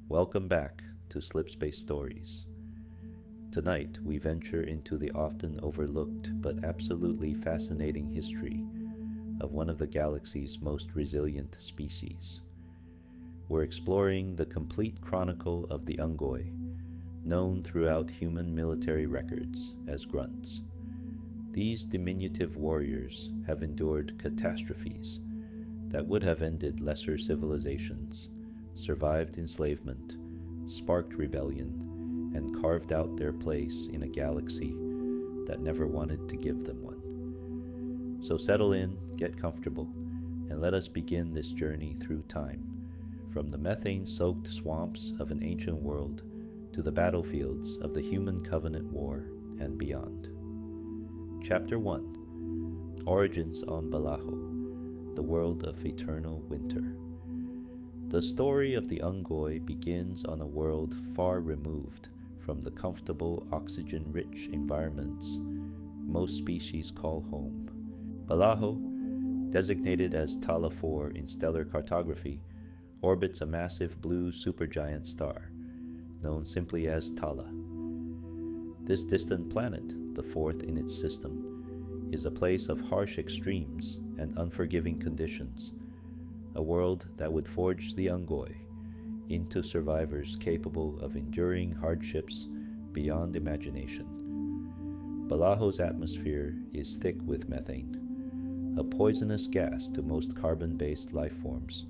Welcome back to Slipspace Stories. Tonight, we venture into the often overlooked but absolutely fascinating history of one of the galaxy's most resilient species. We're exploring the complete chronicle of the Unggoy, known throughout human military records as Grunts. These diminutive warriors have endured catastrophes that would have ended lesser civilizations, survived enslavement, sparked rebellion, and carved out their place in a galaxy that never wanted to give them one. So settle in, get comfortable, and let us begin this journey through time, from the methane-soaked swamps of an ancient world to the battlefields of the Human Covenant War and beyond. Chapter 1: Origins on Balaho, the world of eternal winter. The story of the Unggoy begins on a world far removed from the comfortable, oxygen-rich environments most species call home. Balaho, designated as Tala 4 in stellar cartography, orbits a massive blue supergiant star, known simply as Tala. This distant planet, the fourth in its system, is a place of harsh extremes and unforgiving conditions, a world that would forge the Unggoy into survivors capable of enduring hardships beyond imagination. Balaho's atmosphere is thick with methane, a poisonous gas to most carbon-based life forms,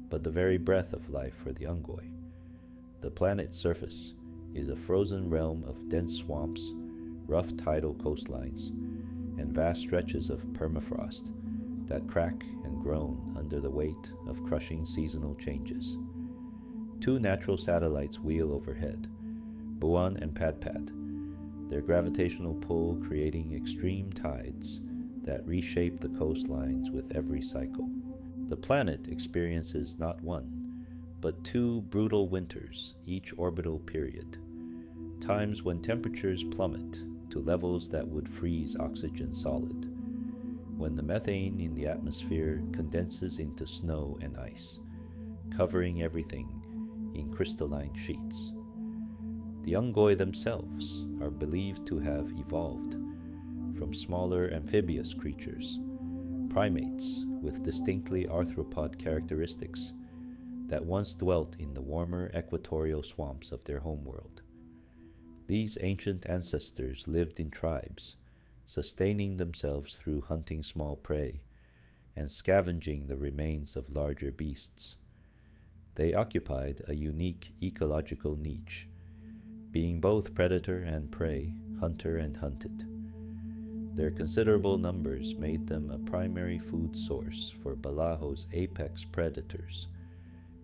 but the very breath of life for the Unggoy. The planet's surface is a frozen realm of dense swamps, rough tidal coastlines, and vast stretches of permafrost that crack and groan under the weight of crushing seasonal changes. Two natural satellites wheel overhead, Buan and Padpad, their gravitational pull creating extreme tides that reshape the coastlines with every cycle. The planet experiences not one, but two brutal winters each orbital period, times when temperatures plummet to levels that would freeze oxygen solid, when the methane in the atmosphere condenses into snow and ice, covering everything in crystalline sheets. The Unggoy themselves are believed to have evolved from smaller amphibious creatures, primates with distinctly arthropod characteristics that once dwelt in the warmer equatorial swamps of their homeworld. These ancient ancestors lived in tribes, sustaining themselves through hunting small prey and scavenging the remains of larger beasts. They occupied a unique ecological niche, being both predator and prey, hunter and hunted. Their considerable numbers made them a primary food source for Balaho's apex predators,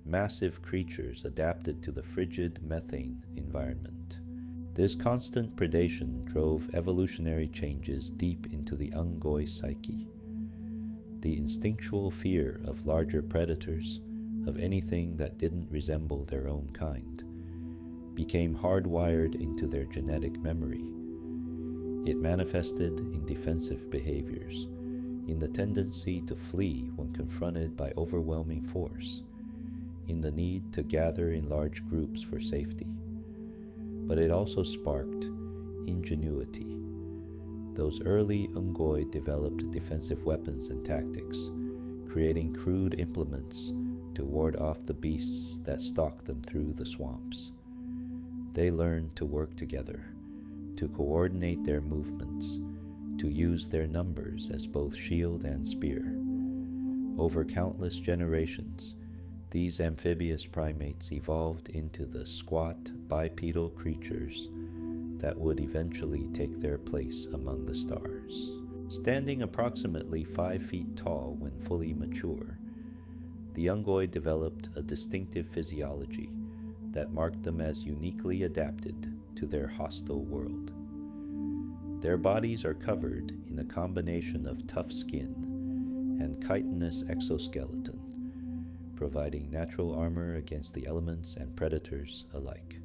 massive creatures adapted to the frigid methane environment. This constant predation drove evolutionary changes deep into the Unggoy psyche. The instinctual fear of larger predators, of anything that didn't resemble their own kind, became hardwired into their genetic memory. It manifested in defensive behaviors, in the tendency to flee when confronted by overwhelming force, in the need to gather in large groups for safety. But it also sparked ingenuity. Those early Unggoy developed defensive weapons and tactics, creating crude implements to ward off the beasts that stalked them through the swamps. They learned to work together, to coordinate their movements, to use their numbers as both shield and spear. Over countless generations, these amphibious primates evolved into the squat, bipedal creatures that would eventually take their place among the stars. Standing approximately 5 feet tall when fully mature, the Unggoy developed a distinctive physiology that marked them as uniquely adapted to their hostile world. Their bodies are covered in a combination of tough skin and chitinous exoskeleton, providing natural armor against the elements and predators alike.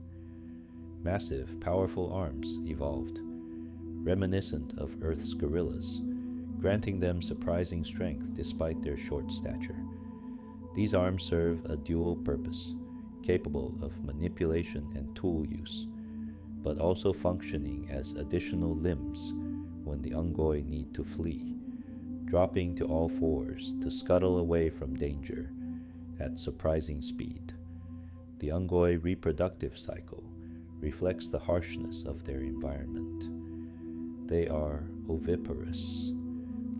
Massive, powerful arms evolved, reminiscent of Earth's gorillas, granting them surprising strength despite their short stature. These arms serve a dual purpose, capable of manipulation and tool use, but also functioning as additional limbs when the Unggoy need to flee, dropping to all fours to scuttle away from danger at surprising speed. The Unggoy reproductive cycle reflects the harshness of their environment. They are oviparous,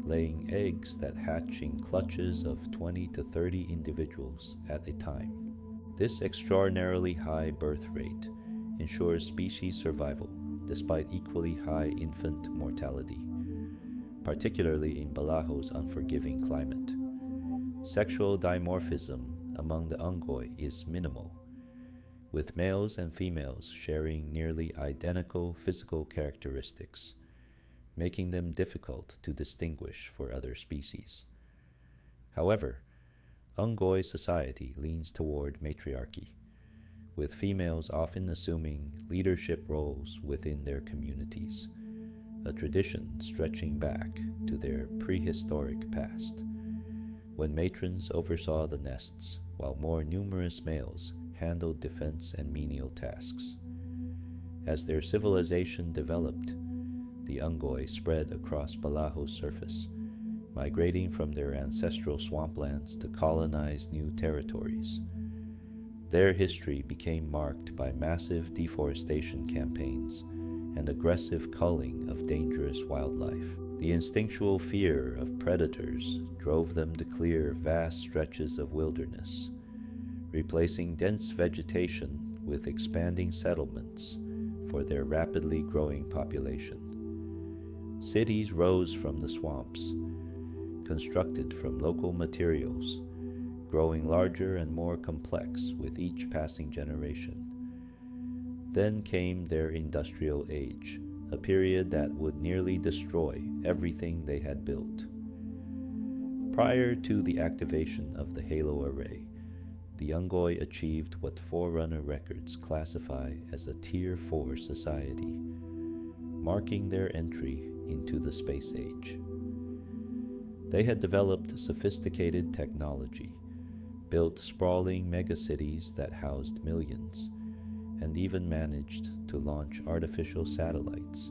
laying eggs that hatch in clutches of 20 to 30 individuals at a time. This extraordinarily high birth rate ensures species survival despite equally high infant mortality, particularly in Balaho's unforgiving climate. Sexual dimorphism among the Unggoy is minimal, with males and females sharing nearly identical physical characteristics, making them difficult to distinguish for other species. However, Unggoy society leans toward matriarchy, with females often assuming leadership roles within their communities, a tradition stretching back to their prehistoric past, when matrons oversaw the nests while more numerous males handled defense and menial tasks. As their civilization developed, the Unggoy spread across Balaho's surface, migrating from their ancestral swamplands to colonize new territories. Their history became marked by massive deforestation campaigns and aggressive culling of dangerous wildlife. The instinctual fear of predators drove them to clear vast stretches of wilderness, replacing dense vegetation with expanding settlements for their rapidly growing population. Cities rose from the swamps, constructed from local materials, growing larger and more complex with each passing generation. Then came their industrial age, a period that would nearly destroy everything they had built. Prior to the activation of the Halo Array, the Unggoy achieved what Forerunner records classify as a Tier 4 society, marking their entry into the space age. They had developed sophisticated technology, built sprawling megacities that housed millions, and even managed to launch artificial satellites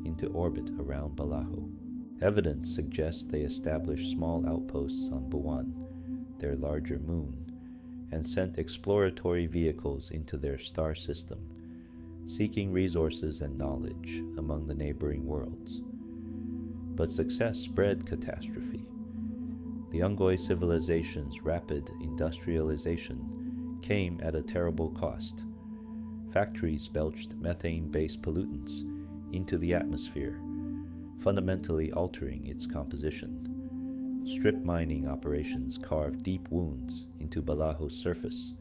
into orbit around Balaho. Evidence suggests they established small outposts on Buwan, their larger moon, and sent exploratory vehicles into their star system, seeking resources and knowledge among the neighboring worlds. But success bred catastrophe. The Unggoy civilization's rapid industrialization came at a terrible cost. Factories belched methane-based pollutants into the atmosphere, fundamentally altering its composition. Strip mining operations carved deep wounds into Balaho's surface,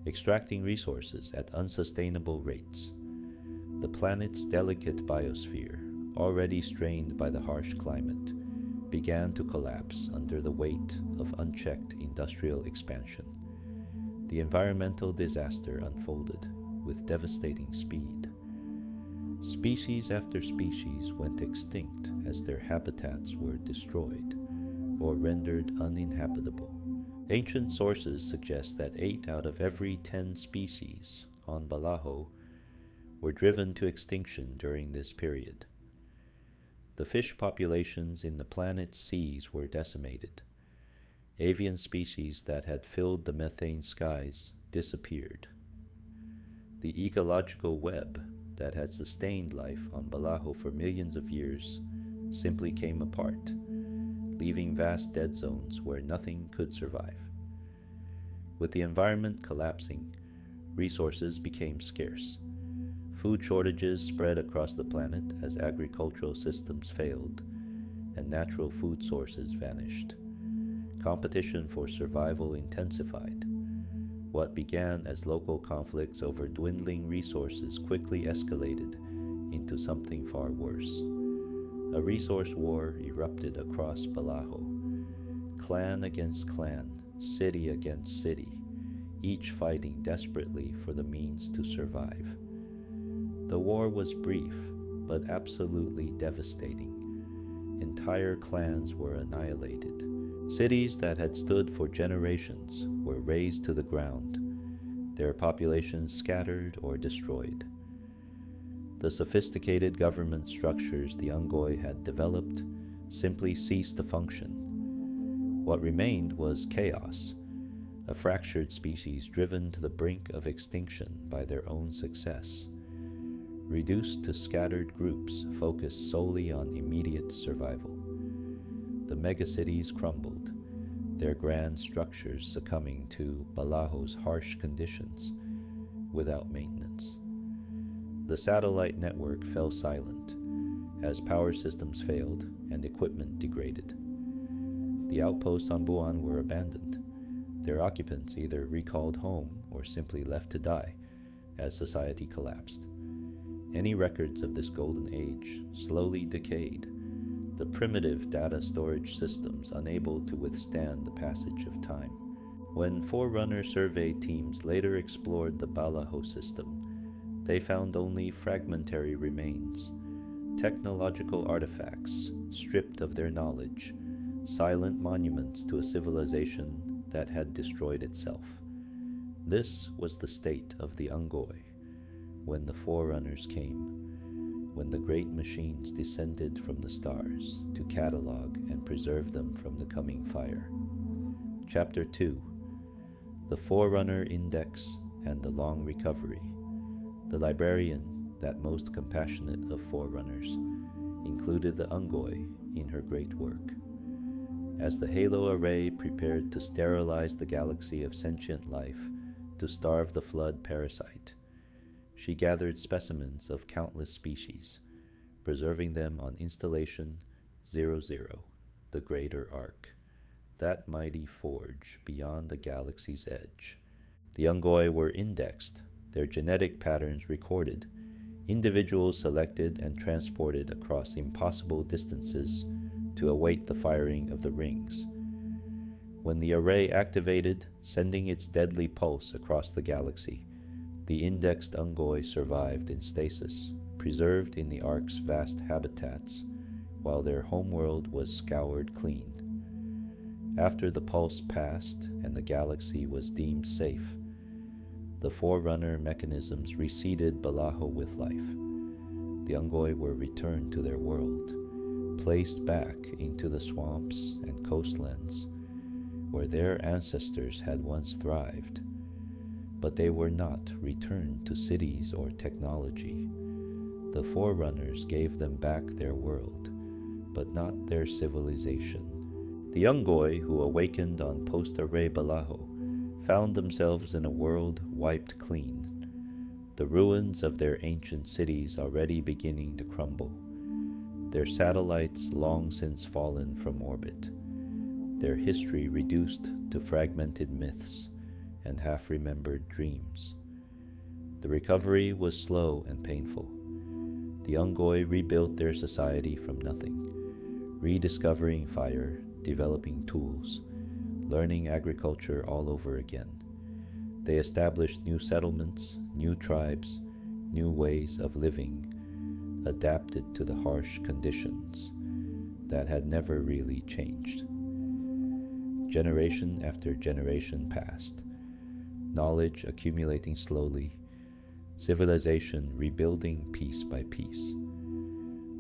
extracting resources at unsustainable rates. The planet's delicate biosphere, already strained by the harsh climate, began to collapse under the weight of unchecked industrial expansion. The environmental disaster unfolded with devastating speed. Species after species went extinct as their habitats were destroyed or rendered uninhabitable. Ancient sources suggest that 8 out of every 10 species on Balaho were driven to extinction during this period. The fish populations in the planet's seas were decimated. Avian species that had filled the methane skies disappeared. The ecological web that had sustained life on Balaho for millions of years simply came apart, leaving vast dead zones where nothing could survive. With the environment collapsing, resources became scarce. Food shortages spread across the planet as agricultural systems failed and natural food sources vanished. Competition for survival intensified. What began as local conflicts over dwindling resources quickly escalated into something far worse. A resource war erupted across Balaho. Clan against clan, city against city, each fighting desperately for the means to survive. The war was brief, but absolutely devastating. Entire clans were annihilated. Cities that had stood for generations were razed to the ground. their populations scattered or destroyed. The sophisticated government structures the Unggoy had developed simply ceased to function. What remained was chaos, a fractured species driven to the brink of extinction by their own success, reduced to scattered groups focused solely on immediate survival. The megacities crumbled, their grand structures succumbing to Balaho's harsh conditions without maintenance. The satellite network fell silent as power systems failed and equipment degraded. The outposts on Buon were abandoned, their occupants either recalled home or simply left to die as society collapsed. Any records of this golden age slowly decayed, the primitive data storage systems unable to withstand the passage of time. When Forerunner survey teams later explored the Balaho system, they found only fragmentary remains, technological artifacts stripped of their knowledge, silent monuments to a civilization that had destroyed itself. This was the state of the Unggoy when the Forerunners came, when the great machines descended from the stars to catalog and preserve them from the coming fire. Chapter 2: The Forerunner Index and the Long Recovery. The librarian, that most compassionate of Forerunners, included the Unggoy in her great work. As the Halo Array prepared to sterilize the galaxy of sentient life to starve the flood parasite, she gathered specimens of countless species, preserving them on Installation 00, the Greater Ark, that mighty forge beyond the galaxy's edge. The Unggoy were indexed, their genetic patterns recorded, individuals selected and transported across impossible distances to await the firing of the rings. When the array activated, sending its deadly pulse across the galaxy, the indexed Unggoy survived in stasis, preserved in the Ark's vast habitats, while their homeworld was scoured clean. After the pulse passed and the galaxy was deemed safe, the Forerunner mechanisms reseeded Balaho with life. The Unggoy were returned to their world, placed back into the swamps and coastlands where their ancestors had once thrived. But they were not returned to cities or technology. The Forerunners gave them back their world, but not their civilization. The Unggoy, who awakened on post-array Balaho, found themselves in a world wiped clean, the ruins of their ancient cities already beginning to crumble, their satellites long since fallen from orbit, their history reduced to fragmented myths and half-remembered dreams. The recovery was slow and painful. The Unggoy rebuilt their society from nothing, rediscovering fire, developing tools, learning agriculture all over again. They established new settlements, new tribes, new ways of living, adapted to the harsh conditions that had never really changed. Generation after generation passed, knowledge accumulating slowly, civilization rebuilding piece by piece.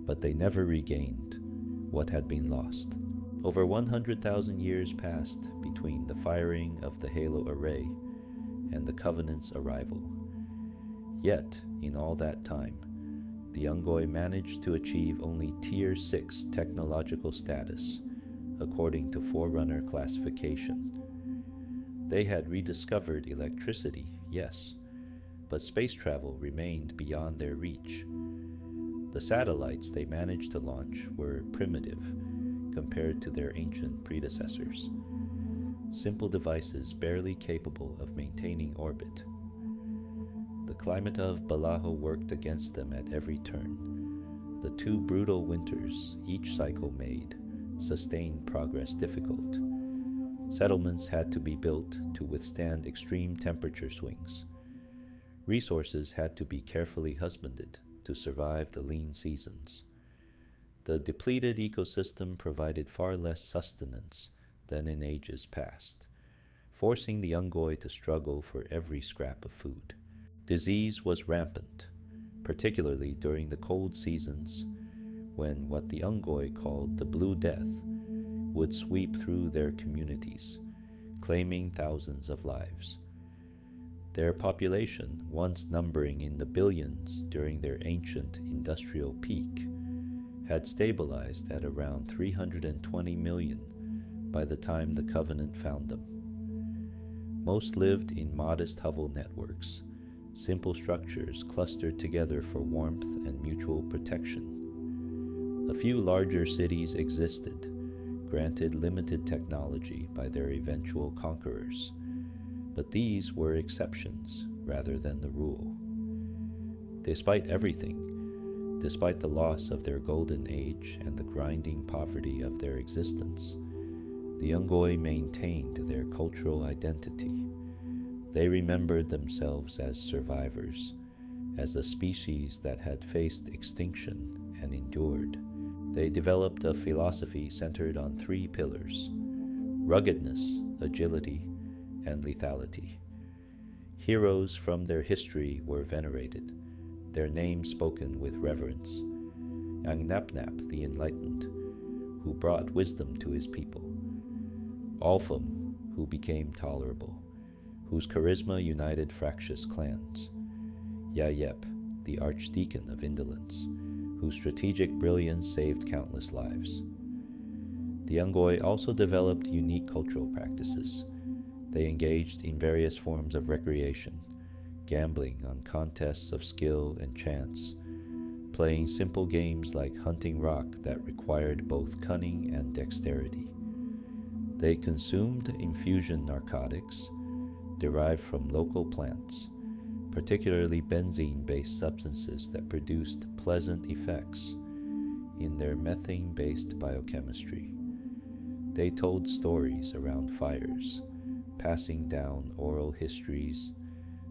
But they never regained what had been lost. Over 100,000 years passed between the firing of the Halo Array and the Covenant's arrival. Yet, in all that time, the Unggoy managed to achieve only Tier 6 technological status, according to Forerunner classification. They had rediscovered electricity, yes, but space travel remained beyond their reach. The satellites they managed to launch were primitive compared to their ancient predecessors, simple devices barely capable of maintaining orbit. The climate of Balaho worked against them at every turn. The 2 brutal winters each cycle made sustained progress difficult. Settlements had to be built to withstand extreme temperature swings. Resources had to be carefully husbanded to survive the lean seasons. The depleted ecosystem provided far less sustenance than in ages past, forcing the Unggoy to struggle for every scrap of food. Disease was rampant, particularly during the cold seasons, when what the Unggoy called the Blue Death would sweep through their communities, claiming thousands of lives. Their population, once numbering in the billions during their ancient industrial peak, had stabilized at around 320 million by the time the Covenant found them. Most lived in modest hovel networks, simple structures clustered together for warmth and mutual protection. A few larger cities existed, granted limited technology by their eventual conquerors, but these were exceptions rather than the rule. Despite everything, despite the loss of their golden age and the grinding poverty of their existence, the Unggoy maintained their cultural identity. They remembered themselves as survivors, as a species that had faced extinction and endured. They developed a philosophy centered on three pillars: ruggedness, agility, and lethality. Heroes from their history were venerated, their names spoken with reverence. Angnapnap the Enlightened, who brought wisdom to his people. Alpham, who became tolerable, whose charisma united fractious clans. Yayep, the Archdeacon of Indolence, whose strategic brilliance saved countless lives. The Unggoy also developed unique cultural practices. They engaged in various forms of recreation, gambling on contests of skill and chance, playing simple games like hunting rock that required both cunning and dexterity. They consumed infusion narcotics derived from local plants, particularly benzene-based substances that produced pleasant effects in their methane-based biochemistry. They told stories around fires, passing down oral histories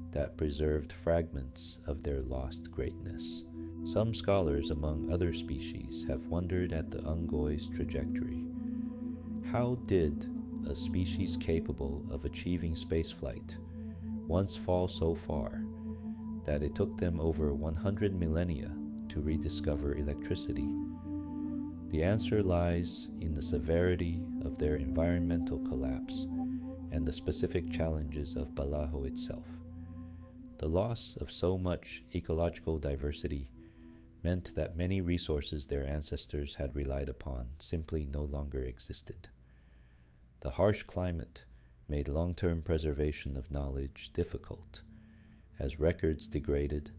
that preserved fragments of their lost greatness. Some scholars among other species have wondered at the Unggoy's trajectory. How did a species capable of achieving spaceflight once fall so far that it took them over 100 millennia to rediscover electricity? The answer lies in the severity of their environmental collapse and the specific challenges of Balaho itself. The loss of so much ecological diversity meant that many resources their ancestors had relied upon simply no longer existed. The harsh climate made long-term preservation of knowledge difficult, as records degraded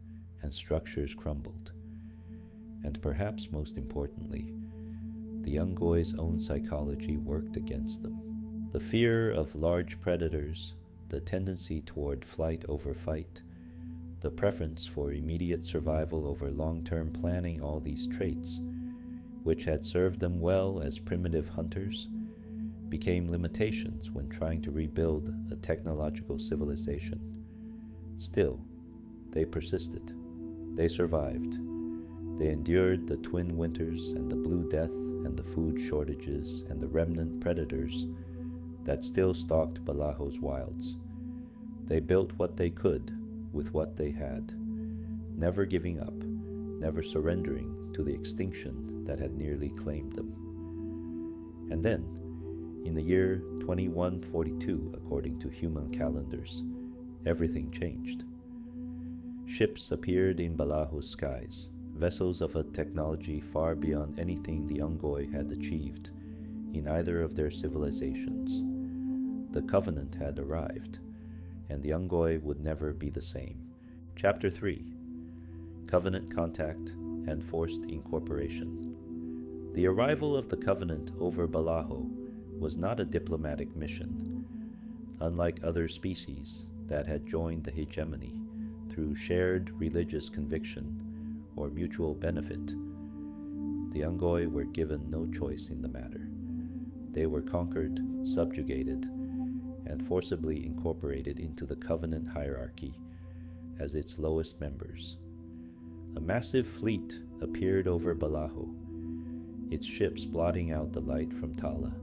and structures crumbled. And perhaps most importantly, the Unggoy's own psychology worked against them. The fear of large predators, the tendency toward flight over fight, the preference for immediate survival over long-term planning, all these traits, which had served them well as primitive hunters, became limitations when trying to rebuild a technological civilization. Still, they persisted. They survived. They endured the twin winters and the Blue Death and the food shortages and the remnant predators that still stalked Balaho's wilds. They built what they could with what they had, never giving up, never surrendering to the extinction that had nearly claimed them. And then, in the year 2142, according to human calendars, everything changed. Ships appeared in Balaho's skies, vessels of a technology far beyond anything the Unggoy had achieved in either of their civilizations. The Covenant had arrived, and the Unggoy would never be the same. Chapter 3: Covenant Contact and Forced Incorporation. The arrival of the Covenant over Balaho was not a diplomatic mission. Unlike other species that had joined the hegemony through shared religious conviction or mutual benefit, the Unggoy were given no choice in the matter. They were conquered, subjugated, and forcibly incorporated into the Covenant hierarchy as its lowest members. A massive fleet appeared over Balaho, its ships blotting out the light from Tala,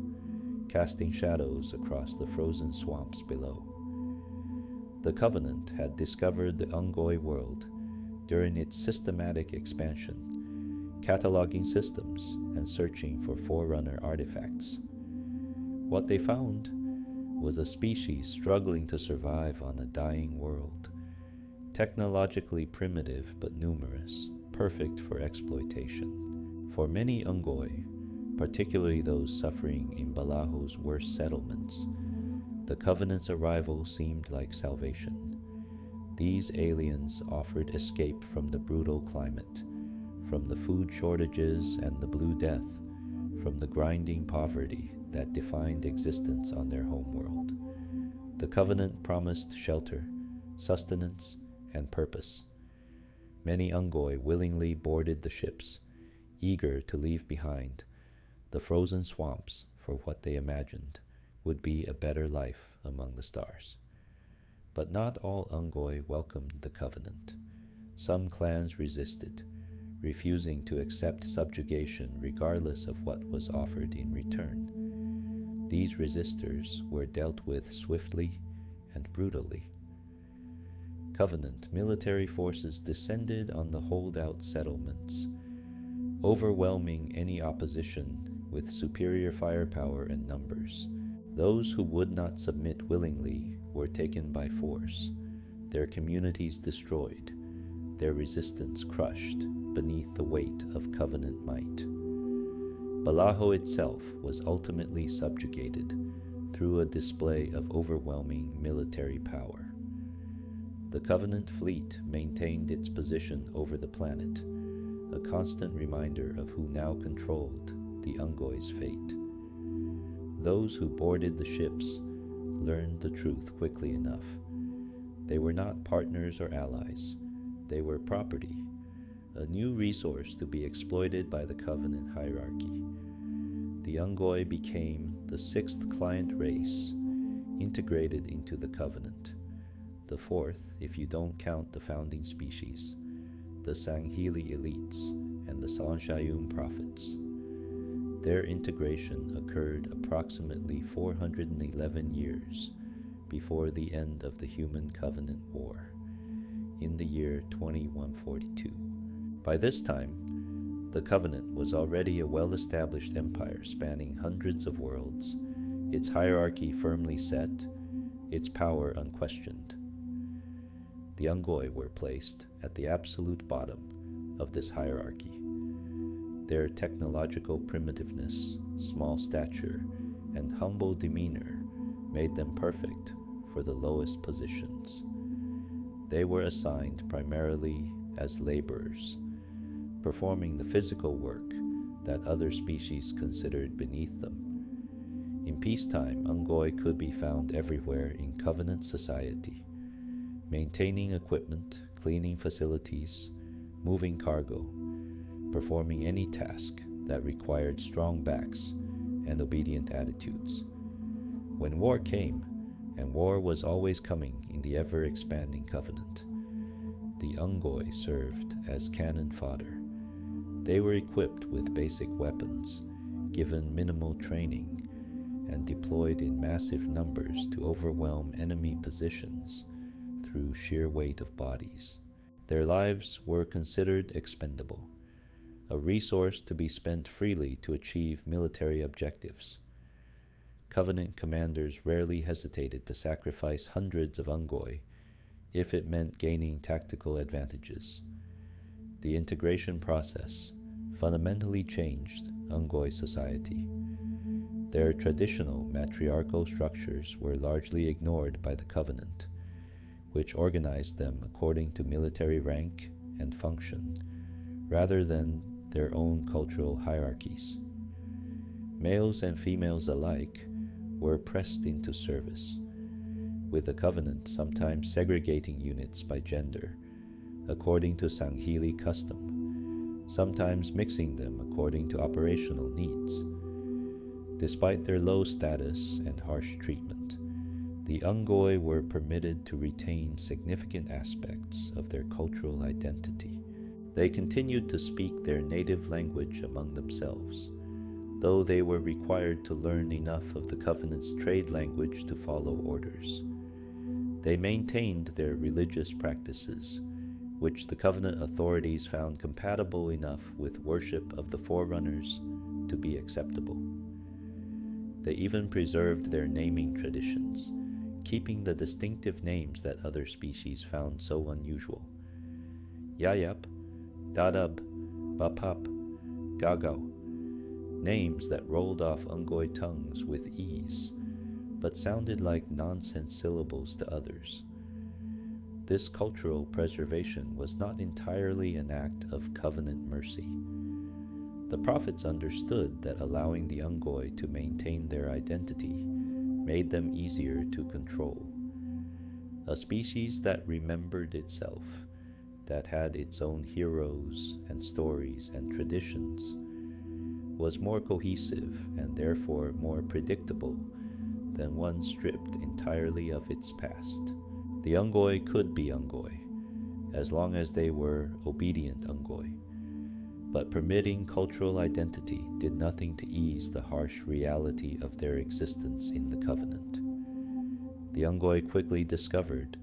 casting shadows across the frozen swamps below. The Covenant had discovered the Unggoy world during its systematic expansion, cataloging systems and searching for Forerunner artifacts. What they found was a species struggling to survive on a dying world, technologically primitive but numerous, perfect for exploitation. For many Unggoy, particularly those suffering in Balaho's worst settlements, the Covenant's arrival seemed like salvation. These aliens offered escape from the brutal climate, from the food shortages and the Blue Death, from the grinding poverty that defined existence on their homeworld. The Covenant promised shelter, sustenance, and purpose. Many Unggoy willingly boarded the ships, eager to leave behind the frozen swamps for what they imagined would be a better life among the stars. But not all Unggoy welcomed the Covenant. Some clans resisted, refusing to accept subjugation regardless of what was offered in return. These resistors were dealt with swiftly and brutally. Covenant military forces descended on the holdout settlements, overwhelming any opposition with superior firepower and numbers. Those who would not submit willingly were taken by force, their communities destroyed, their resistance crushed beneath the weight of Covenant might. Balaho itself was ultimately subjugated through a display of overwhelming military power. The Covenant fleet maintained its position over the planet, a constant reminder of who now controlled the Unggoy's fate. Those who boarded the ships learned the truth quickly enough. They were not partners or allies. They were property, a new resource to be exploited by the Covenant hierarchy. The Unggoy became the sixth client race, integrated into the Covenant, the fourth if you don't count the founding species, the Sanghili elites, and the Sanshayum prophets. Their integration occurred approximately 411 years before the end of the Human Covenant War, in the year 2142. By this time, the Covenant was already a well-established empire spanning hundreds of worlds, its hierarchy firmly set, its power unquestioned. The Unggoy were placed at the absolute bottom of this hierarchy. Their technological primitiveness, small stature, and humble demeanor made them perfect for the lowest positions. They were assigned primarily as laborers, performing the physical work that other species considered beneath them. In peacetime, Unggoy could be found everywhere in Covenant society, maintaining equipment, cleaning facilities, moving cargo, performing any task that required strong backs and obedient attitudes. When war came, and war was always coming in the ever-expanding Covenant, the Unggoy served as cannon fodder. They were equipped with basic weapons, given minimal training, and deployed in massive numbers to overwhelm enemy positions through sheer weight of bodies. Their lives were considered expendable, a resource to be spent freely to achieve military objectives. Covenant commanders rarely hesitated to sacrifice hundreds of Unggoy if it meant gaining tactical advantages. The integration process fundamentally changed Unggoy society. Their traditional matriarchal structures were largely ignored by the Covenant, which organized them according to military rank and function, rather than their own cultural hierarchies. Males and females alike were pressed into service, with the Covenant sometimes segregating units by gender, according to Sanghili custom, sometimes mixing them according to operational needs. Despite their low status and harsh treatment, the Unggoy were permitted to retain significant aspects of their cultural identity. They continued to speak their native language among themselves, though they were required to learn enough of the Covenant's trade language to follow orders. They maintained their religious practices, which the Covenant authorities found compatible enough with worship of the Forerunners to be acceptable. They even preserved their naming traditions, keeping the distinctive names that other species found so unusual. Yayap, Dadab, Bapap, Gagao, names that rolled off Unggoy tongues with ease, but sounded like nonsense syllables to others. This cultural preservation was not entirely an act of covenant mercy. The prophets understood that allowing the Unggoy to maintain their identity made them easier to control. A species that remembered itself, that had its own heroes and stories and traditions, was more cohesive and therefore more predictable than one stripped entirely of its past. The Unggoy could be Unggoy, as long as they were obedient Unggoy, but permitting cultural identity did nothing to ease the harsh reality of their existence in the Covenant. The Unggoy quickly discovered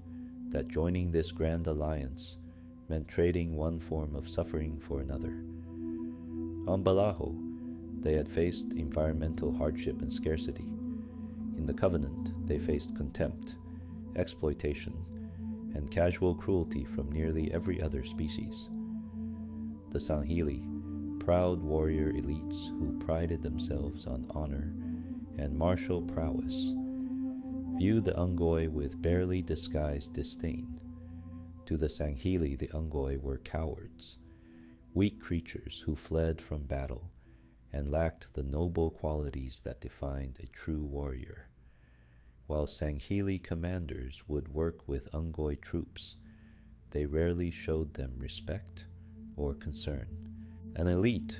that joining this grand alliance meant trading one form of suffering for another. On Balaho, they had faced environmental hardship and scarcity. In the Covenant, they faced contempt, exploitation, and casual cruelty from nearly every other species. The Sangheili, proud warrior elites who prided themselves on honor and martial prowess, viewed the Unggoy with barely disguised disdain. To the Sangheili, the Unggoy were cowards, weak creatures who fled from battle and lacked the noble qualities that defined a true warrior. While Sangheili commanders would work with Unggoy troops, they rarely showed them respect or concern. An elite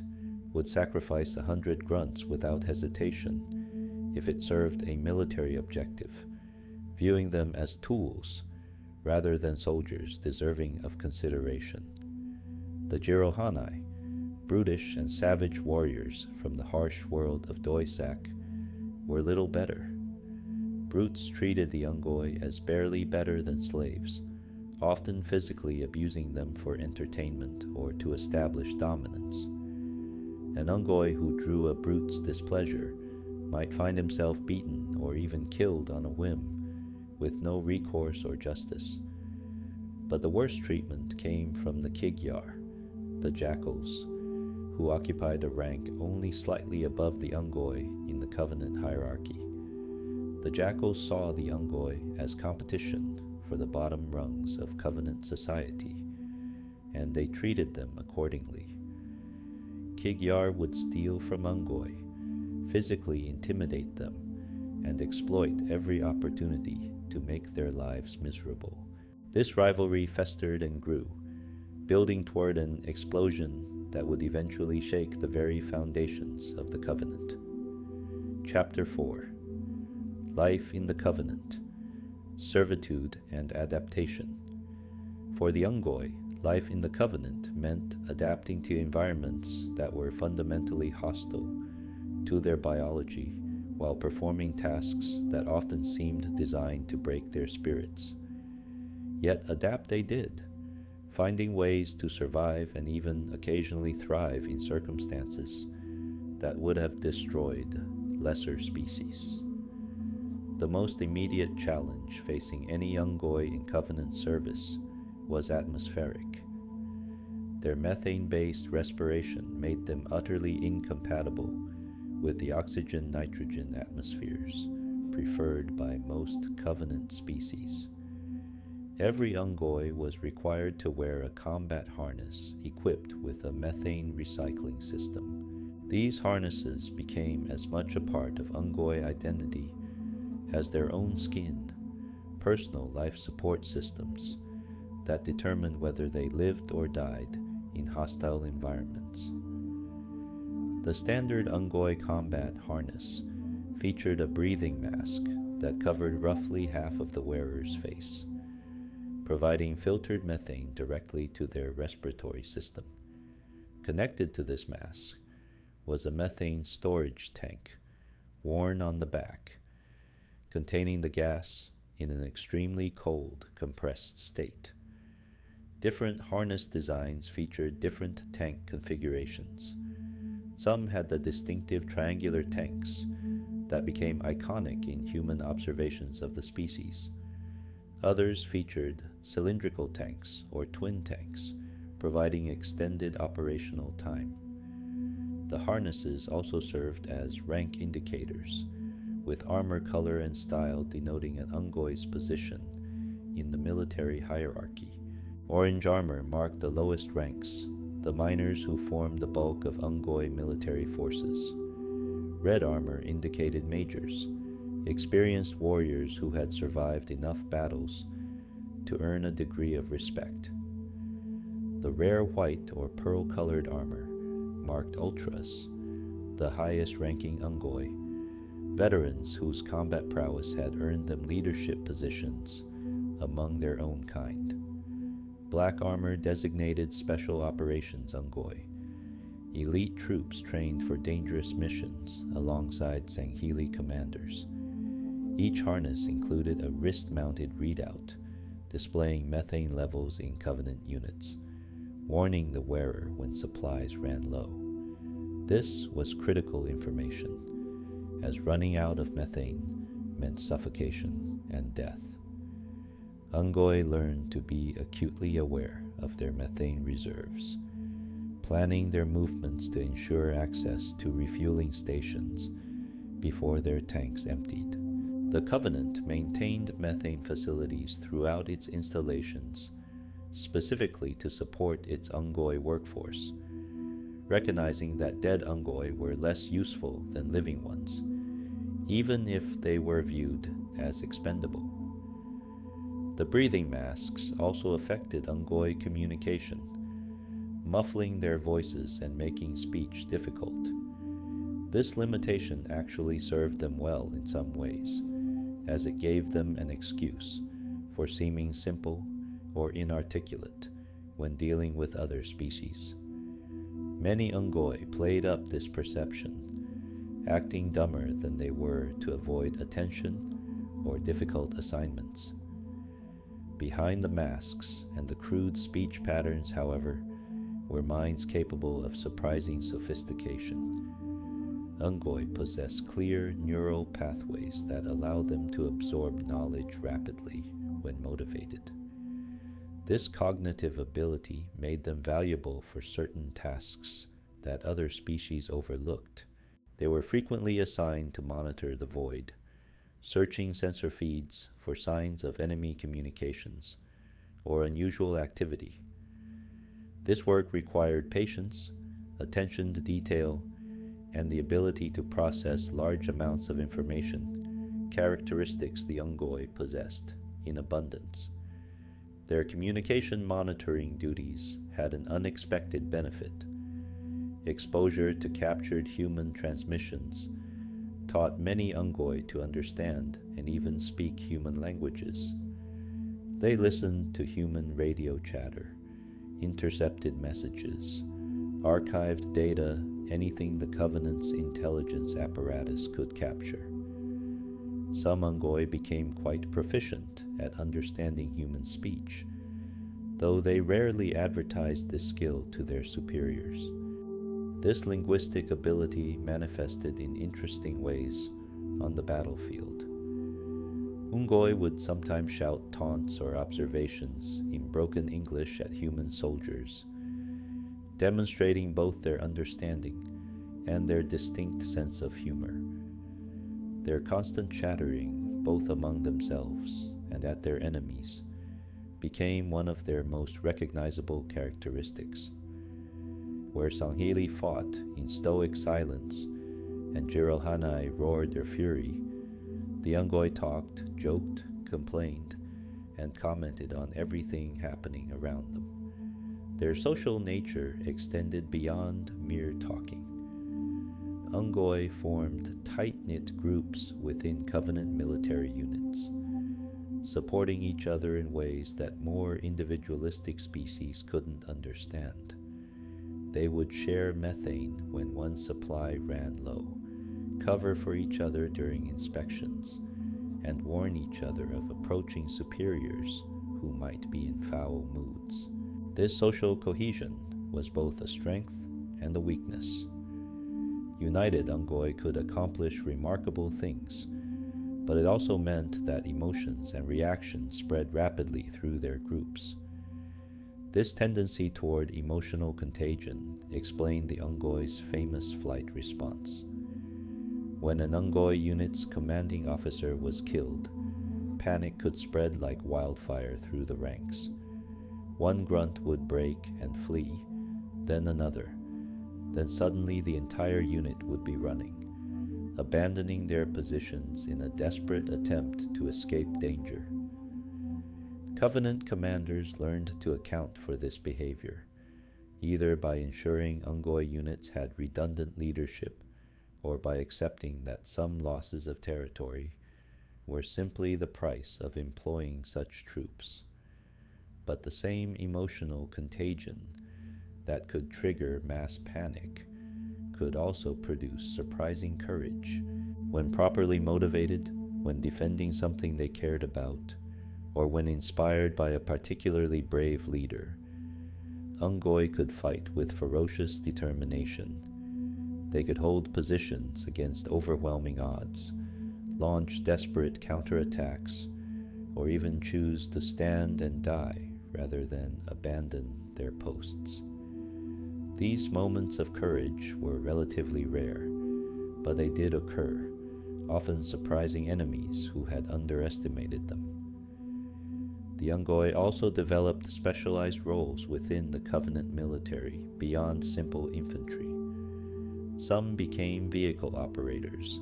would sacrifice 100 grunts without hesitation if it served a military objective, viewing them as tools rather than soldiers deserving of consideration. The Jirohanai, brutish and savage warriors from the harsh world of Doisak, were little better. Brutes treated the Unggoy as barely better than slaves, often physically abusing them for entertainment or to establish dominance. An Unggoy who drew a brute's displeasure might find himself beaten or even killed on a whim, with no recourse or justice. But the worst treatment came from the Kigyar, the jackals, who occupied a rank only slightly above the Unggoy in the Covenant hierarchy. The jackals saw the Unggoy as competition for the bottom rungs of Covenant society, and they treated them accordingly. Kigyar would steal from Unggoy, physically intimidate them, and exploit every opportunity to make their lives miserable. This rivalry festered and grew, building toward an explosion that would eventually shake the very foundations of the Covenant. Chapter 4: Life in the Covenant, Servitude and Adaptation. For the Unggoy, life in the Covenant meant adapting to environments that were fundamentally hostile to their biology while performing tasks that often seemed designed to break their spirits. Yet adapt they did, finding ways to survive and even occasionally thrive in circumstances that would have destroyed lesser species. The most immediate challenge facing any Unggoy in Covenant service was atmospheric. Their methane-based respiration made them utterly incompatible with the oxygen-nitrogen atmospheres preferred by most Covenant species. Every Unggoy was required to wear a combat harness equipped with a methane recycling system. These harnesses became as much a part of Unggoy identity as their own skin, personal life support systems that determined whether they lived or died in hostile environments. The standard Unggoy combat harness featured a breathing mask that covered roughly half of the wearer's face, providing filtered methane directly to their respiratory system. Connected to this mask was a methane storage tank worn on the back, containing the gas in an extremely cold, compressed state. Different harness designs featured different tank configurations. Some had the distinctive triangular tanks that became iconic in human observations of the species. Others featured cylindrical tanks or twin tanks, providing extended operational time. The harnesses also served as rank indicators, with armor color and style denoting an Unggoy's position in the military hierarchy. Orange armor marked the lowest ranks, the miners who formed the bulk of Unggoy military forces. Red armor indicated majors, experienced warriors who had survived enough battles to earn a degree of respect. The rare white or pearl-colored armor marked ultras, the highest-ranking Unggoy, veterans whose combat prowess had earned them leadership positions among their own kind. Black armor designated Special Operations Unggoy, elite troops trained for dangerous missions alongside Sangheili commanders. Each harness included a wrist-mounted readout displaying methane levels in Covenant units, warning the wearer when supplies ran low. This was critical information, as running out of methane meant suffocation and death. Unggoy learned to be acutely aware of their methane reserves, planning their movements to ensure access to refueling stations before their tanks emptied. The Covenant maintained methane facilities throughout its installations, specifically to support its Unggoy workforce, recognizing that dead Unggoy were less useful than living ones, even if they were viewed as expendable. The breathing masks also affected Unggoy communication, muffling their voices and making speech difficult. This limitation actually served them well in some ways, as it gave them an excuse for seeming simple or inarticulate when dealing with other species. Many Unggoy played up this perception, acting dumber than they were to avoid attention or difficult assignments. Behind the masks and the crude speech patterns, however, were minds capable of surprising sophistication. Unggoy possess clear neural pathways that allow them to absorb knowledge rapidly when motivated. This cognitive ability made them valuable for certain tasks that other species overlooked. They were frequently assigned to monitor the void, searching sensor feeds for signs of enemy communications or unusual activity. This work required patience, attention to detail, and the ability to process large amounts of information, characteristics the Unggoy possessed in abundance. Their communication monitoring duties had an unexpected benefit. Exposure to captured human transmissions taught many Unggoy to understand and even speak human languages. They listened to human radio chatter, intercepted messages, archived data, anything the Covenant's intelligence apparatus could capture. Some Unggoy became quite proficient at understanding human speech, though they rarely advertised this skill to their superiors. This linguistic ability manifested in interesting ways on the battlefield. Unggoy would sometimes shout taunts or observations in broken English at human soldiers, demonstrating both their understanding and their distinct sense of humor. Their constant chattering, both among themselves and at their enemies, became one of their most recognizable characteristics. Where Sangheili fought in stoic silence and Jiralhanai roared their fury, the Unggoy talked, joked, complained, and commented on everything happening around them. Their social nature extended beyond mere talking. Unggoy formed tight-knit groups within Covenant military units, supporting each other in ways that more individualistic species couldn't understand. They would share methane when one supply ran low, cover for each other during inspections, and warn each other of approaching superiors who might be in foul moods. This social cohesion was both a strength and a weakness. United, Unggoy could accomplish remarkable things, but it also meant that emotions and reactions spread rapidly through their groups. This tendency toward emotional contagion explained the Unggoy's famous flight response. When an Unggoy unit's commanding officer was killed, panic could spread like wildfire through the ranks. One grunt would break and flee, then another. Then suddenly the entire unit would be running, abandoning their positions in a desperate attempt to escape danger. Covenant commanders learned to account for this behavior, either by ensuring Unggoy units had redundant leadership or by accepting that some losses of territory were simply the price of employing such troops. But the same emotional contagion that could trigger mass panic could also produce surprising courage when properly motivated, when defending something they cared about, or when inspired by a particularly brave leader. Unggoy could fight with ferocious determination. They could hold positions against overwhelming odds, launch desperate counterattacks, or even choose to stand and die rather than abandon their posts. These moments of courage were relatively rare, but they did occur, often surprising enemies who had underestimated them. The Unggoy also developed specialized roles within the Covenant military beyond simple infantry. Some became vehicle operators,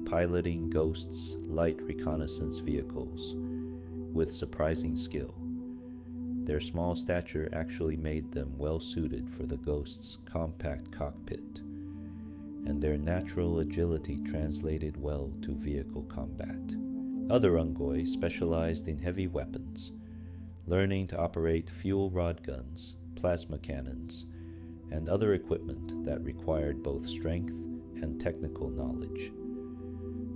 piloting Ghost's light reconnaissance vehicles with surprising skill. Their small stature actually made them well suited for the Ghost's compact cockpit, and their natural agility translated well to vehicle combat. Other Unggoy specialized in heavy weapons, learning to operate fuel rod guns, plasma cannons, and other equipment that required both strength and technical knowledge.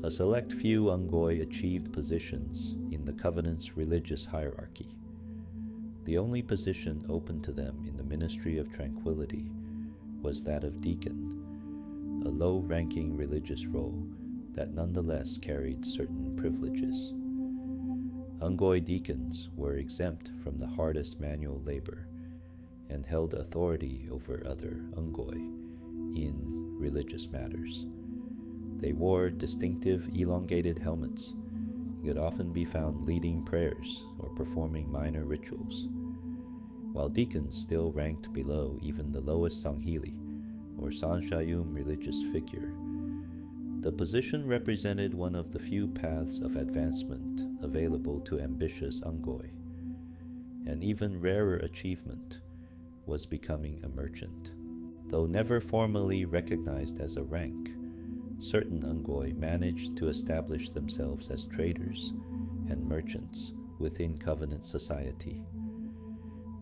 A select few Unggoy achieved positions in the Covenant's religious hierarchy. The only position open to them in the Ministry of Tranquility was that of deacon, a low-ranking religious role that nonetheless carried certain privileges. Unggoy deacons were exempt from the hardest manual labor and held authority over other Unggoy in religious matters. They wore distinctive elongated helmets and could often be found leading prayers or performing minor rituals, while deacons still ranked below even the lowest Sanghili or Sanshayum religious figure. The position represented one of the few paths of advancement available to ambitious Unggoy. An even rarer achievement was becoming a merchant. Though never formally recognized as a rank, certain Unggoy managed to establish themselves as traders and merchants within Covenant society.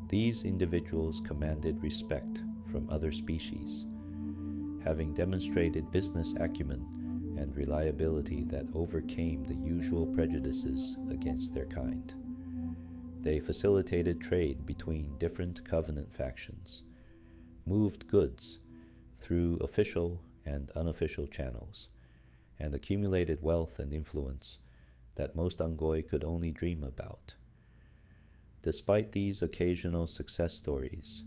These individuals commanded respect from other species, having demonstrated business acumen and reliability that overcame the usual prejudices against their kind. They facilitated trade between different Covenant factions, moved goods through official and unofficial channels, and accumulated wealth and influence that most Unggoy could only dream about. Despite these occasional success stories,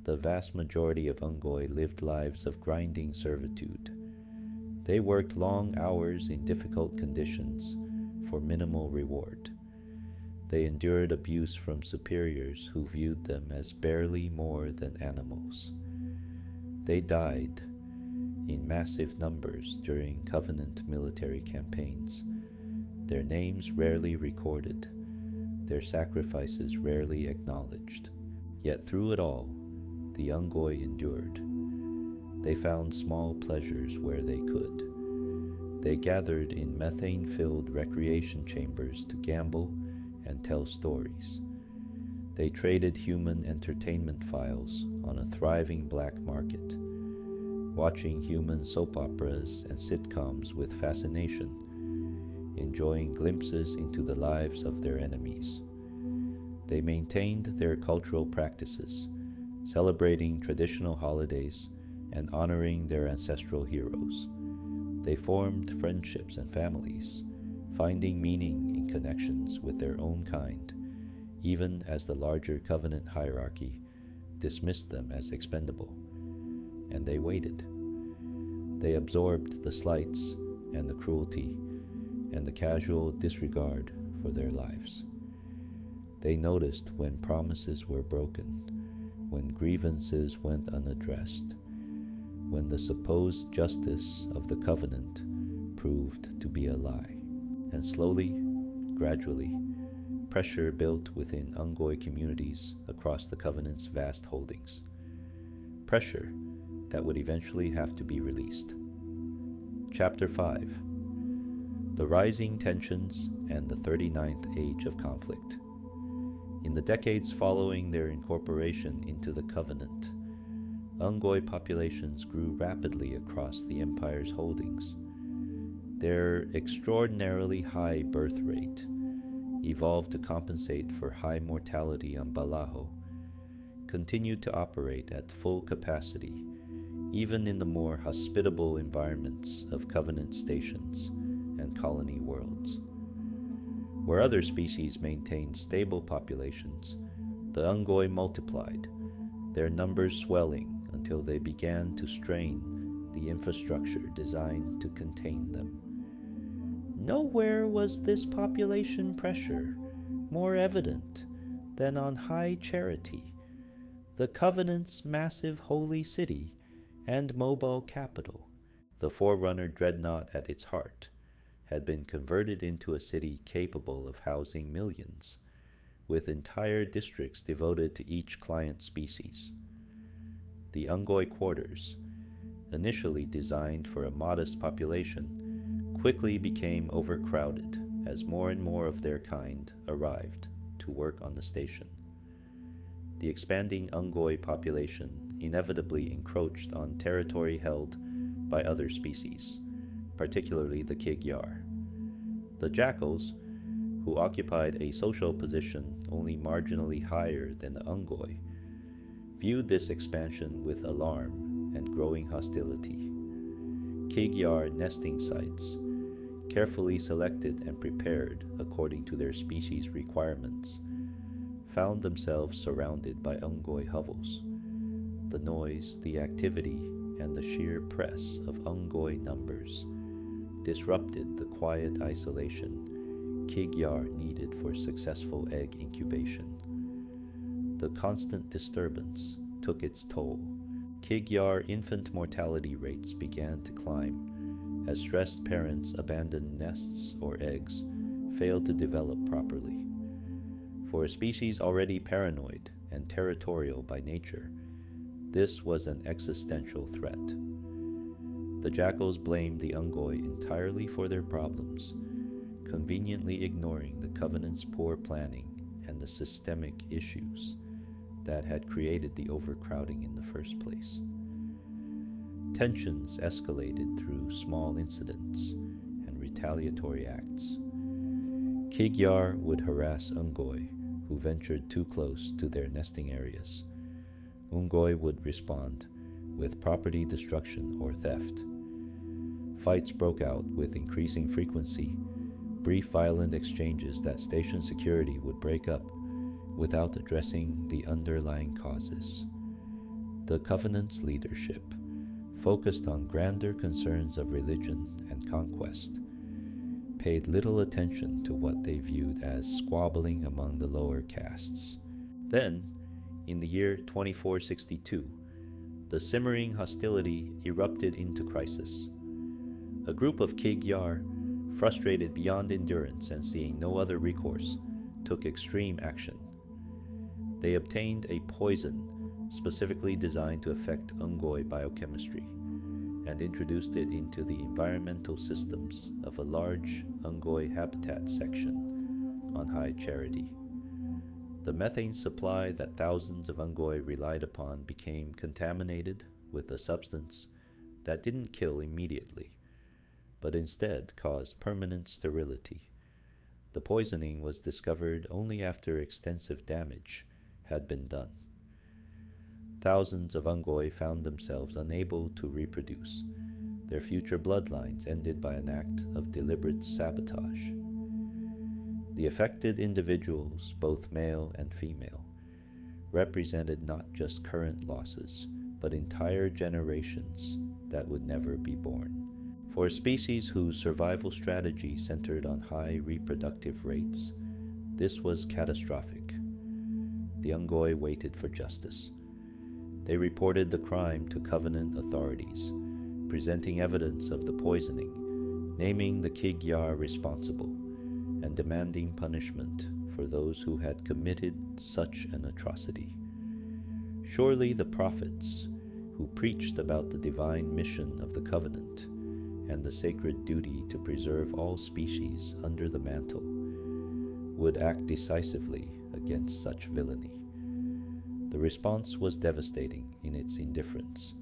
the vast majority of Unggoy lived lives of grinding servitude. They worked long hours in difficult conditions for minimal reward. They endured abuse from superiors who viewed them as barely more than animals. They died in massive numbers during Covenant military campaigns, their names rarely recorded, their sacrifices rarely acknowledged. Yet through it all, the Unggoy endured. They found small pleasures where they could. They gathered in methane-filled recreation chambers to gamble and tell stories. They traded human entertainment files on a thriving black market, watching human soap operas and sitcoms with fascination, enjoying glimpses into the lives of their enemies. They maintained their cultural practices, celebrating traditional holidays and honoring their ancestral heroes. They formed friendships and families, finding meaning in connections with their own kind, even as the larger covenant hierarchy dismissed them as expendable. And they waited. They absorbed the slights and the cruelty and the casual disregard for their lives. They noticed when promises were broken, when grievances went unaddressed, when the supposed justice of the covenant proved to be a lie. And slowly, gradually, pressure built within Unggoy communities across the covenant's vast holdings. Pressure that would eventually have to be released. Chapter 5: The Rising Tensions and the 39th Age of Conflict. In the decades following their incorporation into the Covenant, Unggoy populations grew rapidly across the Empire's holdings. Their extraordinarily high birth rate evolved to compensate for high mortality on Balaho, continued to operate at full capacity, even in the more hospitable environments of Covenant stations and colony worlds. Where other species maintained stable populations, the Unggoy multiplied, their numbers swelling until they began to strain the infrastructure designed to contain them. Nowhere was this population pressure more evident than on High Charity, the Covenant's massive holy city and mobile capital. The Forerunner dreadnought at its heart had been converted into a city capable of housing millions, with entire districts devoted to each client species. The Unggoy quarters, initially designed for a modest population, quickly became overcrowded as more and more of their kind arrived to work on the station. The expanding Unggoy population inevitably encroached on territory held by other species, particularly the Kigyar. The Jackals, who occupied a social position only marginally higher than the Unggoy, viewed this expansion with alarm and growing hostility. Kigyar nesting sites, carefully selected and prepared according to their species requirements, found themselves surrounded by Unggoy hovels. The noise, the activity, and the sheer press of Unggoy numbers disrupted the quiet isolation Kigyar needed for successful egg incubation. The constant disturbance took its toll. Kigyar infant mortality rates began to climb as stressed parents abandoned nests or eggs failed to develop properly. For a species already paranoid and territorial by nature, this was an existential threat. The Jackals blamed the Unggoy entirely for their problems, conveniently ignoring the Covenant's poor planning and the systemic issues that had created the overcrowding in the first place. Tensions escalated through small incidents and retaliatory acts. Kigyar would harass Unggoy, who ventured too close to their nesting areas. Unggoy would respond with property destruction or theft. Fights broke out with increasing frequency, brief violent exchanges that station security would break up without addressing the underlying causes. The Covenant's leadership focused on grander concerns of religion and conquest, paid little attention to what they viewed as squabbling among the lower castes. Then, in the year 2462, the simmering hostility erupted into crisis. A group of Kigyar, frustrated beyond endurance and seeing no other recourse, took extreme action. They obtained a poison specifically designed to affect Unggoy biochemistry and introduced it into the environmental systems of a large Unggoy habitat section on High Charity. The methane supply that thousands of Unggoy relied upon became contaminated with a substance that didn't kill immediately, but instead caused permanent sterility. The poisoning was discovered only after extensive damage had been done. Thousands of Unggoy found themselves unable to reproduce, their future bloodlines ended by an act of deliberate sabotage. The affected individuals, both male and female, represented not just current losses, but entire generations that would never be born. For a species whose survival strategy centered on high reproductive rates, this was catastrophic. The Unggoy waited for justice. They reported the crime to Covenant authorities, presenting evidence of the poisoning, naming the Kigyar responsible, and demanding punishment for those who had committed such an atrocity. Surely the prophets, who preached about the divine mission of the Covenant and the sacred duty to preserve all species under the mantle, would act decisively against such villainy. The response was devastating in its indifference.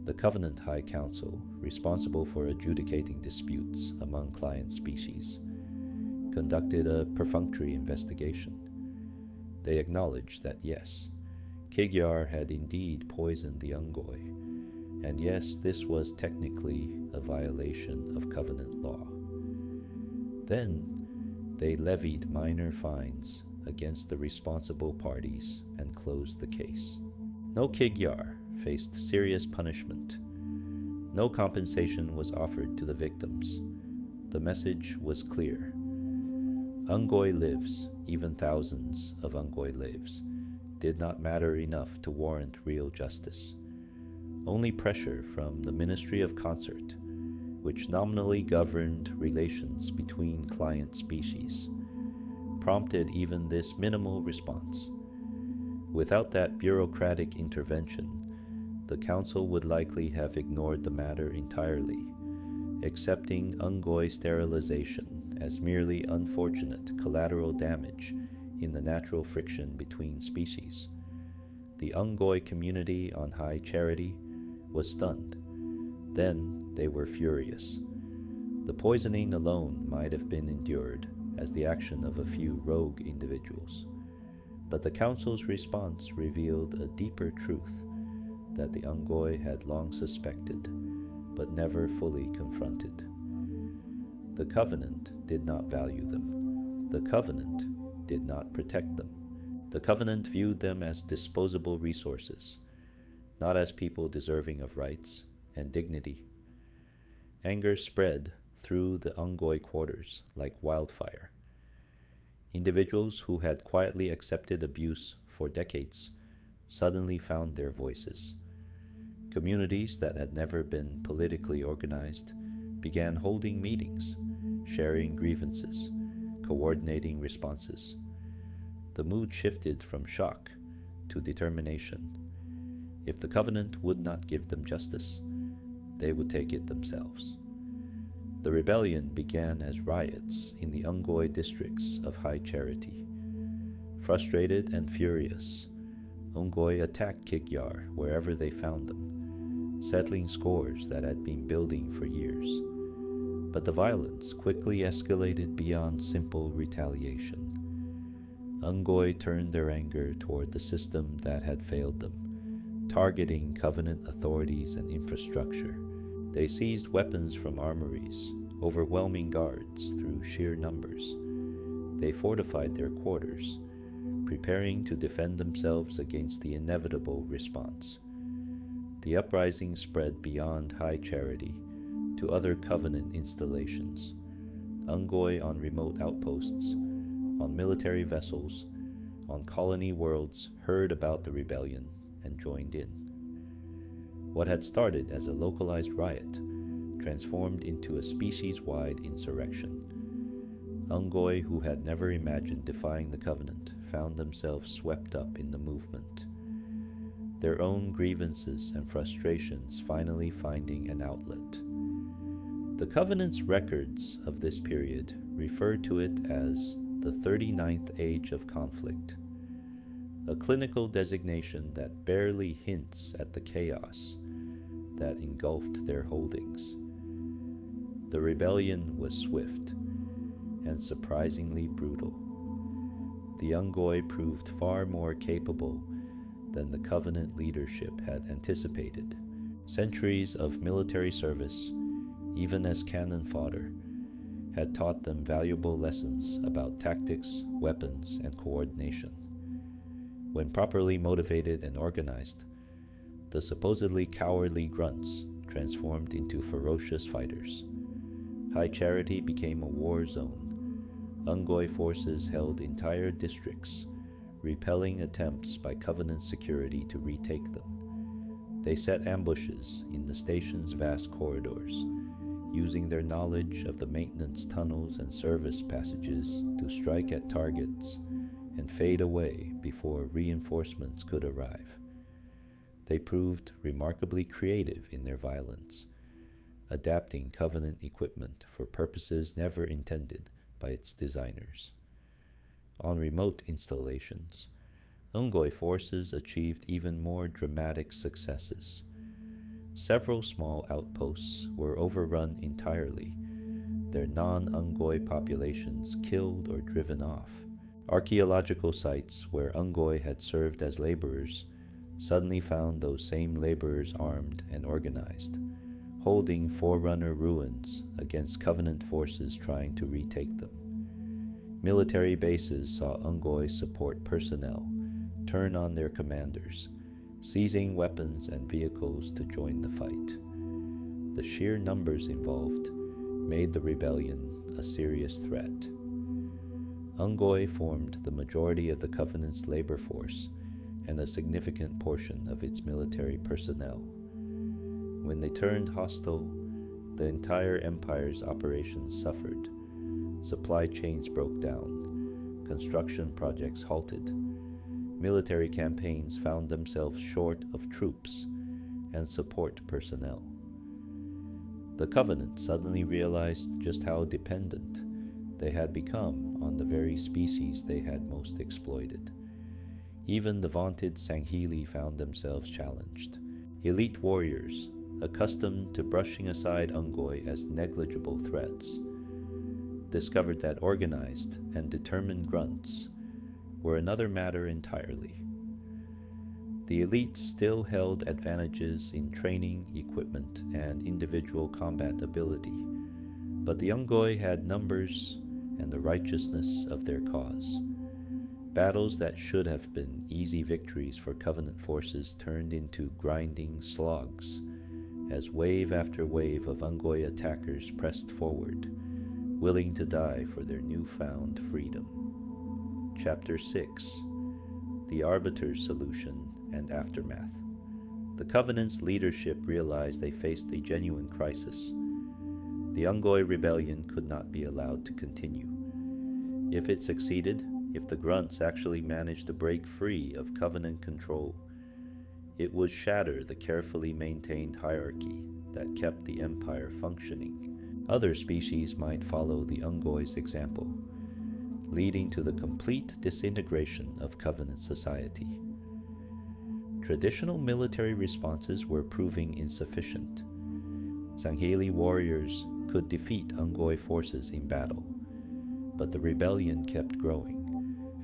The Covenant High Council, responsible for adjudicating disputes among client species, conducted a perfunctory investigation. They acknowledged that yes, Kigyar had indeed poisoned the Unggoy, and yes, this was technically a violation of Covenant law. Then they levied minor fines against the responsible parties and closed the case. No Kigyar faced serious punishment. No compensation was offered to the victims. The message was clear. Unggoy lives, even thousands of Unggoy lives, did not matter enough to warrant real justice. Only pressure from the Ministry of Concert, which nominally governed relations between client species, prompted even this minimal response. Without that bureaucratic intervention, the Council would likely have ignored the matter entirely, accepting Unggoy sterilization as merely unfortunate collateral damage in the natural friction between species. The Unggoy community on High Charity was stunned. Then they were furious. The poisoning alone might have been endured as the action of a few rogue individuals, but the Council's response revealed a deeper truth that the Unggoy had long suspected, but never fully confronted. The Covenant did not value them. The Covenant did not protect them. The Covenant viewed them as disposable resources, not as people deserving of rights and dignity. Anger spread through the Unggoy quarters like wildfire. Individuals who had quietly accepted abuse for decades suddenly found their voices. Communities that had never been politically organized began holding meetings, sharing grievances, coordinating responses. The mood shifted from shock to determination. If the Covenant would not give them justice, they would take it themselves. The rebellion began as riots in the Unggoy districts of High Charity. Frustrated and furious, Unggoy attacked Kigyar wherever they found them, settling scores that had been building for years. But the violence quickly escalated beyond simple retaliation. Unggoy turned their anger toward the system that had failed them, targeting Covenant authorities and infrastructure. They seized weapons from armories, overwhelming guards through sheer numbers. They fortified their quarters, preparing to defend themselves against the inevitable response. The uprising spread beyond High Charity to other Covenant installations. Unggoy on remote outposts, on military vessels, on colony worlds heard about the rebellion and joined in. What had started as a localized riot transformed into a species-wide insurrection. Unggoy, who had never imagined defying the Covenant, found themselves swept up in the movement, their own grievances and frustrations finally finding an outlet. The Covenant's records of this period refer to it as the 39th Age of Conflict. a clinical designation that barely hints at the chaos that engulfed their holdings. The rebellion was swift and surprisingly brutal. The Unggoy proved far more capable than the Covenant leadership had anticipated. Centuries of military service, even as cannon fodder, had taught them valuable lessons about tactics, weapons, and coordination. When properly motivated and organized, the supposedly cowardly Grunts transformed into ferocious fighters. High Charity became a war zone. Unggoy forces held entire districts, repelling attempts by Covenant security to retake them. They set ambushes in the station's vast corridors, using their knowledge of the maintenance tunnels and service passages to strike at targets and fade away before reinforcements could arrive. They proved remarkably creative in their violence, adapting Covenant equipment for purposes never intended by its designers. On remote installations, Unggoy forces achieved even more dramatic successes. Several small outposts were overrun entirely, their non-Unggoy populations killed or driven off. Archaeological sites where Unggoy had served as laborers suddenly found those same laborers armed and organized, holding Forerunner ruins against Covenant forces trying to retake them. Military bases saw Unggoy support personnel turn on their commanders, seizing weapons and vehicles to join the fight. The sheer numbers involved made the rebellion a serious threat. Unggoy formed the majority of the Covenant's labor force and a significant portion of its military personnel. When they turned hostile, the entire Empire's operations suffered. Supply chains broke down, construction projects halted, military campaigns found themselves short of troops and support personnel. The Covenant suddenly realized just how dependent they had become on the very species they had most exploited. Even the vaunted Sanghili found themselves challenged. Elite warriors, accustomed to brushing aside Unggoy as negligible threats, discovered that organized and determined Grunts were another matter entirely. The elites still held advantages in training, equipment, and individual combat ability, but the Unggoy had numbers and the righteousness of their cause. Battles that should have been easy victories for Covenant forces turned into grinding slogs as wave after wave of Unggoy attackers pressed forward, willing to die for their newfound freedom. Chapter 6: The Arbiter's Solution and Aftermath. The Covenant's leadership realized they faced a genuine crisis. The Unggoy rebellion could not be allowed to continue. If it succeeded, if the Grunts actually managed to break free of Covenant control, it would shatter the carefully maintained hierarchy that kept the Empire functioning. Other species might follow the Unggoy's example, leading to the complete disintegration of Covenant society. Traditional military responses were proving insufficient. Sanghili warriors could defeat Unggoy forces in battle, but the rebellion kept growing,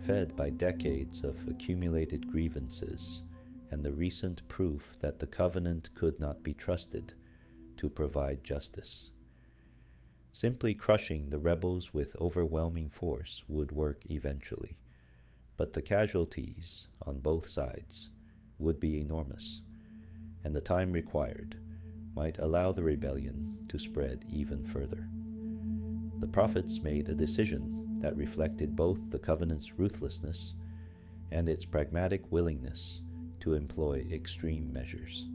fed by decades of accumulated grievances and the recent proof that the Covenant could not be trusted to provide justice. Simply crushing the rebels with overwhelming force would work eventually, but the casualties on both sides would be enormous, and the time required might allow the rebellion to spread even further. The prophets made a decision that reflected both the Covenant's ruthlessness and its pragmatic willingness to employ extreme measures.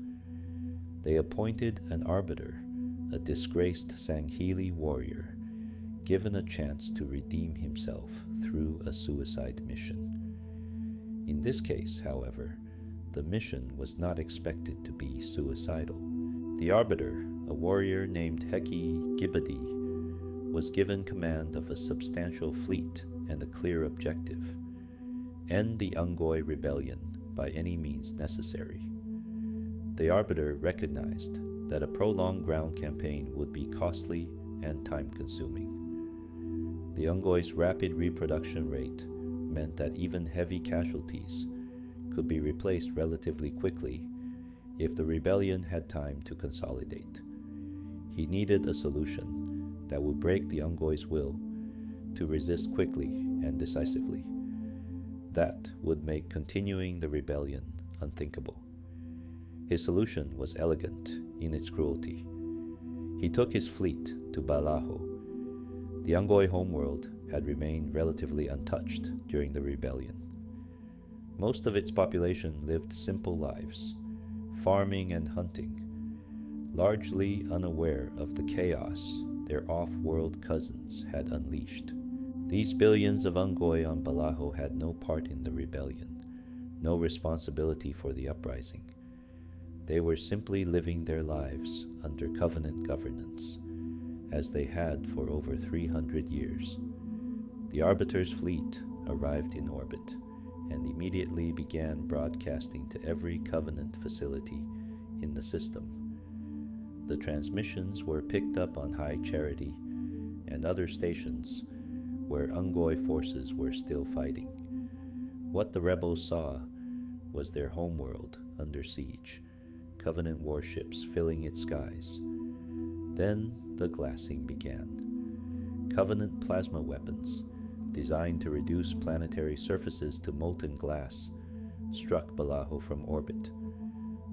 They appointed an arbiter, a disgraced Sanghili warrior, given a chance to redeem himself through a suicide mission. In this case, however, the mission was not expected to be suicidal. The arbiter, a warrior named Heki Gibadi, was given command of a substantial fleet and a clear objective: End the Unggoy rebellion by any means necessary. The Arbiter recognized that a prolonged ground campaign would be costly and time-consuming. The Unggoy's rapid reproduction rate meant that even heavy casualties could be replaced relatively quickly if the rebellion had time to consolidate. He needed a solution that would break the Unggoy's will to resist quickly and decisively. That would make continuing the rebellion unthinkable. His solution was elegant in its cruelty. He took his fleet to Balaho. The Unggoy homeworld had remained relatively untouched during the rebellion. Most of its population lived simple lives, farming and hunting, largely unaware of the chaos their off-world cousins had unleashed. These billions of Unggoy on Balaho had no part in the rebellion, no responsibility for the uprising. They were simply living their lives under covenant governance, as they had for over 300 years. The Arbiter's fleet arrived in orbit and immediately began broadcasting to every Covenant facility in the system. The transmissions were picked up on High Charity and other stations where Unggoy forces were still fighting. What the rebels saw was their homeworld under siege, Covenant warships filling its skies. Then the glassing began. Covenant plasma weapons, designed to reduce planetary surfaces to molten glass, struck Balaho from orbit.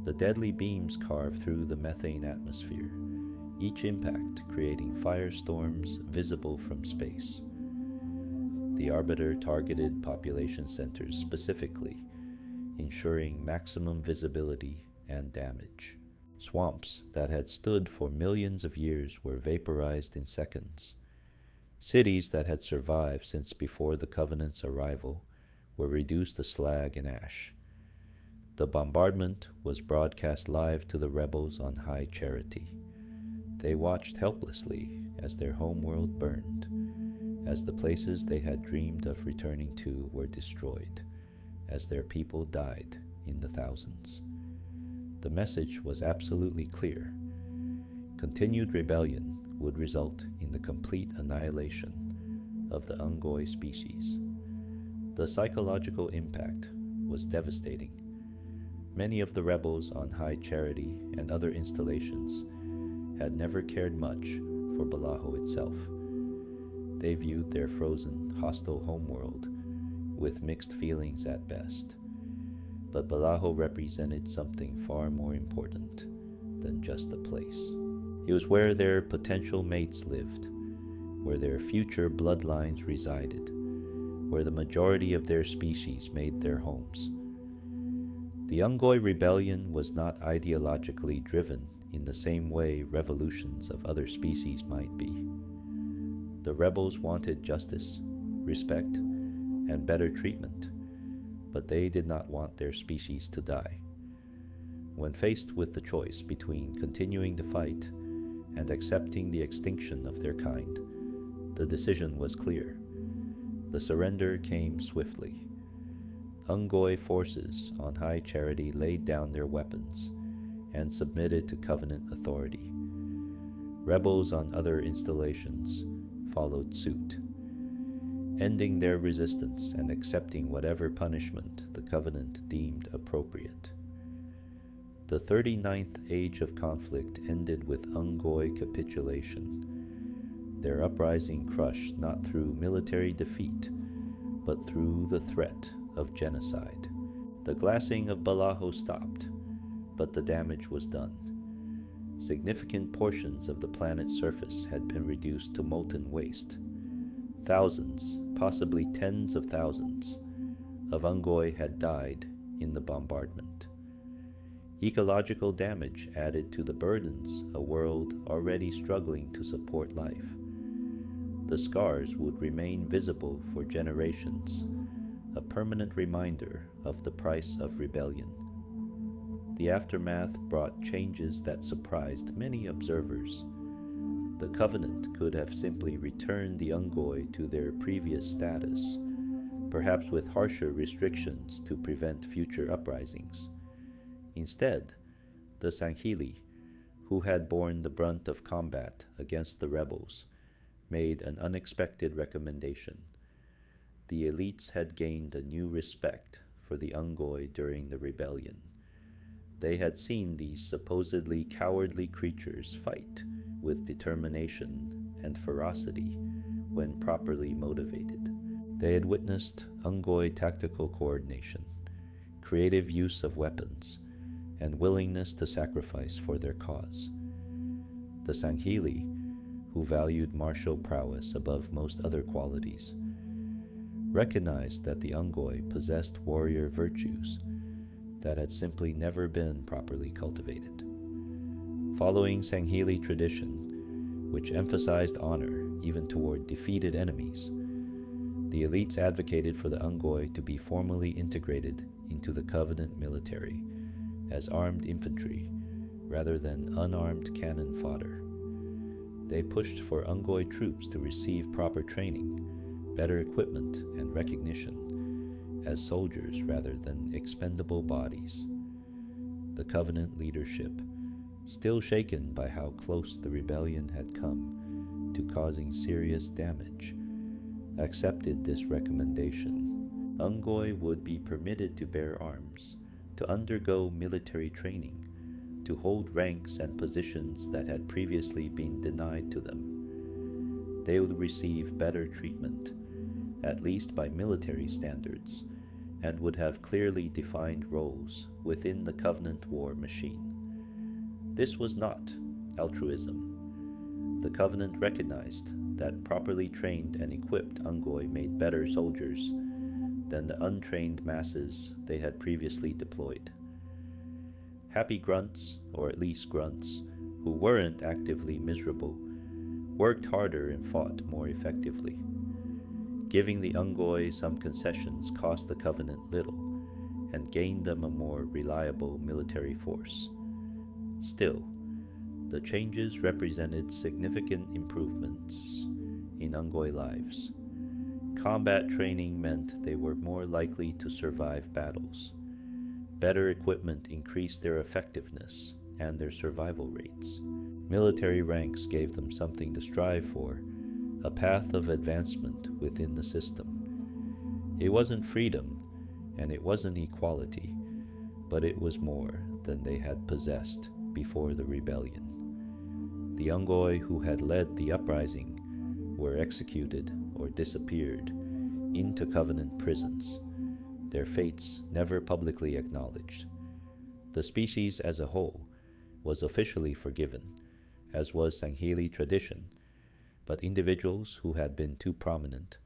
The deadly beams carved through the methane atmosphere, each impact creating firestorms visible from space. The Arbiter targeted population centers specifically, ensuring maximum visibility and damage. Swamps that had stood for millions of years were vaporized in seconds. Cities that had survived since before the Covenant's arrival were reduced to slag and ash. The bombardment was broadcast live to the rebels on High Charity. They watched helplessly as their homeworld burned, as the places they had dreamed of returning to were destroyed, as their people died in the thousands. The message was absolutely clear. Continued rebellion would result in the complete annihilation of the Unggoy species. The psychological impact was devastating. Many of the rebels on High Charity and other installations had never cared much for Balaho itself. They viewed their frozen, hostile homeworld with mixed feelings at best. But Balaho represented something far more important than just a place. It was where their potential mates lived, where their future bloodlines resided, where the majority of their species made their homes. The Unggoy rebellion was not ideologically driven in the same way revolutions of other species might be. The rebels wanted justice, respect, and better treatment, but they did not want their species to die. When faced with the choice between continuing the fight and accepting the extinction of their kind, the decision was clear. The surrender came swiftly. Unggoy forces on High Charity laid down their weapons and submitted to Covenant authority. Rebels on other installations followed suit, ending their resistance and accepting whatever punishment the Covenant deemed appropriate. The 39th age of conflict ended with Unggoy capitulation, their uprising crushed not through military defeat, but through the threat of genocide. The glassing of Balaho stopped, but the damage was done. Significant portions of the planet's surface had been reduced to molten waste. Thousands, possibly tens of thousands, of Unggoy had died in the bombardment. Ecological damage added to the burdens a world already struggling to support life. The scars would remain visible for generations, a permanent reminder of the price of rebellion. The aftermath brought changes that surprised many observers. The Covenant could have simply returned the Unggoy to their previous status, perhaps with harsher restrictions to prevent future uprisings. Instead, the Sanghili, who had borne the brunt of combat against the rebels, made an unexpected recommendation. The elites had gained a new respect for the Unggoy during the rebellion. They had seen these supposedly cowardly creatures fight with determination and ferocity when properly motivated. They had witnessed Unggoy tactical coordination, creative use of weapons, and willingness to sacrifice for their cause. The Sanghili, who valued martial prowess above most other qualities, recognized that the Unggoy possessed warrior virtues that had simply never been properly cultivated. Following Sanghili tradition, which emphasized honor even toward defeated enemies, the elites advocated for the Unggoy to be formally integrated into the Covenant military as armed infantry rather than unarmed cannon fodder. They pushed for Unggoy troops to receive proper training, better equipment, and recognition as soldiers rather than expendable bodies. The Covenant leadership, still shaken by how close the rebellion had come to causing serious damage, accepted this recommendation. Unggoy would be permitted to bear arms, to undergo military training, to hold ranks and positions that had previously been denied to them. They would receive better treatment, at least by military standards, and would have clearly defined roles within the Covenant war machine. This was not altruism. The Covenant recognized that properly trained and equipped Unggoy made better soldiers than the untrained masses they had previously deployed. Happy grunts, or at least grunts, who weren't actively miserable, worked harder and fought more effectively. Giving the Unggoy some concessions cost the Covenant little and gained them a more reliable military force. Still, the changes represented significant improvements in Unggoy lives. Combat training meant they were more likely to survive battles. Better equipment increased their effectiveness and their survival rates. Military ranks gave them something to strive for, a path of advancement within the system. It wasn't freedom, and it wasn't equality, but it was more than they had possessed before the rebellion. The Unggoy who had led the uprising were executed or disappeared into Covenant prisons, their fates never publicly acknowledged. The species as a whole was officially forgiven, as was Sanghili tradition, but individuals who had been too prominent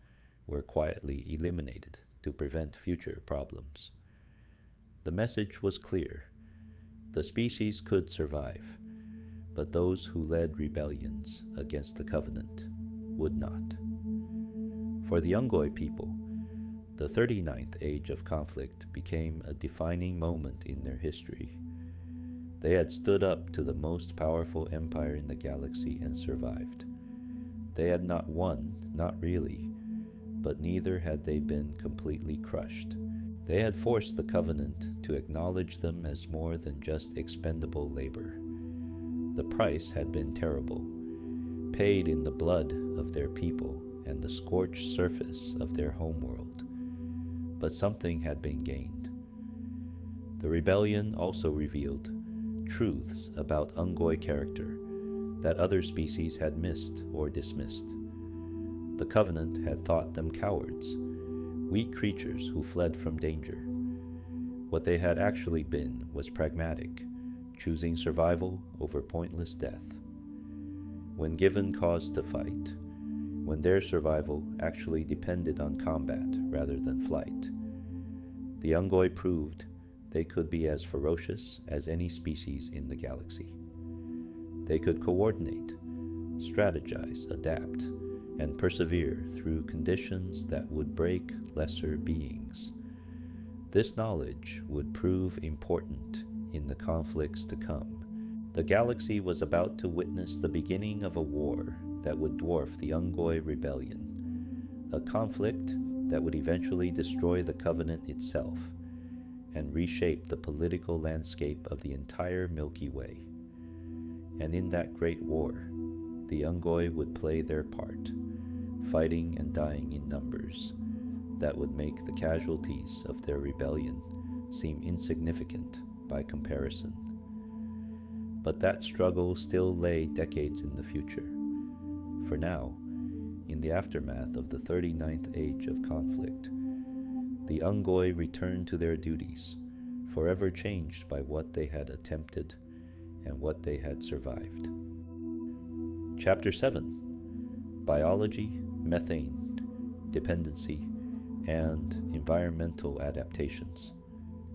were quietly eliminated to prevent future problems. The message was clear. The species could survive, but those who led rebellions against the Covenant would not. For the Unggoy people, the 39th Age of Conflict became a defining moment in their history. They had stood up to the most powerful empire in the galaxy and survived. They had not won, not really, but neither had they been completely crushed. They had forced the Covenant to acknowledge them as more than just expendable labor. The price had been terrible, paid in the blood of their people and the scorched surface of their homeworld. But something had been gained. The rebellion also revealed truths about Unggoy character that other species had missed or dismissed. The Covenant had thought them cowards, weak creatures who fled from danger. What they had actually been was pragmatic, choosing survival over pointless death. When given cause to fight, when their survival actually depended on combat rather than flight, the Unggoy proved they could be as ferocious as any species in the galaxy. They could coordinate, strategize, adapt, and persevere through conditions that would break lesser beings. This knowledge would prove important in the conflicts to come. The galaxy was about to witness the beginning of a war that would dwarf the Unggoy rebellion, a conflict that would eventually destroy the Covenant itself and reshape the political landscape of the entire Milky Way. And in that great war, the Unggoy would play their part, fighting and dying in numbers that would make the casualties of their rebellion seem insignificant by comparison. But that struggle still lay decades in the future. For now, in the aftermath of the 39th age of conflict, the Unggoy returned to their duties, forever changed by what they had attempted and what they had survived. Chapter 7: Biology, Methane, Dependency, and Environmental Adaptations.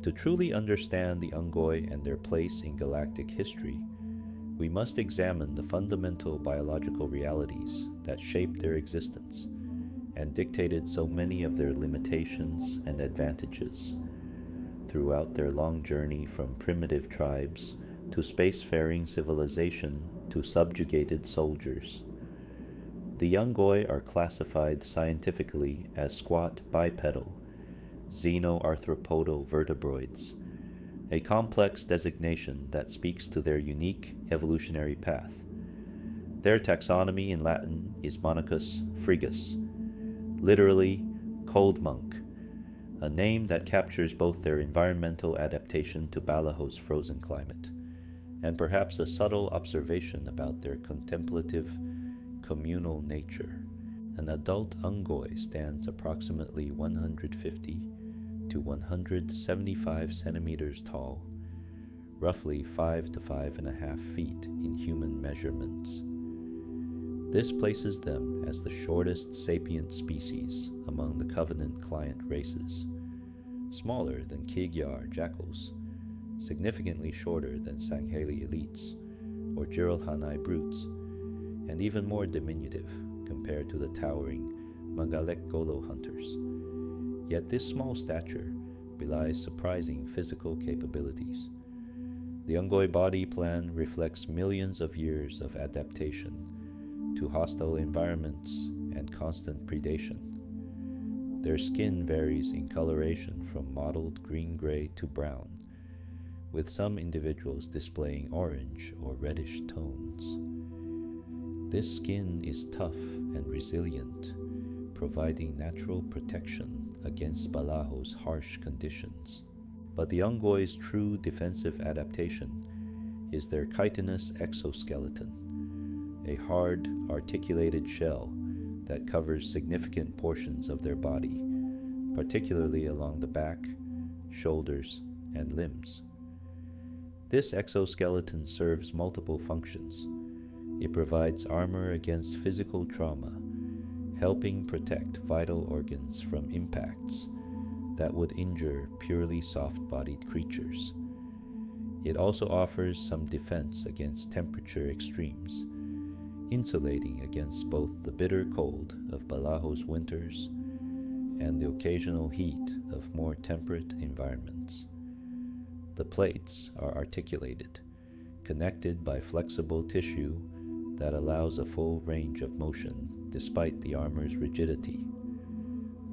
To truly understand the Unggoy and their place in galactic history, we must examine the fundamental biological realities that shaped their existence and dictated so many of their limitations and advantages throughout their long journey from primitive tribes to spacefaring civilization to subjugated soldiers. The Unggoy are classified scientifically as squat bipedal, xenoarthropodal vertebrates, a complex designation that speaks to their unique evolutionary path. Their taxonomy in Latin is Monicus frigus, literally cold monk, a name that captures both their environmental adaptation to Balaho's frozen climate, and perhaps a subtle observation about their contemplative, communal nature. An adult Unggoy stands approximately 150 to 175 centimeters tall, roughly 5 to 5.5 feet in human measurements. This places them as the shortest sapient species among the Covenant client races, smaller than Kig-Yar jackals, significantly shorter than Sangheli elites or Jiralhanai brutes, and even more diminutive compared to the towering Magalek Golo hunters. Yet this small stature belies surprising physical capabilities. The Unggoy body plan reflects millions of years of adaptation to hostile environments and constant predation. Their skin varies in coloration from mottled green-gray to brown, with some individuals displaying orange or reddish tones. This skin is tough and resilient, providing natural protection against Balaho's harsh conditions. But the Unggoy's true defensive adaptation is their chitinous exoskeleton, a hard, articulated shell that covers significant portions of their body, particularly along the back, shoulders, and limbs. This exoskeleton serves multiple functions. It provides armor against physical trauma, helping protect vital organs from impacts that would injure purely soft-bodied creatures. It also offers some defense against temperature extremes, insulating against both the bitter cold of Balaho's winters and the occasional heat of more temperate environments. The plates are articulated, connected by flexible tissue that allows a full range of motion despite the armor's rigidity.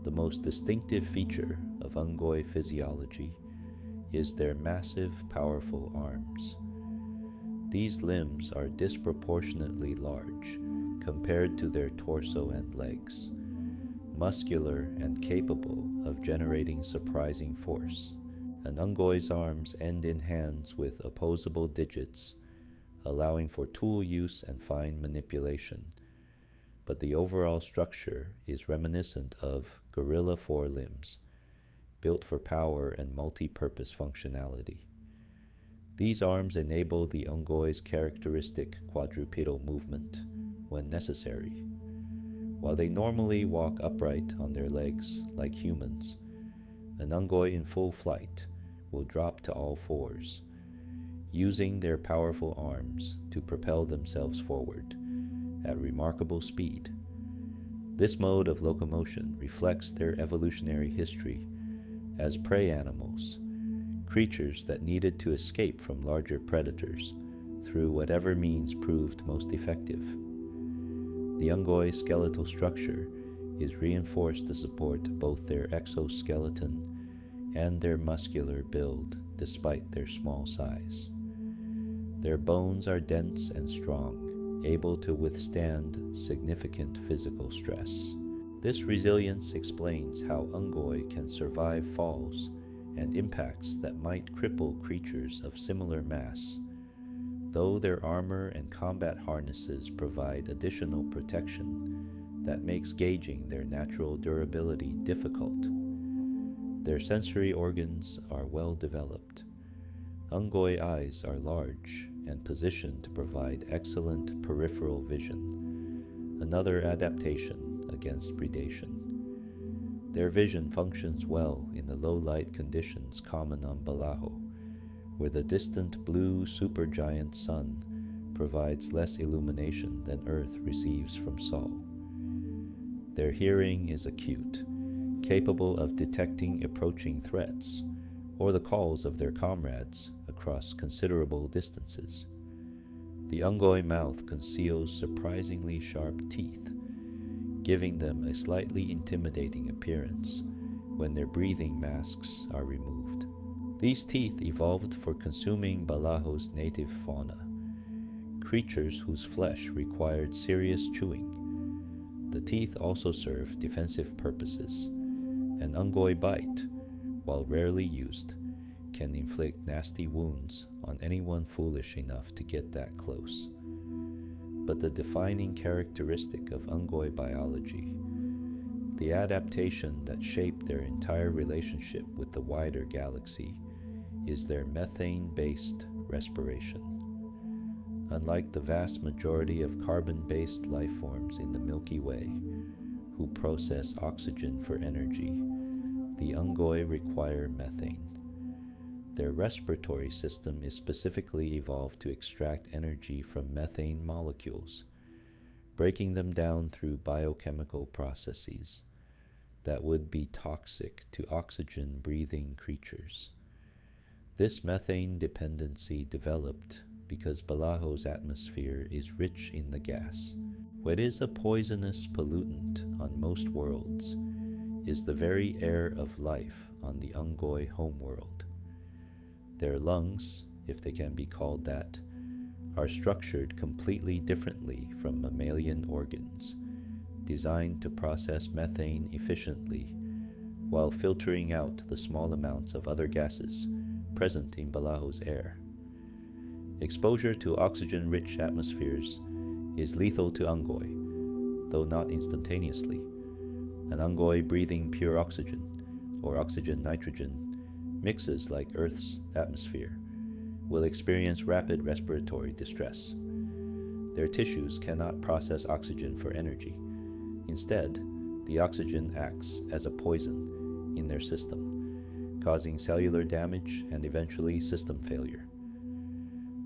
The most distinctive feature of Unggoy physiology is their massive, powerful arms. These limbs are disproportionately large compared to their torso and legs, muscular and capable of generating surprising force. An Unggoy's arms end in hands with opposable digits, allowing for tool use and fine manipulation, but the overall structure is reminiscent of gorilla forelimbs, built for power and multi-purpose functionality. These arms enable the Unggoy's characteristic quadrupedal movement when necessary. While they normally walk upright on their legs like humans, an Unggoy in full flight will drop to all fours, using their powerful arms to propel themselves forward at remarkable speed. This mode of locomotion reflects their evolutionary history as prey animals, creatures that needed to escape from larger predators through whatever means proved most effective. The Unggoy skeletal structure is reinforced to support both their exoskeleton and their muscular build despite their small size. Their bones are dense and strong, able to withstand significant physical stress. This resilience explains how Unggoy can survive falls and impacts that might cripple creatures of similar mass, though their armor and combat harnesses provide additional protection that makes gauging their natural durability difficult. Their sensory organs are well developed. Unggoy eyes are large and positioned to provide excellent peripheral vision, another adaptation against predation. Their vision functions well in the low-light conditions common on Balaho, where the distant blue supergiant sun provides less illumination than Earth receives from Sol. Their hearing is acute, capable of detecting approaching threats or the calls of their comrades across considerable distances. The Unggoy mouth conceals surprisingly sharp teeth, giving them a slightly intimidating appearance when their breathing masks are removed. These teeth evolved for consuming Balaho's native fauna, creatures whose flesh required serious chewing. The teeth also serve defensive purposes. An Unggoy bite, while rarely used, can inflict nasty wounds on anyone foolish enough to get that close. But the defining characteristic of Unggoy biology, the adaptation that shaped their entire relationship with the wider galaxy, is their methane-based respiration. Unlike the vast majority of carbon-based life forms in the Milky Way, who process oxygen for energy, the Unggoy require methane. Their respiratory system is specifically evolved to extract energy from methane molecules, breaking them down through biochemical processes that would be toxic to oxygen-breathing creatures. This methane dependency developed because Balaho's atmosphere is rich in the gas. What is a poisonous pollutant on most worlds is the very air of life on the Unggoy homeworld. Their lungs, if they can be called that, are structured completely differently from mammalian organs, designed to process methane efficiently while filtering out the small amounts of other gases present in Balaho's air. Exposure to oxygen-rich atmospheres is lethal to Unggoy, though not instantaneously. An Unggoy breathing pure oxygen, or oxygen-nitrogen, mixes like Earth's atmosphere, will experience rapid respiratory distress. Their tissues cannot process oxygen for energy. Instead, the oxygen acts as a poison in their system, causing cellular damage and eventually system failure.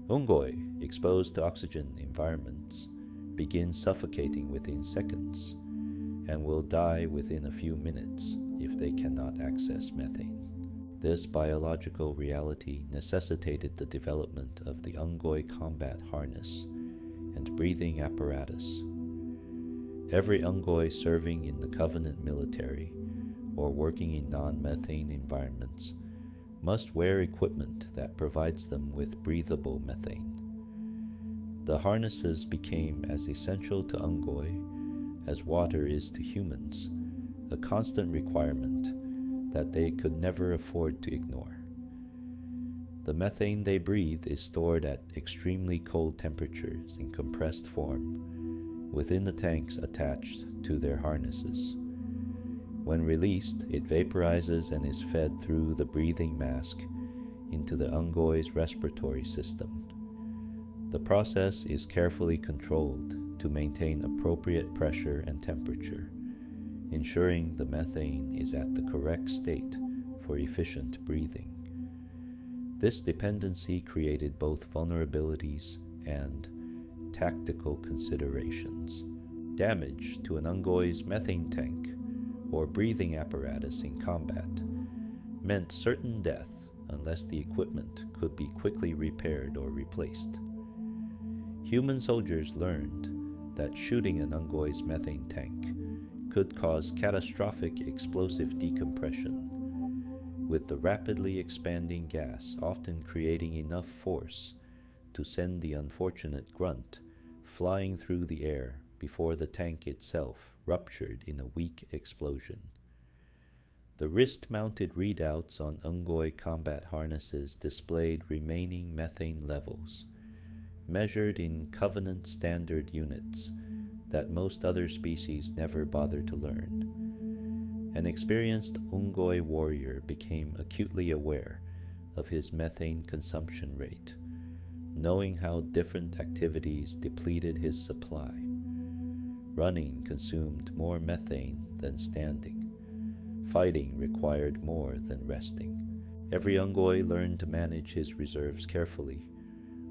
Unggoy, exposed to oxygen environments, begin suffocating within seconds and will die within a few minutes if they cannot access methane. This biological reality necessitated the development of the Unggoy combat harness and breathing apparatus. Every Unggoy serving in the Covenant military or working in non-methane environments must wear equipment that provides them with breathable methane. The harnesses became as essential to Unggoy as water is to humans, a constant requirement that they could never afford to ignore. The methane they breathe is stored at extremely cold temperatures in compressed form within the tanks attached to their harnesses. When released, it vaporizes and is fed through the breathing mask into the Unggoy's respiratory system. The process is carefully controlled to maintain appropriate pressure and temperature, ensuring the methane is at the correct state for efficient breathing. This dependency created both vulnerabilities and tactical considerations. Damage to an Unggoy's methane tank or breathing apparatus in combat meant certain death unless the equipment could be quickly repaired or replaced. Human soldiers learned that shooting an Unggoy's methane tank could cause catastrophic explosive decompression, with the rapidly expanding gas often creating enough force to send the unfortunate grunt flying through the air before the tank itself ruptured in a weak explosion. The wrist-mounted readouts on Unggoy combat harnesses displayed remaining methane levels, measured in Covenant standard units that most other species never bother to learn. An experienced Unggoy warrior became acutely aware of his methane consumption rate, knowing how different activities depleted his supply. Running consumed more methane than standing. Fighting required more than resting. Every Unggoy learned to manage his reserves carefully,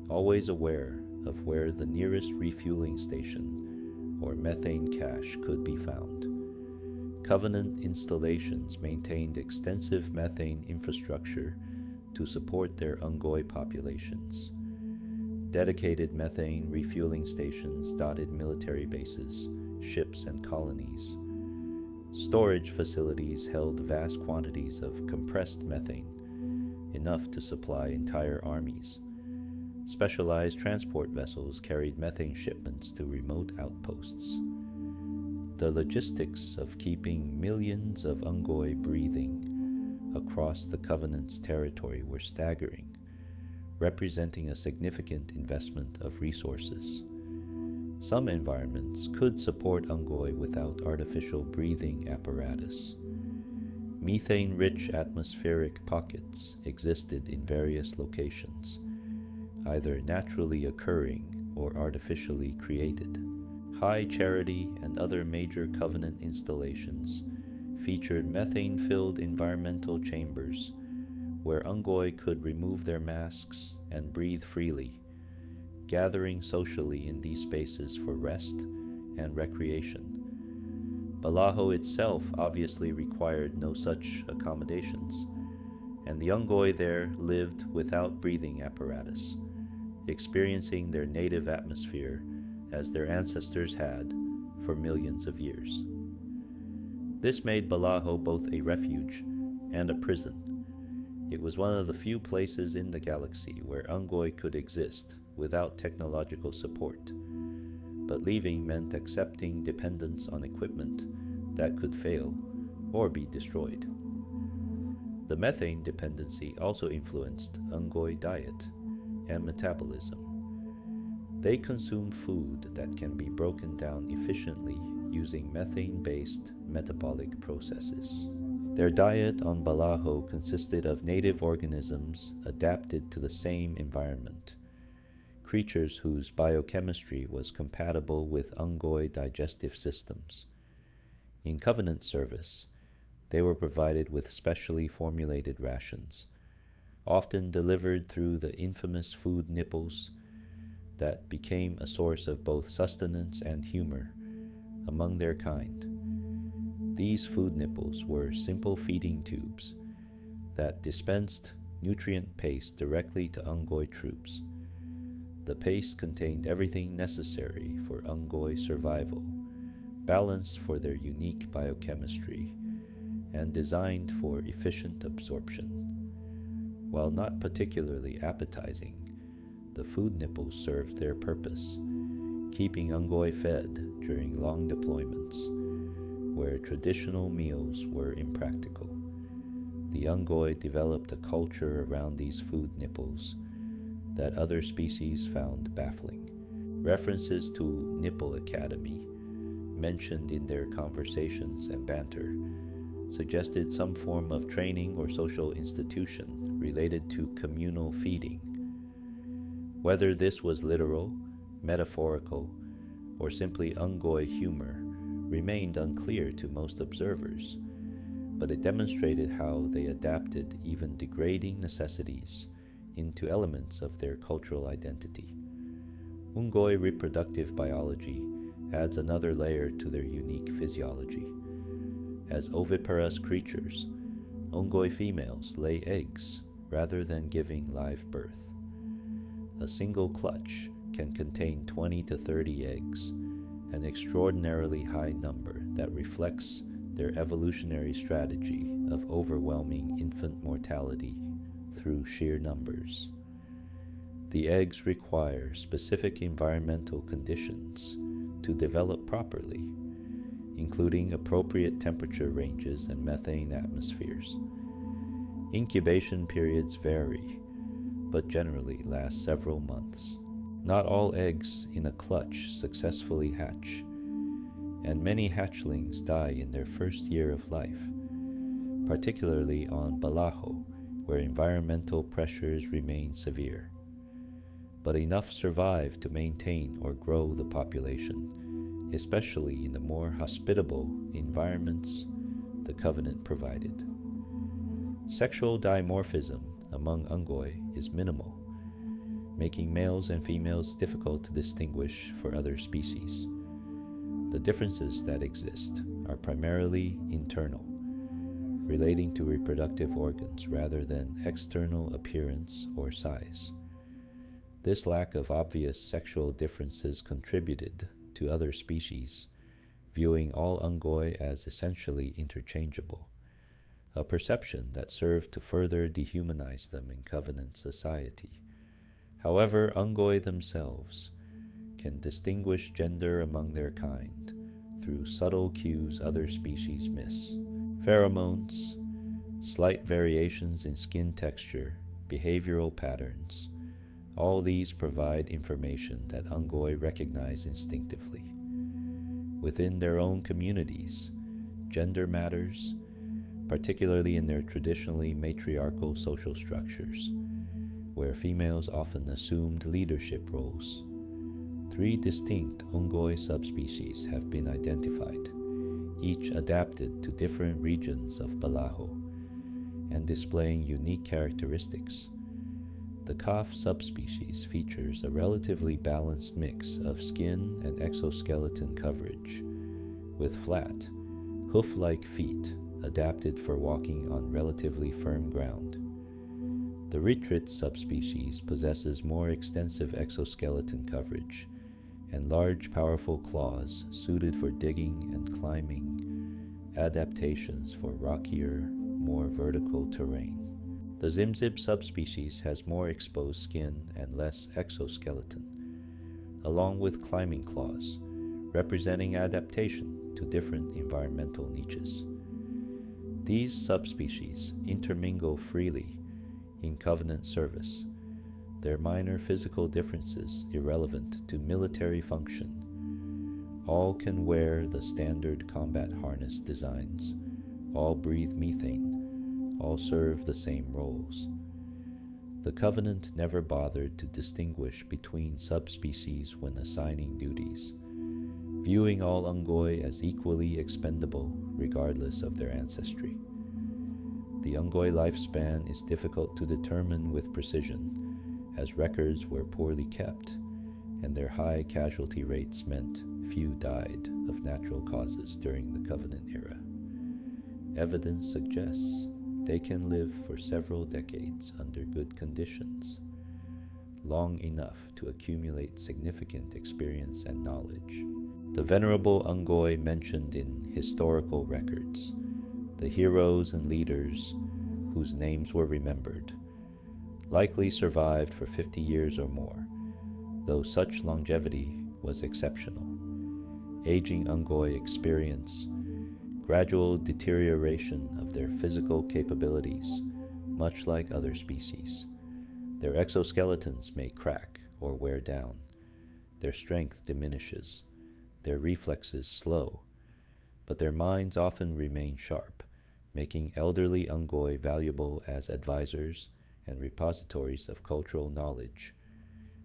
always aware of where the nearest refueling station or methane cache could be found. Covenant installations maintained extensive methane infrastructure to support their Unggoy populations. Dedicated methane refueling stations dotted military bases, ships, and colonies. Storage facilities held vast quantities of compressed methane, enough to supply entire armies. Specialized transport vessels carried methane shipments to remote outposts. The logistics of keeping millions of Unggoy breathing across the Covenant's territory were staggering, representing a significant investment of resources. Some environments could support Unggoy without artificial breathing apparatus. Methane-rich atmospheric pockets existed in various locations, either naturally occurring or artificially created. High Charity and other major Covenant installations featured methane-filled environmental chambers where Unggoy could remove their masks and breathe freely, gathering socially in these spaces for rest and recreation. Balaho itself obviously required no such accommodations, and the Unggoy there lived without breathing apparatus, experiencing their native atmosphere as their ancestors had for millions of years. This made Balaho both a refuge and a prison. It was one of the few places in the galaxy where Unggoy could exist without technological support, but leaving meant accepting dependence on equipment that could fail or be destroyed. The methane dependency also influenced Unggoy diet and metabolism. They consume food that can be broken down efficiently using methane-based metabolic processes. Their diet on Balaho consisted of native organisms adapted to the same environment, creatures whose biochemistry was compatible with Unggoy digestive systems. In Covenant service, they were provided with specially formulated rations, often delivered through the infamous food nipples that became a source of both sustenance and humor among their kind. These food nipples were simple feeding tubes that dispensed nutrient paste directly to Unggoy troops. The paste contained everything necessary for Unggoy survival, balanced for their unique biochemistry, and designed for efficient absorption. While not particularly appetizing, the food nipples served their purpose, keeping Unggoy fed during long deployments, where traditional meals were impractical. The Unggoy developed a culture around these food nipples that other species found baffling. References to Nipple Academy, mentioned in their conversations and banter, suggested some form of training or social institution related to communal feeding. Whether this was literal, metaphorical, or simply Unggoy humor remained unclear to most observers, but it demonstrated how they adapted even degrading necessities into elements of their cultural identity. Unggoy reproductive biology adds another layer to their unique physiology. As oviparous creatures, Unggoy females lay eggs rather than giving live birth. A single clutch can contain 20 to 30 eggs, an extraordinarily high number that reflects their evolutionary strategy of overwhelming infant mortality through sheer numbers. The eggs require specific environmental conditions to develop properly, including appropriate temperature ranges and methane atmospheres. Incubation periods vary, but generally last several months. Not all eggs in a clutch successfully hatch, and many hatchlings die in their first year of life, particularly on Balaho, where environmental pressures remain severe. But enough survive to maintain or grow the population, especially in the more hospitable environments the Covenant provided. Sexual dimorphism among Unggoy is minimal, making males and females difficult to distinguish for other species. The differences that exist are primarily internal, relating to reproductive organs rather than external appearance or size. This lack of obvious sexual differences contributed to other species viewing all Unggoy as essentially interchangeable, a perception that served to further dehumanize them in Covenant society. However, Unggoy themselves can distinguish gender among their kind through subtle cues other species miss. Pheromones, slight variations in skin texture, behavioral patterns, all these provide information that Unggoy recognize instinctively. Within their own communities, gender matters, particularly in their traditionally matriarchal social structures, where females often assumed leadership roles. 3 distinct Unggoy subspecies have been identified, each adapted to different regions of Balaho and displaying unique characteristics. The Kaf subspecies features a relatively balanced mix of skin and exoskeleton coverage, with flat, hoof-like feet adapted for walking on relatively firm ground. The Retrit subspecies possesses more extensive exoskeleton coverage and large, powerful claws suited for digging and climbing, adaptations for rockier, more vertical terrain. The Zimzib subspecies has more exposed skin and less exoskeleton, along with climbing claws, representing adaptation to different environmental niches. These subspecies intermingle freely in Covenant service, their minor physical differences irrelevant to military function. All can wear the standard combat harness designs, all breathe methane, all serve the same roles. The Covenant never bothered to distinguish between subspecies when assigning duties, viewing all Unggoy as equally expendable regardless of their ancestry. The Unggoy lifespan is difficult to determine with precision, as records were poorly kept, and their high casualty rates meant few died of natural causes during the Covenant era. Evidence suggests they can live for several decades under good conditions, long enough to accumulate significant experience and knowledge. The venerable Unggoy mentioned in historical records, the heroes and leaders whose names were remembered, likely survived for 50 years or more, though such longevity was exceptional. Aging Unggoy experience gradual deterioration of their physical capabilities, much like other species. Their exoskeletons may crack or wear down. Their strength diminishes. Their reflexes slow, but their minds often remain sharp, making elderly Unggoy valuable as advisors and repositories of cultural knowledge